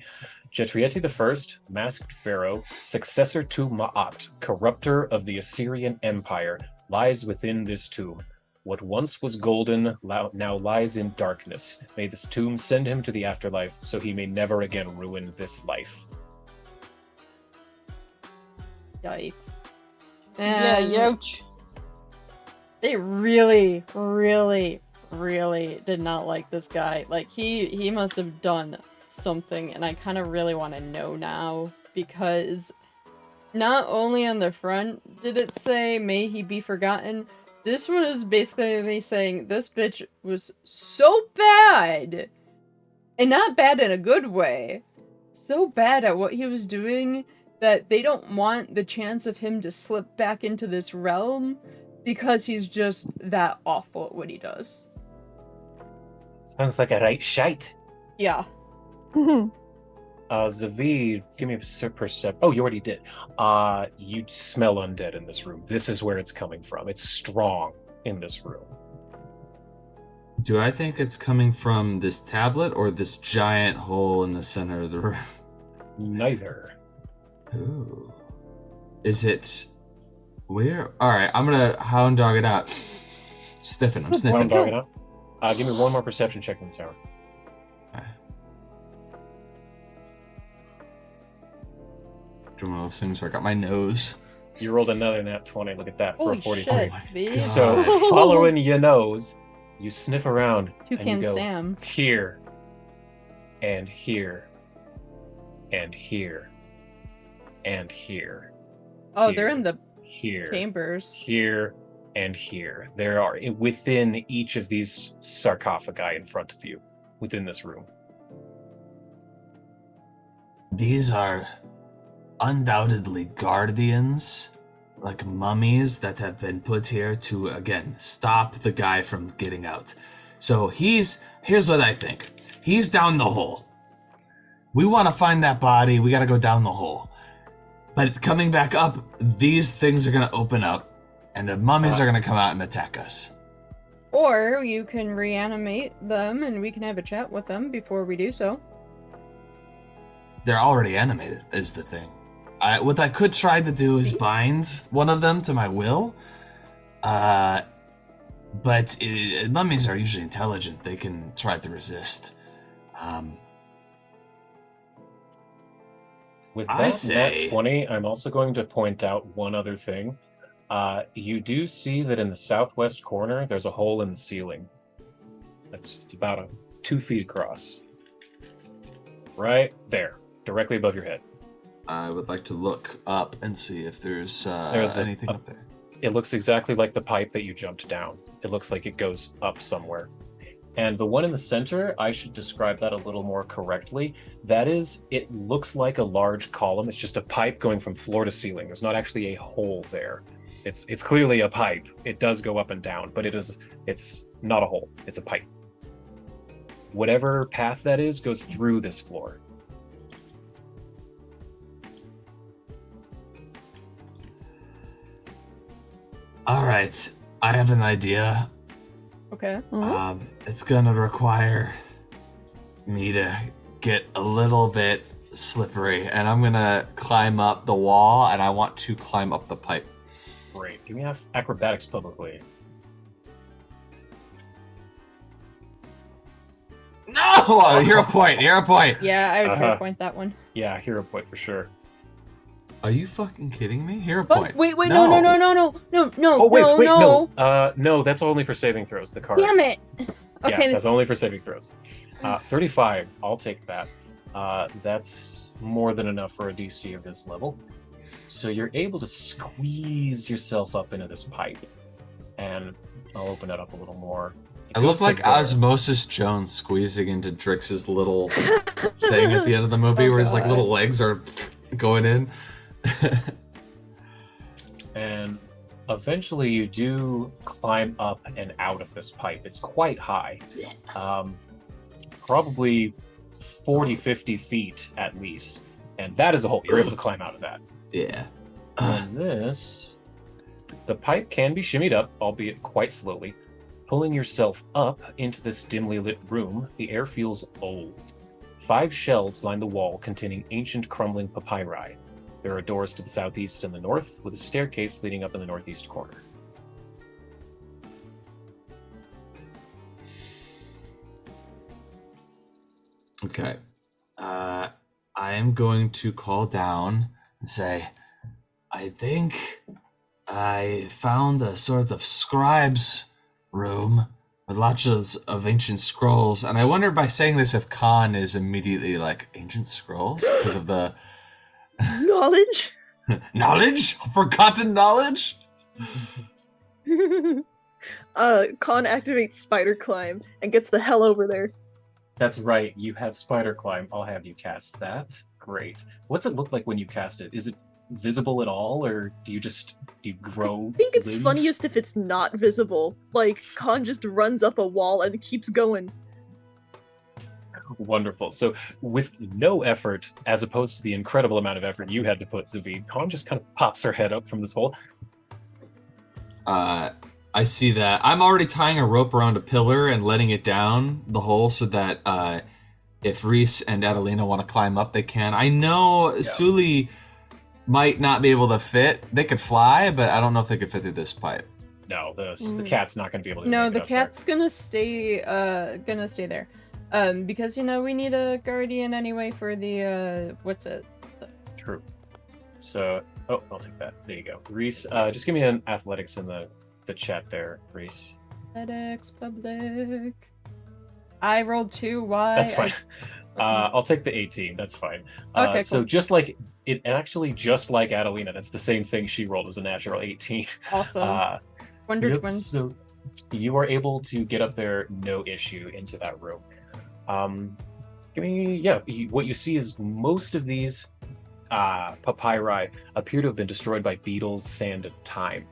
Jetrieti I, masked pharaoh, successor to Ma'at, corrupter of the Assyrian Empire, lies within this tomb. What once was golden now lies in darkness. May this tomb send him to the afterlife, so he may never again ruin this life. Yikes. Yeah, And youch. they really, really, really did not like this guy. Like, he must have done something, and I kind of really want to know now, because not only on the front did it say, may he be forgotten, this was basically saying this bitch was so bad, and not bad in a good way, so bad at what he was doing that they don't want the chance of him to slip back into this realm because he's just that awful at what he does. Sounds like a right shite. Yeah. Zavid, give me a perception. Oh, you already did. You smell undead in this room. This is where it's coming from. It's strong in this room. Do I think it's coming from this tablet or this giant hole in the center of the room? Neither. Ooh. Is it where? Alright, I'm gonna hound dog it out. I'm One sniffing. dog it out. Give me one more perception check in the tower. Doing one of those things where I got my nose. You rolled another nat 20. Look at that for Holy a 43. shit, my Svi. God. So, following your nose, you sniff around and you Toucan go Sam. here, and here, and here, and here. Oh, they're in the Here, chambers. here, and here. There are within each of these sarcophagi in front of you, within this room. These are undoubtedly guardians, like mummies that have been put here to, again, stop the guy from getting out. So here's what I think. He's down the hole. We want to find that body. We got to go down the hole. But coming back up, these things are going to open up, and the mummies are going to come out and attack us. Or you can reanimate them and we can have a chat with them before we do so. They're already animated, is the thing. What I could try to do is bind one of them to my will. But mummies are usually intelligent. They can try to resist. With I that say- nat 20, I'm also going to point out one other thing. You do see that in the southwest corner, there's a hole in the ceiling. It's about 2 feet across. Right there, directly above your head. I would like to look up and see if there's There's anything up there. It looks exactly like the pipe that you jumped down. It looks like it goes up somewhere. And the one in the center, I should describe that a little more correctly. That is, it looks like a large column. It's just a pipe going from floor to ceiling. There's not actually a hole there. It's clearly a pipe. It does go up and down, but it's not a hole. It's a pipe. Whatever path that is goes through this floor. All right, I have an idea. Okay. It's gonna require me to get a little bit slippery, and I'm gonna climb up the wall, and I want to climb up the pipe. Great. Give me acrobatics publicly. No! Hero point, hero point! Yeah, I would Uh-huh. point that one. Yeah, hero point for sure. Are you fucking kidding me? Hero But point. wait, no. Oh, wait, no. No, that's only for saving throws, the card. Damn it. Yeah, Okay. that's only for saving throws. 35, I'll take that. That's more than enough for a DC of this level. So you're able to squeeze yourself up into this pipe. And I'll open it up a little more. I look like Osmosis Jones squeezing into Drix's little thing at the end of the movie Oh, where his like God. little legs are going in. And eventually you do climb up and out of this pipe. It's quite high. Probably 40, 50 feet at least. And that is a hole. You're able to climb out of that. Yeah. And this, the pipe can be shimmied up, albeit quite slowly. Pulling yourself up into this dimly lit room, the air feels old. 5 shelves line the wall containing ancient crumbling papyri. There are doors to the southeast and the north, with a staircase leading up in the northeast corner. Okay. I am going to call down and say, I think I found a sort of scribe's room with lots of ancient scrolls. And I wonder by saying this if Khan is immediately like, ancient scrolls? Because of the Knowledge? knowledge? Forgotten knowledge? Khan activates spider climb and gets the hell over there. That's right, you have spider climb. I'll have you cast that. Great. What's it look like when you cast it? Is it visible at all, or do you grow I think it's limbs? funniest if it's not visible. Like, Khan just runs up a wall and keeps going. Wonderful. So with no effort, as opposed to the incredible amount of effort you had to put, Zavid, Khan just kind of pops her head up from this hole. I see that. I'm already tying a rope around a pillar and letting it down the hole so that if Reese and Adelina want to climb up, they can. I know Sully might not be able to fit. They could fly, but I don't know if they could fit through this pipe. No, the cat's not going to be able to. No, make it the up there. cat's gonna stay there. Because we need a guardian anyway for the True. So, I'll take that. There you go. Reese, just give me an athletics in the chat there, Reese. athletics public. I rolled 2. Why? That's fine. I'll take the 18. That's fine. Okay, So cool. just like Adelina, that's the same thing she rolled as a natural 18. Awesome. Wonder Yep, Twins. So you are able to get up there no issue into that room. What you see is most of these papyri appear to have been destroyed by beetles, sand, and time.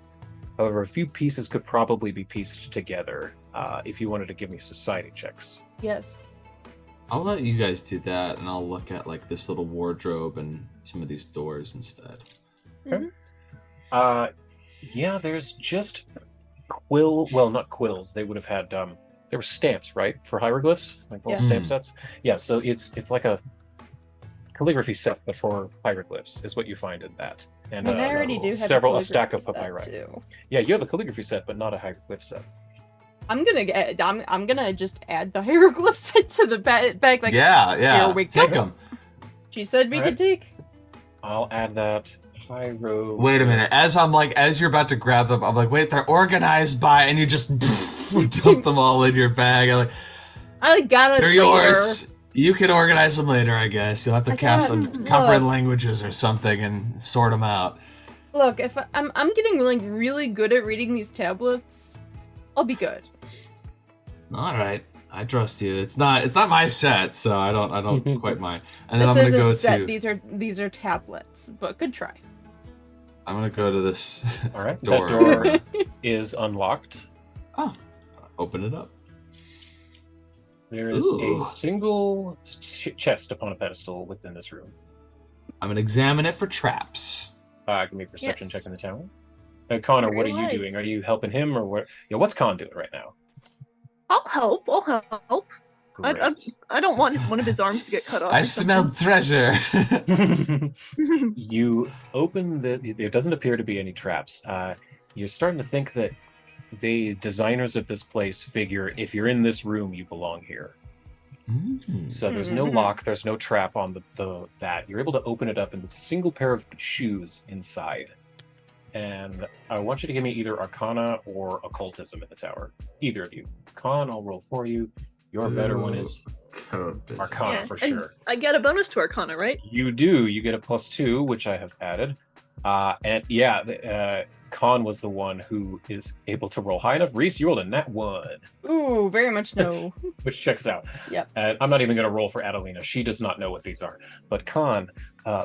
However, a few pieces could probably be pieced together if you wanted to give me society checks. Yes. I'll let you guys do that, and I'll look at like this little wardrobe and some of these doors instead. Okay. There's just not quills. They would have had there were stamps, right, for hieroglyphs, like little Yeah. stamp sets. Yeah, so it's like a calligraphy set, but for hieroglyphs is what you find in that. And I already do have a stack of papyri. too. Yeah, you have a calligraphy set, but not a hieroglyph set. I'm gonna just add the hieroglyph set to the bag. Like, Yeah, here we take go. them. She said we could take. I'll add that hieroglyph. Wait a minute. As you're about to grab them, I'm like, wait, they're organized by, and you just dump them all in your bag. I'm like, I got it. they're yours. You can organize them later, I guess. You'll have to I cast got- some comprehend languages or something and sort them out. Look, if I'm getting like really good at reading these tablets, I'll be good. All right, I trust you. It's not my set, so I don't quite mind. And then This I'm gonna isn't go set. to These are tablets, but good try. I'm gonna go to this All right, door. that door is unlocked. Oh, open it up. There is Ooh. a single chest upon a pedestal within this room. I'm gonna examine it for traps. Give me a perception Yes. check in the tower. Connor, what are Very you wise. doing? Are you helping him, or what? Yeah, what's Con doing right now? I'll help. Great. I don't want one of his arms to get cut off. I or smelled treasure. something. You open there doesn't appear to be any traps. You're starting to think that the designers of this place figure if you're in this room, you belong here. Mm. So there's no lock, there's no trap on that. You're able to open it up, and there's a single pair of shoes inside. And I want you to give me either Arcana or Occultism in the tower. Either of you. Con, I'll roll for you. Your better one is Arcana Yeah, for and sure. I get a bonus to Arcana, right? You do. You get a +2, which I have added. Con was the one who is able to roll high enough. Reese, you rolled a nat 1, Ooh, very much no. which checks out. Yep. I'm not even going to roll for Adelina. She does not know what these are. But Con,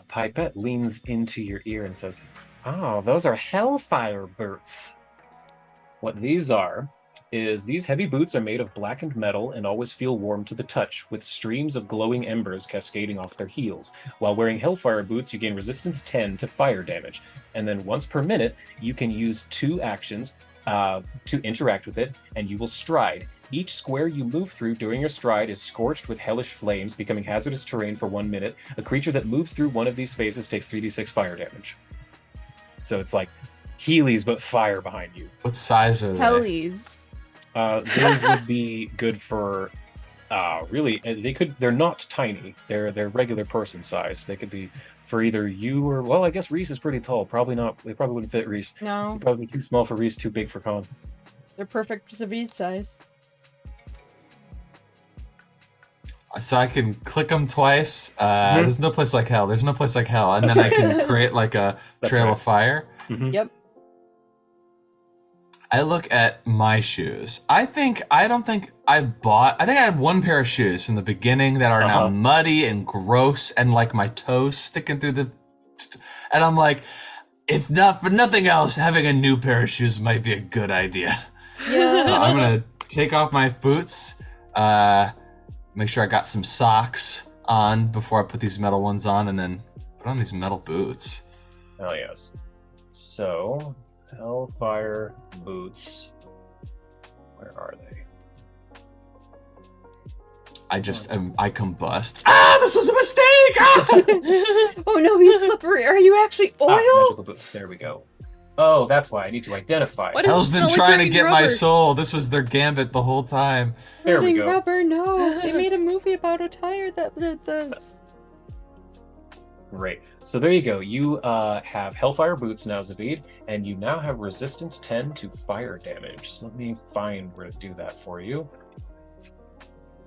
Pipette leans into your ear and says, "Oh, those are Hellfire boots." What these are is these heavy boots are made of blackened metal and always feel warm to the touch, with streams of glowing embers cascading off their heels. While wearing Hellfire boots, you gain resistance 10 to fire damage. And then once per minute, you can use 2 actions to interact with it, and you will stride. Each square you move through during your stride is scorched with hellish flames, becoming hazardous terrain for 1 minute. A creature that moves through one of these spaces takes 3d6 fire damage. So it's like Heelys, but fire behind you. What size are they? Hellies. They would be good for really. They're not tiny. They're regular person size. They could be for either you or, well, I guess Reese is pretty tall. Probably not. They probably wouldn't fit Reese. No, They'd probably be too small for Reese, too big for Con. they're perfect Zavid size. So I can click them twice. There's no place like hell. There's no place like hell. And then I can create like a trail of fire. Mm-hmm. Yep. I look at my shoes. I think I had one pair of shoes from the beginning that are now muddy and gross and like my toes sticking through the... And I'm like, if not for nothing else, having a new pair of shoes might be a good idea. Yeah. So I'm going to take off my boots, make sure I got some socks on before I put these metal ones on, and then put on these metal boots. Oh, yes. So, Hellfire boots. Where are they? I combust. Ah, this was a mistake! Ah! Oh no, he's slippery. Are you actually oil? Magical boots. There we go. Oh, that's why I need to identify. What is Hell's been smell like trying to burning get my rubber? soul. This was their gambit the whole time. There we Burning go. rubber, no. They made a movie about a tire that did this. Great. So there you go. You have Hellfire boots now, Zavid, and you now have resistance 10 to fire damage. So let me find where to do that for you.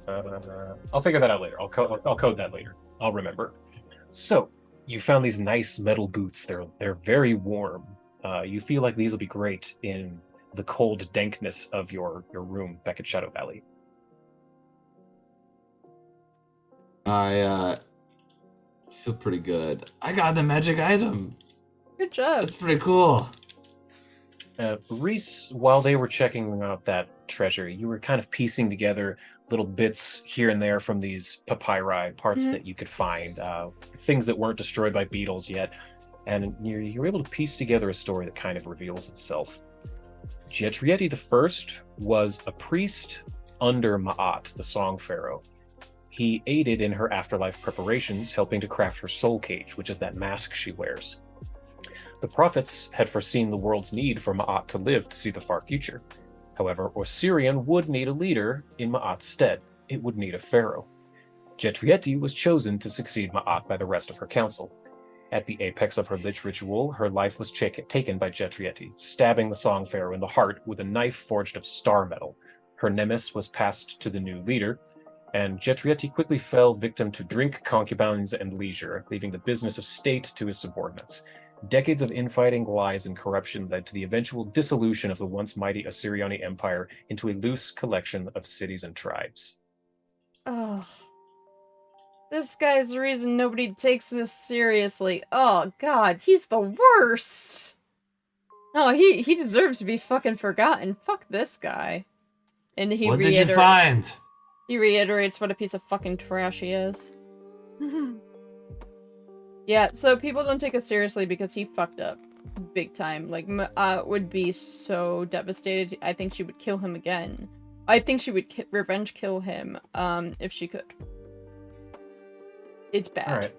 I'll figure that out later. I'll code that later. I'll remember. So you found these nice metal boots. They're very warm. You feel like these will be great in the cold dankness of your room back at Shadow Valley. I feel pretty good. I got the magic item. Good job. That's pretty cool. Reese, while they were checking out that treasure, you were kind of piecing together little bits here and there from these papyri, parts that you could find, things that weren't destroyed by beetles yet, and you're able to piece together a story that kind of reveals itself. Jetrieti I was a priest under Ma'at, the Song Pharaoh. He aided in her afterlife preparations, helping to craft her soul cage, which is that mask she wears. The prophets had foreseen the world's need for Ma'at to live to see the far future. However, Osirian would need a leader in Ma'at's stead. It would need a pharaoh. Jetrieti was chosen to succeed Ma'at by the rest of her council. At the apex of her lich ritual, her life was taken by Jetrieti, stabbing the Song Pharaoh in the heart with a knife forged of star metal. Her nemesis was passed to the new leader, and Jetrieti quickly fell victim to drink, concubines, and leisure, leaving the business of state to his subordinates. Decades of infighting, lies, and corruption led to the eventual dissolution of the once mighty Assyriani Empire into a loose collection of cities and tribes. Oh. This guy's the reason nobody takes this seriously. Oh god, he's the worst! No, he deserves to be fucking forgotten. Fuck this guy. And What did you find? He reiterates what a piece of fucking trash he is. Yeah, so people don't take it seriously because he fucked up big time. Like, would be so devastated. I think she would kill him again. I think she would revenge kill him, if she could. It's bad. Alright.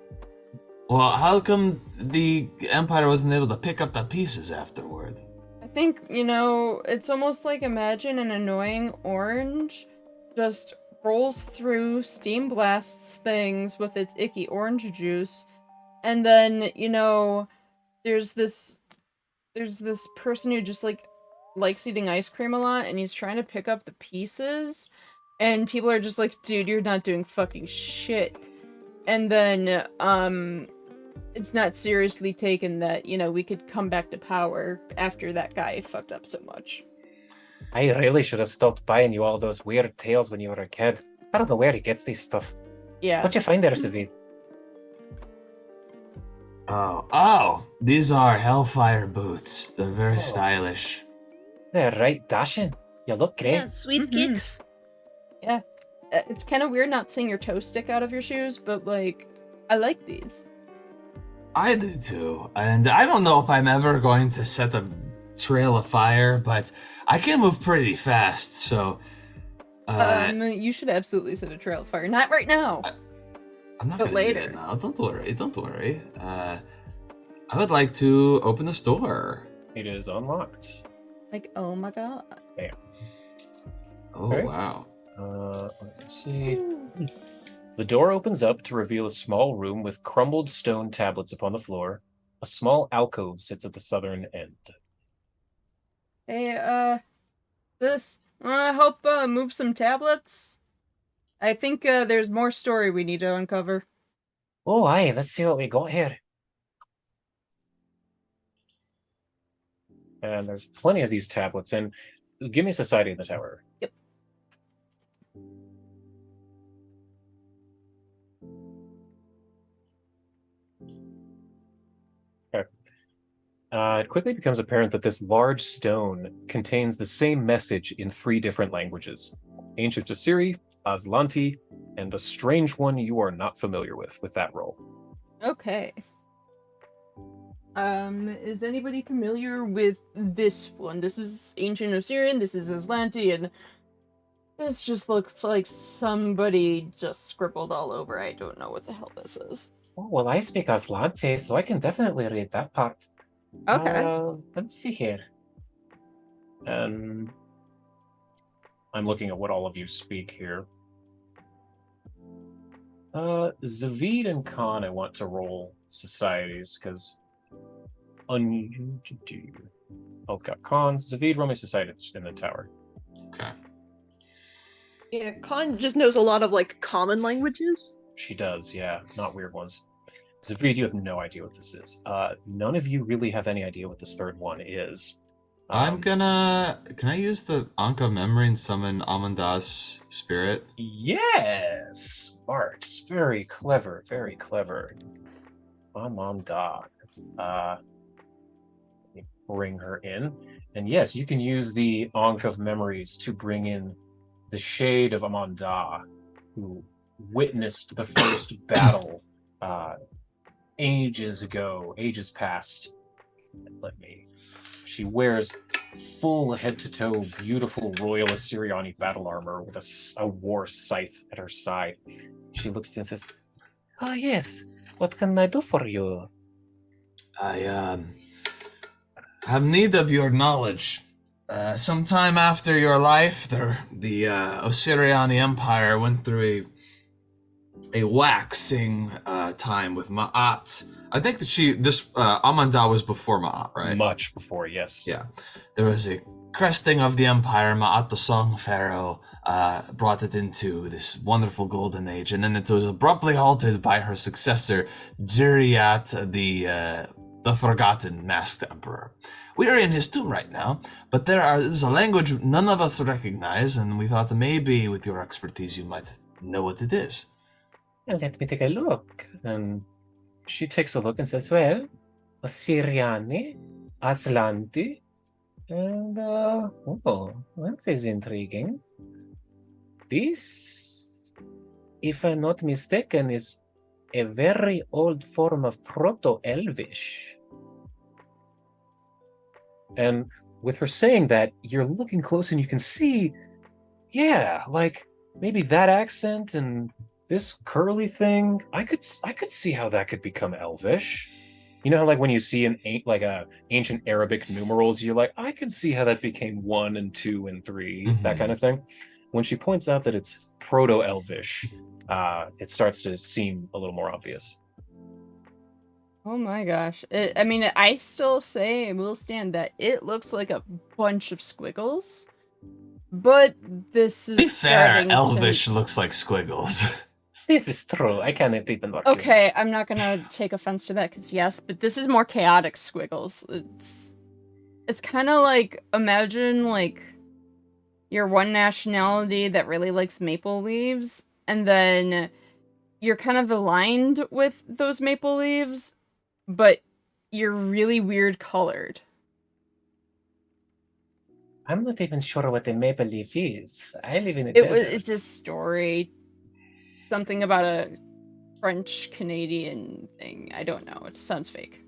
Well, how come the Empire wasn't able to pick up the pieces afterward? I think, it's almost like imagine an annoying orange just rolls through, steam blasts things with its icky orange juice, and then, there's this person who just, likes eating ice cream a lot, and he's trying to pick up the pieces, and people are just like, dude, you're not doing fucking shit. And then, it's not seriously taken that, we could come back to power after that guy fucked up so much. I really should have stopped buying you all those weird tales when you were a kid. I don't know where he gets these stuff. Yeah. What'd you find there, Zavid? Oh, these are Hellfire boots. They're very stylish. They're right dashing. You look great. Yeah, sweet kicks. Yeah. It's kind of weird not seeing your toe stick out of your shoes, but, I like these. I do too, and I don't know if I'm ever going to set a trail of fire, but I can move pretty fast, so You should absolutely set a trail of fire. Not right now. I'm not but gonna do later. that now. Don't worry. Don't worry. I would like to open this door. It is unlocked. Like, oh my god. Oh Okay. wow. Let's see. The door opens up to reveal a small room with crumbled stone tablets upon the floor. A small alcove sits at the southern end. Hey, this, wanna help, move some tablets? I think, there's more story we need to uncover. Oh, aye, let's see what we got here. And there's plenty of these tablets. And give me Society in the Tower. Yep. Okay. It quickly becomes apparent that this large stone contains the same message in 3 different languages. Ancient Assyri, Aslanti, and a strange one you are not familiar with that roll. Okay. Is anybody familiar with this one? This is Ancient Assyrian, this is Aslanti, and this just looks like somebody just scribbled all over. I don't know what the hell this is. Oh, well, I speak Aslanti, so I can definitely read that part. Okay. Let me see here. And I'm looking at what all of you speak here. Zavid and Khan, I want to roll societies, because Oh, got cons. Zavid, roll me society in the tower. Okay. Yeah, Khan just knows a lot of like common languages. She does, yeah, not weird ones. Zavid, you have no idea what this is. None of you really have any idea what this third one is. I'm gonna. Can I use the Ankh of Memory and summon Amanda's spirit? Yes, smart, very clever, very clever. Amanda. Let me bring her in, and yes, you can use the Ankh of Memories to bring in the shade of Amanda, who witnessed the first battle ages ago, ages past. She wears full head-to-toe, beautiful Royal Assyriani battle armor with a war scythe at her side. She looks to you and says, Oh, yes. What can I do for you? I have need of your knowledge. Sometime after your life, the Osiriani Empire went through a waxing time with Ma'at. I think that Amanda was before Ma'at, right? much before, yes. Yeah. There was a cresting of the empire. Ma'at, the Song Pharaoh, brought it into this wonderful golden age, and then it was abruptly halted by her successor, Jiriat, the Forgotten Masked Emperor. We are in his tomb right now, but there's a language none of us recognize, and we thought maybe with your expertise you might know what it is. Let me take a look. And She takes a look and says, well, Assyriani, Aslanti, and, that is intriguing. This, if I'm not mistaken, is a very old form of Proto-Elvish. And with her saying that, you're looking close and you can see, yeah, like maybe that accent and this curly thing. I could see how that could become Elvish. You know how like when you see ancient Arabic numerals, you're like, I can see how that became 1 and 2 and 3, that kind of thing. When she points out that it's Proto-Elvish, it starts to seem a little more obvious. Oh my gosh. I still say, and will stand that it looks like a bunch of squiggles. But this is To be fair, starting to- Elvish looks like squiggles. This is true. I cannot even look. Okay, I'm not gonna take offense to that, because yes, but this is more chaotic squiggles. It's kind of like, imagine, like, you're one nationality that really likes maple leaves, and then you're kind of aligned with those maple leaves, but you're really weird colored. I'm not even sure what a maple leaf is. I live in a desert. It's a story. Something about a French-Canadian thing. I don't know. It sounds fake.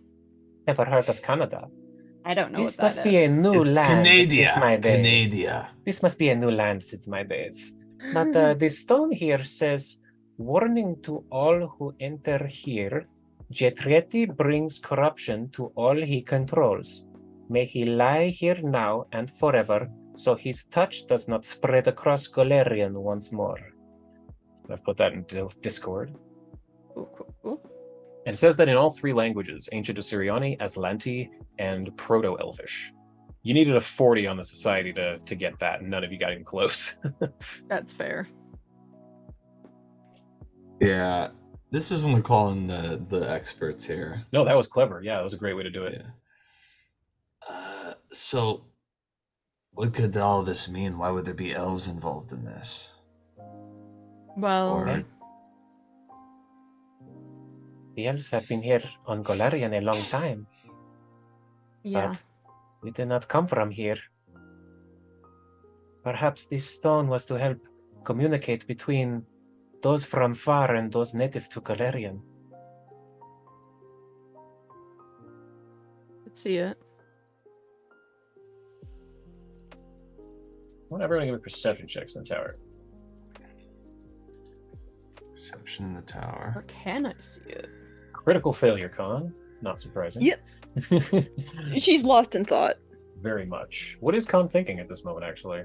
Never heard of Canada. I don't know This what must that be a is. new land since my days. Canada. This must be a new land since my days. But the stone here says, "Warning to all who enter here, Jetretti brings corruption to all he controls. May he lie here now and forever, so his touch does not spread across Golarion once more." I've put that in Discord. Cool. And it says that in all 3 languages, Ancient Assyriani, Aslanti, and Proto-Elvish. You needed a 40 on the society to get that, and none of you got even close. That's fair. Yeah, this is when we call in the experts here. No, that was clever. Yeah, that was a great way to do it. Yeah. So, what could all this mean? Why would there be elves involved in this? Well, Or The elves have been here on Golarion a long time, yeah. but we did not come from here. Perhaps this stone was to help communicate between those from far and those native to Golarion. Let's see it. I want everyone to give me perception checks in the tower. perception in the tower. Or can I see it? Critical failure, Con. Not surprising. Yep. She's lost in thought. Very much. What is Con thinking at this moment, actually?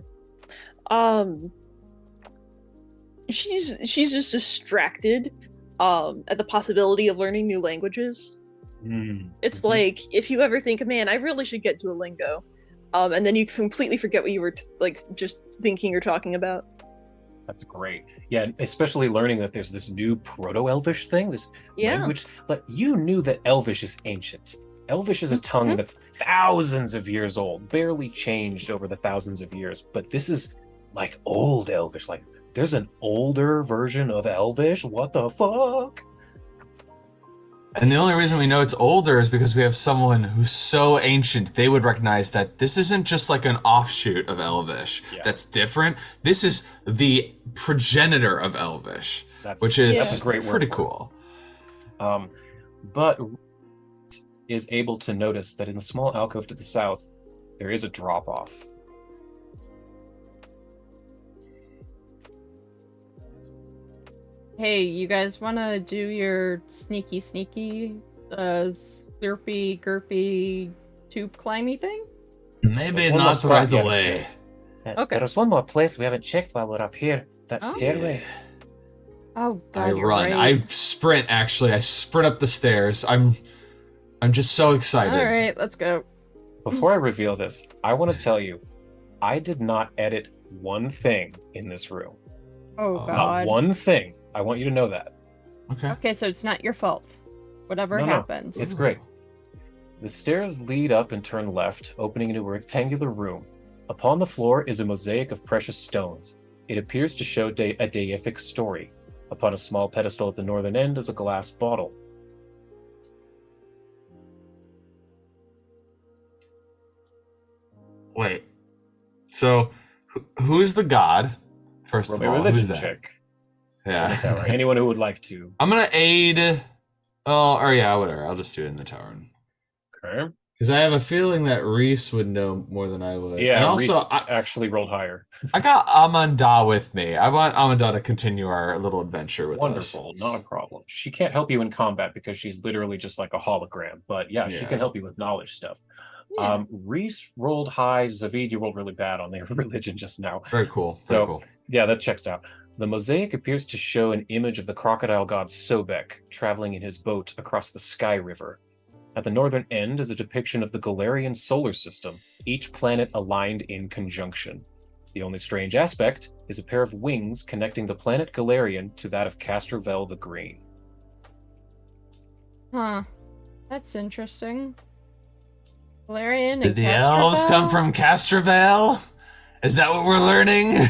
She's just distracted at the possibility of learning new languages. It's like, if you ever think, man, I really should get Duolingo, and then you completely forget what you were just thinking or talking about. That's great. Yeah, especially learning that there's this new Proto-Elvish thing, this language. But you knew that Elvish is ancient. Elvish is a tongue that's thousands of years old, barely changed over the thousands of years. But this is like old Elvish. Like, there's an older version of Elvish? What the fuck? And the only reason we know it's older is because we have someone who's so ancient, they would recognize that this isn't just like an offshoot of Elvish that's different. This is the progenitor of Elvish, which is that's a great word pretty for cool. But is able to notice that in the small alcove to the south, there is a drop-off. Hey, you guys want to do your sneaky, slurpy, gurpy, tube climby thing? Maybe One more not spot right you haven't away. checked. Okay. There's one more place we haven't checked while we're up here. That Oh. stairway. Oh god, I you're run. right. I sprint. Actually, I sprint up the stairs. I'm just so excited. All right, let's go. Before I reveal this, I want to tell you, I did not edit one thing in this room. Oh Not god. Not one thing. I want you to know that. Okay. Okay, so it's not your fault. Whatever No, happens. It's great. The stairs lead up and turn left, opening into a rectangular room. Upon the floor is a mosaic of precious stones. It appears to show a deific story. Upon a small pedestal at the northern end is a glass bottle. Wait. So, who's the god? First Roll of a all, who's religion that? check in the tower. Yeah. Anyone who would like to. I'm gonna aid. Oh, or yeah, whatever. I'll just do it in the tower. Okay. Because I have a feeling that Reese would know more than I would. Yeah, and also, Reese actually rolled higher. I got Amanda with me. I want Amanda to continue our little adventure with us. Wonderful, not a problem. She can't help you in combat because she's literally just like a hologram. But yeah, she can help you with knowledge stuff. Yeah. Reese rolled high. Zavid, you rolled really bad on their religion just now. Very cool. So, Very cool. yeah, that checks out. The mosaic appears to show an image of the crocodile god Sobek traveling in his boat across the Sky River. At the northern end is a depiction of the Galarian solar system, each planet aligned in conjunction. The only strange aspect is a pair of wings connecting the planet Galarian to that of Castrovel the Green. Huh. That's interesting. Valerian Did and the elves come from Castrovel? Is that what we're learning?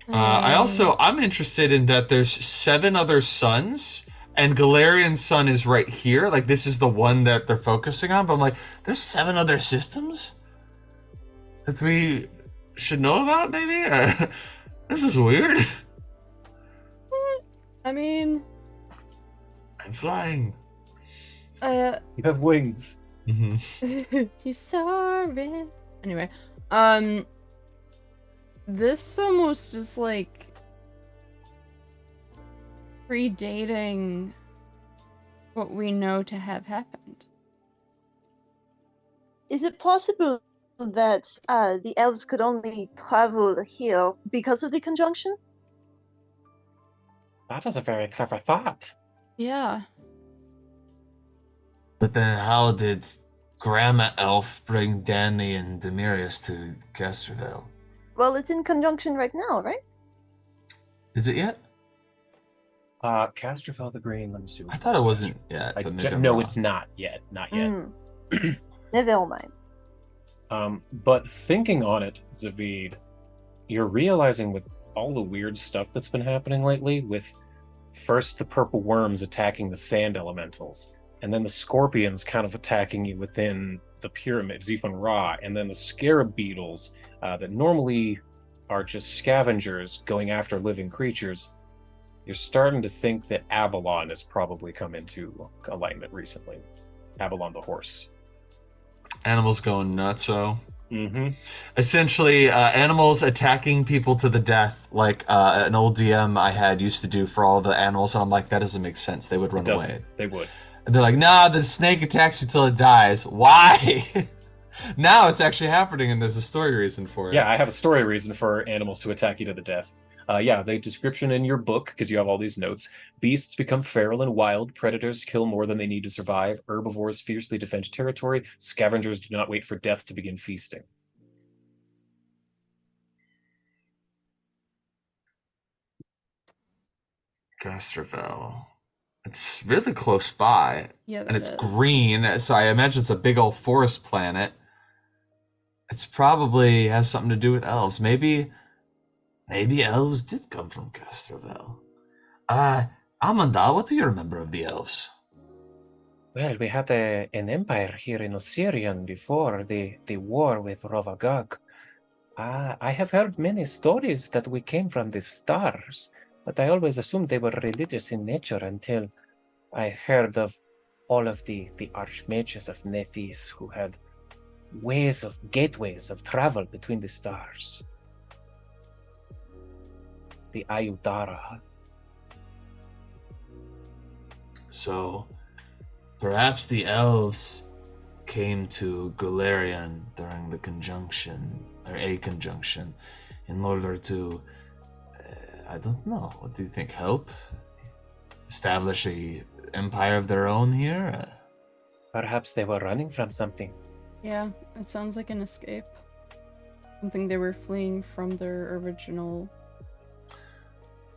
I'm interested in that there's 7 other suns, and Galarian's sun is right here. Like, this is the one that they're focusing on, but I'm like, there's 7 other systems that we should know about, maybe? This is weird. I mean, I'm flying. You have wings. Mm-hmm. you saw it. Anyway, This almost is like predating what we know to have happened. Is it possible that the elves could only travel here because of the conjunction? That is a very clever thought. Yeah. But then how did Grandma Elf bring Danny and Demirius to Castrovel? Well, it's in conjunction right now, right? Is it yet? Castrovel the Green, let me see. I thought it wasn't yet, but maybe I'm No, wrong. it's not yet. Not yet. Never mind. But thinking on it, Zavid, you're realizing with all the weird stuff that's been happening lately, with first the purple worms attacking the sand elementals, and then the scorpions kind of attacking you within the pyramid, Zephan Ra, and then the scarab beetles that normally are just scavengers going after living creatures. You're starting to think that Avalon has probably come into alignment recently. Avalon the horse. Animals going nutso. Mm-hmm. Essentially, animals attacking people to the death, like an old DM I had used to do for all the animals, and I'm like, that doesn't make sense. They would run away. They would. And they're like, nah, the snake attacks you till it dies. Why? Now it's actually happening, and there's a story reason for it. Yeah, I have a story reason for animals to attack you to the death. The description in your book, because you have all these notes: beasts become feral and wild, predators kill more than they need to survive, herbivores fiercely defend territory, scavengers do not wait for death to begin feasting. Castrovel. It's really close by. Yeah, and it's is. green, so I imagine it's a big old forest planet. It's probably has something to do with elves. Maybe elves did come from Castrovel. Amanda, what do you remember of the elves? Well, we had an empire here in Osirian before the war with Rovagog. I have heard many stories that we came from the stars, but I always assumed they were religious in nature until I heard of all of the archmages of Nethys who had gateways of travel between the stars. The Ayudara. So, perhaps the elves came to Galarian during the conjunction, or a conjunction, in order to, I don't know, what do you think, help establish a empire of their own here? Perhaps they were running from something. Yeah, it sounds like an escape. Something they were fleeing from their original.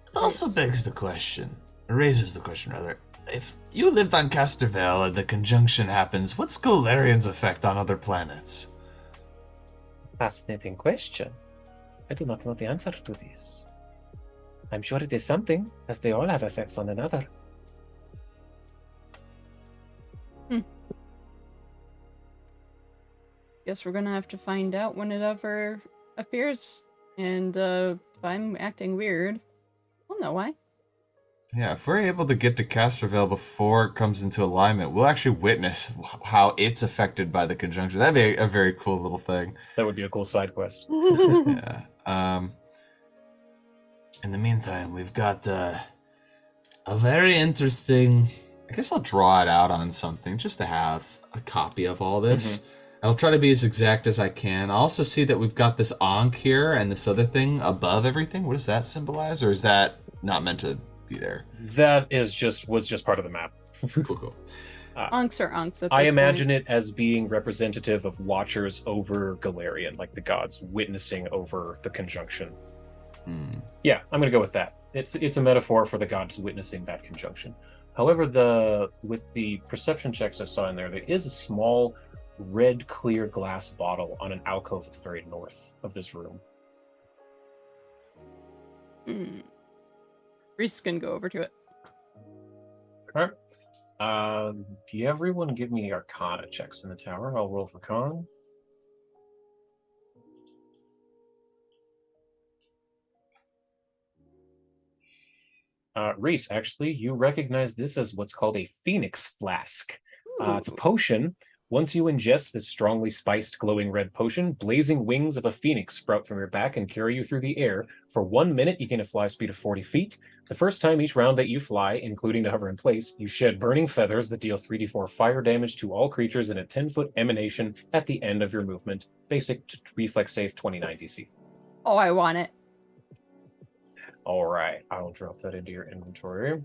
It also begs the question, or raises the question rather, if you lived on Castrovel and the conjunction happens, what's Golarian's effect on other planets? Fascinating question. I do not know the answer to this. I'm sure it is something, as they all have effects on another. Guess we're gonna have to find out when it ever appears. And if I'm acting weird, we'll know why. Yeah, if we're able to get to Castrovel before it comes into alignment, we'll actually witness how it's affected by the conjunction. That'd be a very cool little thing. That would be a cool side quest. Yeah. In the meantime, we've got a very interesting. I guess I'll draw it out on something just to have a copy of all this. I'll try to be as exact as I can. I also see that we've got this Ankh here and this other thing above everything. What does that symbolize, or is that not meant to be there? That was just part of the map. Cool. Unks are unks. I imagine it as being representative of watchers over Galarian, like the gods witnessing over the conjunction. Yeah, I'm gonna go with that. It's a metaphor for the gods witnessing that conjunction. However, with the perception checks I saw in there is a small red clear glass bottle on an alcove at the very north of this room. Reese can go over to it. Okay. Everyone give me Arcana checks in the tower. I'll roll for con. Reese, actually, you recognize this as what's called a Phoenix Flask. It's a potion Once you ingest this strongly spiced glowing red potion, blazing wings of a phoenix sprout from your back and carry you through the air. For 1 minute, you gain a fly speed of 40 feet. The first time each round that you fly, including to hover in place, you shed burning feathers that deal 3d4 fire damage to all creatures in a 10-foot emanation at the end of your movement. Basic reflex save 29 DC. Oh, I want it. All right, I'll drop that into your inventory.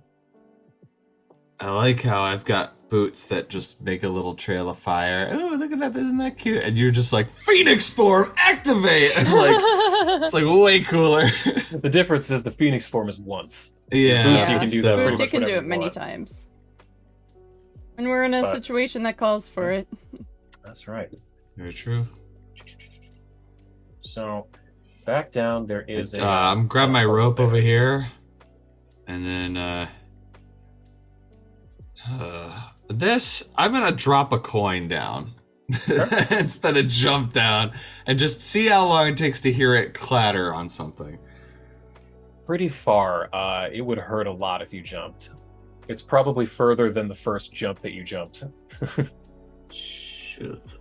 I like how I've got boots that just make a little trail of fire. Oh, look at that! Isn't that cute? And you're just like, Phoenix form, activate! And like, it's like way cooler. The difference is the Phoenix form is once. Yeah, Boots, you can do that. Boots, pretty you much can do whenever it you many want. times. When we're in a But- situation that calls for it. That's right. Very true. So, back down, there is a... I'm grabbing my rope over here, and then this, I'm gonna drop a coin down instead of jump down, and just see how long it takes to hear it clatter on something. Pretty far. It would hurt a lot if you jumped. It's probably further than the first jump that you jumped. Shoot.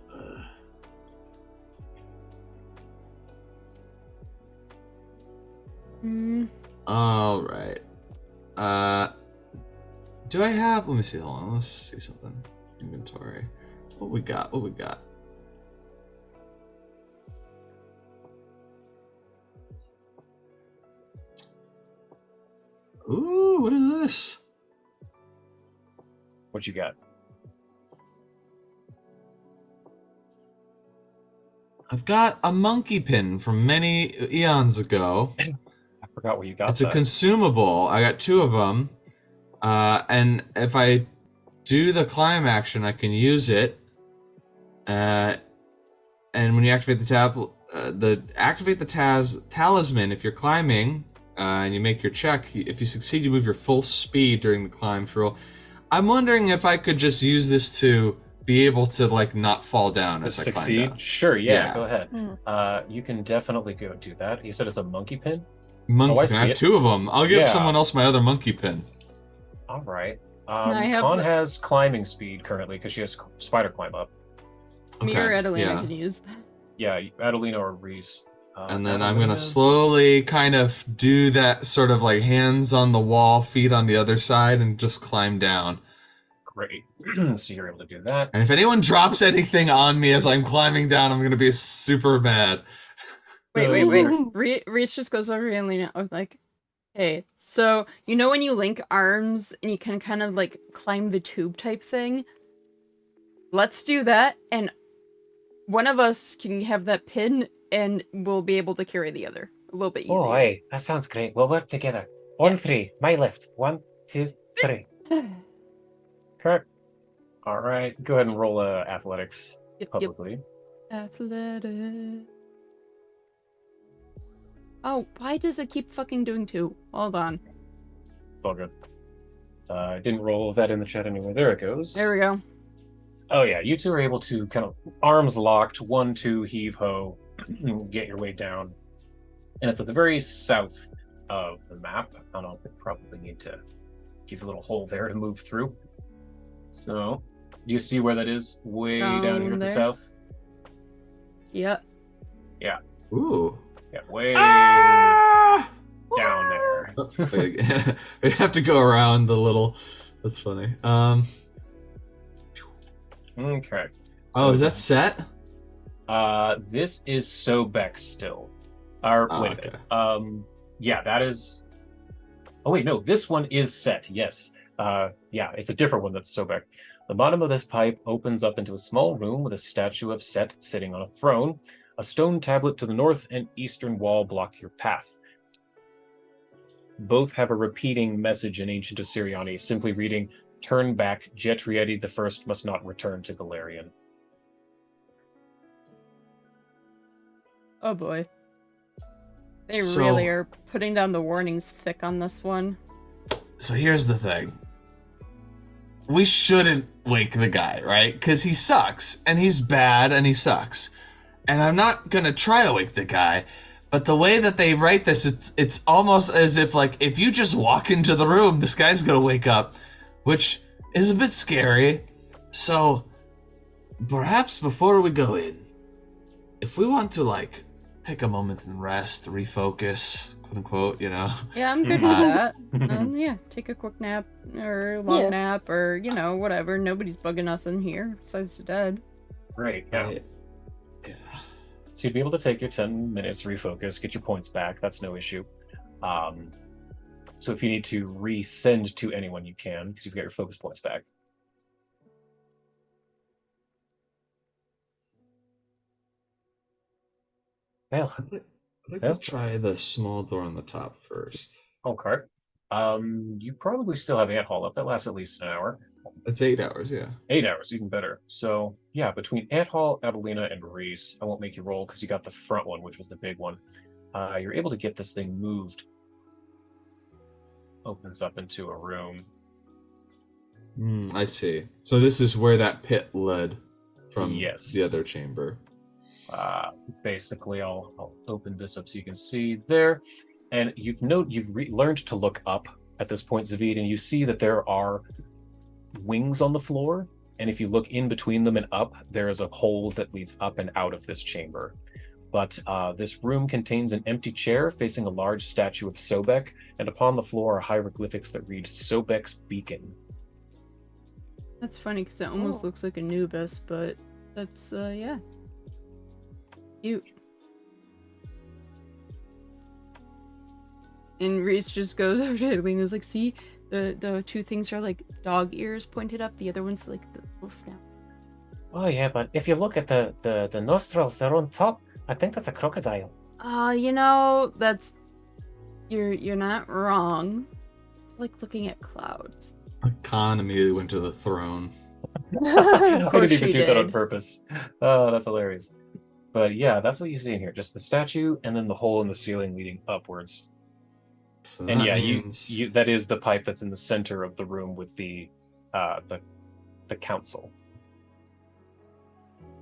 All right. Do I have? Let me see. Hold on. Let's see something. Inventory. What we got? What we got? Ooh, what is this? What you got? I've got a monkey pin from many eons ago. I forgot where you got It's that. a consumable. I got 2 of them. And if I do the climb action, I can use it. And when you activate the talisman, if you're climbing and you make your check, if you succeed, you move your full speed during the climb roll. I'm wondering if I could just use this to be able to like not fall down as I climb Succeed? down. Sure, yeah, Yeah. go ahead. Hmm. You can definitely go do that. You said it's a monkey pin? Monkey Oh, I pin. I see have it. 2 of them. I'll give Yeah. someone else my other monkey pin. All right. I have Khan the- has climbing speed currently because she has spider climb up. Me or Okay, Adelina yeah. can use that. Yeah, Adelina or Reese. And then I'm gonna Adelina's- slowly kind of do that sort of like hands on the wall, feet on the other side, and just climb down. Great. So you're able to do that. And if anyone drops anything on me as I'm climbing down, I'm gonna be super mad. Wait. Reese just goes over to Adelina with like, hey, so you know when you link arms and you can kind of like climb the tube type thing? Let's do that, and one of us can have that pin and we'll be able to carry the other a little bit easier. Oh, hey, that sounds great. We'll work together. On Yeah. 3, my left. 1, 2, 3. Correct. All right. Go ahead and roll athletics Yep. publicly. Athletic. Oh, why does it keep fucking doing 2? Hold on. It's all good. I didn't roll that in the chat anyway. There it goes. There we go. Oh yeah, you two are able to kind of arms locked, 1, 2, heave ho, get your way down, and it's at the very south of the map. I don't know, probably need to give a little hole there to move through. So, do you see where that is? Way down here Down at the there. south. Yep. Ooh. Yeah, way Ah! down there. We have to go around the little. That's funny. Okay. Oh, is that set? This is Sobek still. Or Oh, wait a okay. minute. Yeah, that is. Oh wait, no, this one is set. Yes. Yeah, it's a different one that's Sobek. The bottom of this pipe opens up into a small room with a statue of Set sitting on a throne. A stone tablet to the north and eastern wall block your path. Both have a repeating message in ancient Assyriani, simply reading, "Turn back, Jetriedi the First must not return to Galarian." Oh boy. They So- really are putting down the warnings thick on this one. So here's the thing. We shouldn't wake the guy, right? Because he sucks, and he's bad, and he sucks. And I'm not gonna try to wake the guy, but the way that they write this, it's almost as if like if you just walk into the room, this guy's gonna wake up, which is a bit scary. So perhaps before we go in, if we want to, like, take a moment and rest, refocus, quote unquote, you know? Yeah, I'm good with that. Yeah, take a quick nap or long nap or, whatever. Nobody's bugging us in here besides the dead. Right, yeah. So you'd be able to take your 10 minutes, refocus, get your points back. That's no issue. So if you need to resend to anyone, you can, because you've got your focus points back. Well, I'd like to try the small door on the top first. Okay. You probably still have Ant Hall up. That lasts at least an hour. It's 8 hours, yeah. 8 hours, even better. So, yeah, between Ant Hall, Adelina, and Reese, I won't make you roll because you got the front one, which was the big one. You're able to get this thing moved. Opens up into a room. I see. So this is where that pit led from the other chamber. Basically, I'll open this up so you can see there. And you've learned to look up at this point, Zavid, and you see that there are wings on the floor. And if you look in between them and up, there is a hole that leads up and out of this chamber. But this room contains an empty chair facing a large statue of Sobek, and upon the floor are hieroglyphics that read Sobek's Beacon. That's funny because it almost looks like Anubis, but that's, yeah. Cute. And Reese just goes over to Adelina's like, see, the two things are like dog ears pointed up, the other one's like the little snout. Oh yeah, but if you look at the nostrils, they're on top. I think that's a crocodile. That's you're not wrong. It's like looking at clouds. Khan immediately went to the throne. I didn't even do that on purpose. Oh, that's hilarious. But yeah, that's what you see in here. Just the statue and then the hole in the ceiling leading upwards. So and yeah, means... you that is the pipe that's in the center of the room with the council.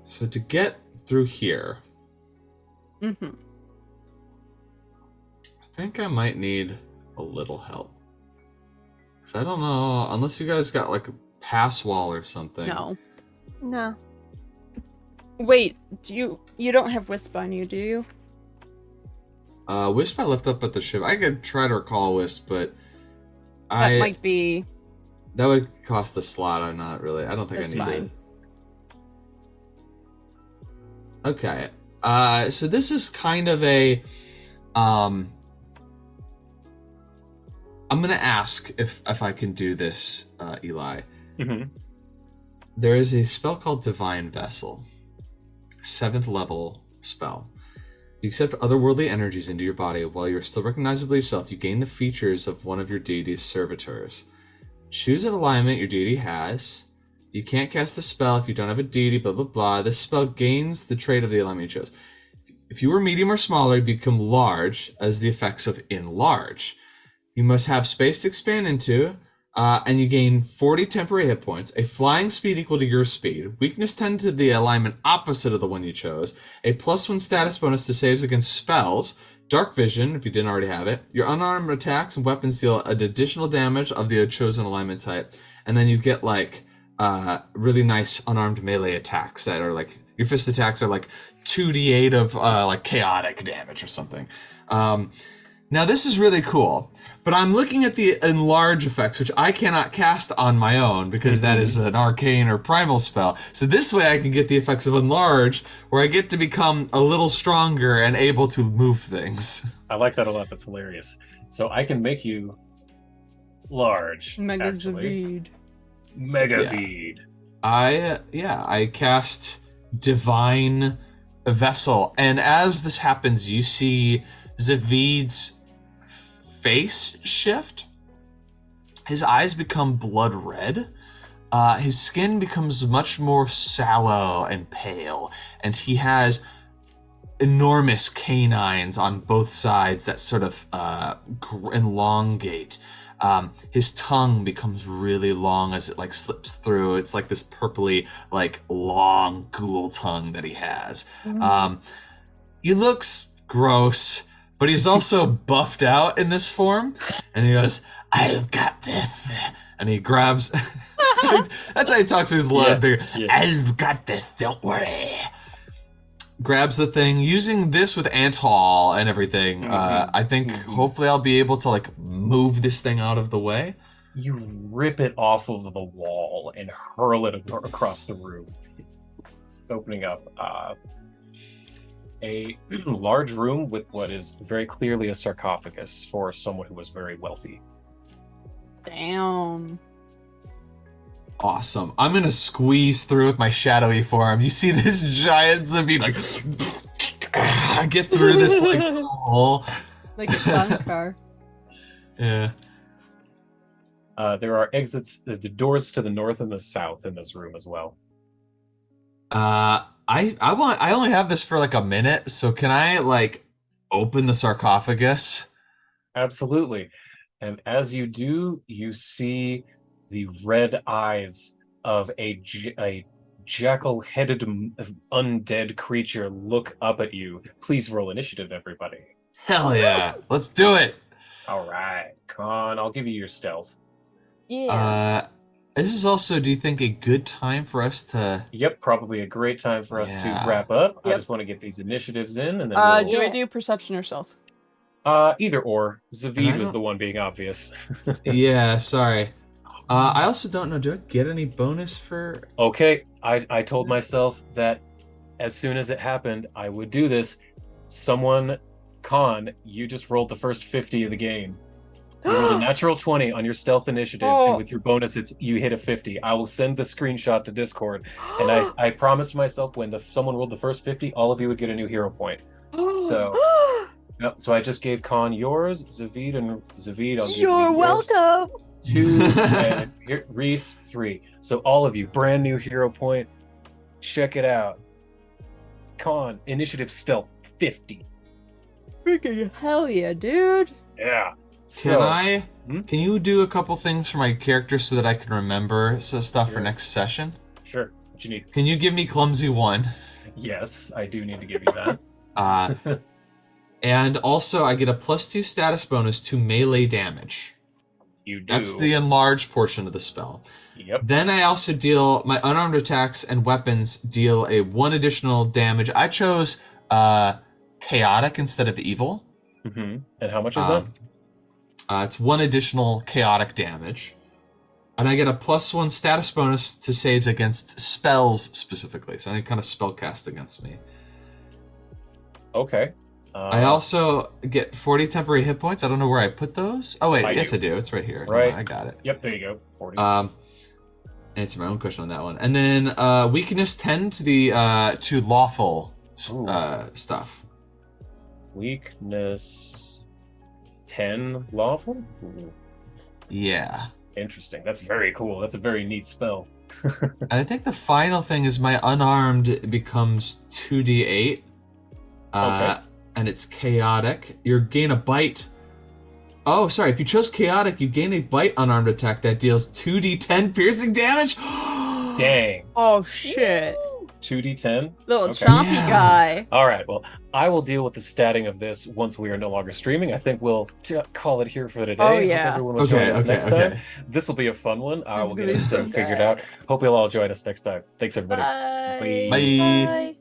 So to get through here, I think I might need a little help. Cause I don't know, unless you guys got like a pass wall or something. No. Wait, you don't have Wisp on you, do you? Wisp I left up at the ship. I could try to recall Wisp, but that might be... That would cost a slot. I don't think That's I need fine. it. Okay. So this is kind of a... I'm gonna ask if I can do this, Eli. There is a spell called Divine Vessel. 7th level spell. You accept otherworldly energies into your body. While you're still recognizable yourself, you gain the features of one of your deity's servitors. Choose an alignment your deity has. You can't cast the spell if you don't have a deity, blah, blah, blah. This spell gains the trait of the alignment you chose. If you were medium or smaller, you become large as the effects of enlarge. You must have space to expand into, and you gain 40 temporary hit points, a flying speed equal to your speed, weakness 10 to the alignment opposite of the one you chose, a +1 status bonus to saves against spells, dark vision, if you didn't already have it, your unarmed attacks and weapons deal an additional damage of the chosen alignment type, and then you get like really nice unarmed melee attacks that are like, your fist attacks are like 2d8 of like chaotic damage or something. Now this is really cool, but I'm looking at the enlarge effects, which I cannot cast on my own because that is an arcane or primal spell. So this way I can get the effects of enlarge, where I get to become a little stronger and able to move things. I like that a lot. That's hilarious. So I can make you large. Mega actually. Zavid. Mega feed. I cast Divine Vessel, and as this happens, you see Zavid's face shift. His eyes become blood red. His skin becomes much more sallow and pale, and he has enormous canines on both sides that sort of elongate. His tongue becomes really long as it like slips through. It's like this purpley, like long ghoul tongue that he has. He looks gross, but he's also buffed out in this form. And he goes, "I've got this." And he grabs That's how he talks. He's a lot bigger. yeah. I've got this. Don't worry. Grabs the thing. Using this with Antall and everything, I think hopefully I'll be able to like move this thing out of the way. You rip it off of the wall and hurl it across the room, opening up a large room with what is very clearly a sarcophagus for someone who was very wealthy. Damn. Awesome. I'm gonna squeeze through with my shadowy form. You see this giant zombie like get through this like hole. Like a clown car. Yeah. There are exits, the doors to the north and the south in this room as well. I only have this for like a minute, so can I like open the sarcophagus? Absolutely. And as you do, you see the red eyes of a jackal-headed undead creature look up at you. Please roll initiative, everybody. Hell yeah. Let's do it. All right, Con, I'll give you your stealth. Yeah. This is also, do you think, a good time for us to... Yep, probably a great time for us to Yeah. wrap up. I Yep. just want to get these initiatives in, and then Do Yeah. I do perception or stealth? either or. And Zavid I was don't- the one being obvious. Yeah, sorry. I also don't know, do I get any bonus for... Okay, I told myself that as soon as it happened, I would do this. Someone, Con, you just rolled the first 50 of the game. You rolled a natural 20 on your stealth initiative, and with your bonus, you hit a 50. I will send the screenshot to Discord, and I promised myself when someone rolled the first 50, all of you would get a new hero point. So, yep, so I just gave Con yours, Zavid, I'll give You're you yours. welcome. 2, and Reese 3. So all of you, brand new hero point. Check it out. Con, initiative stealth 50. Freaking hell yeah, dude. Yeah. Can you do a couple things for my character so that I can remember stuff for Sure. next session? Sure. What you need? Can you give me Clumsy 1? Yes, I do need to give you that. And also I get a +2 status bonus to melee damage. You do. That's the enlarged portion of the spell. Yep. Then I also deal, my unarmed attacks and weapons deal a 1 additional damage. I chose chaotic instead of evil. Mm-hmm. And how much is that? It's 1 additional chaotic damage. And I get a +1 status bonus to saves against spells specifically. So any kind of spell cast against me. Okay. I also get 40 temporary hit points. I don't know where I put those. Oh wait, I yes do. I do. It's right here. Right. I got it. Yep, there you go. 40. Answer my own question on that one. And then weakness 10 to the to lawful stuff. Weakness 10 lawful? Ooh, Yeah. interesting. That's very cool. That's a very neat spell. And I think the final thing is my unarmed becomes 2d8. Okay. And it's chaotic. You gain a bite. Oh, sorry. If you chose chaotic, you gain a bite unarmed attack that deals 2d10 piercing damage. Dang. Oh shit. 2d10? Little Okay. chompy Yeah. guy. All right, well, I will deal with the statting of this once we are no longer streaming. I think we'll call it here for today. Oh, Hope yeah. everyone will join us next time. Okay. This will be a fun one. I This will is get gonna be so everything figured good. out. Hope you'll all join us next time. Thanks, everybody. Bye. Bye. Bye.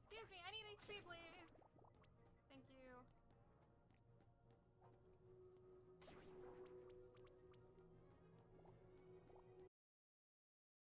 Excuse me, I need HP, please.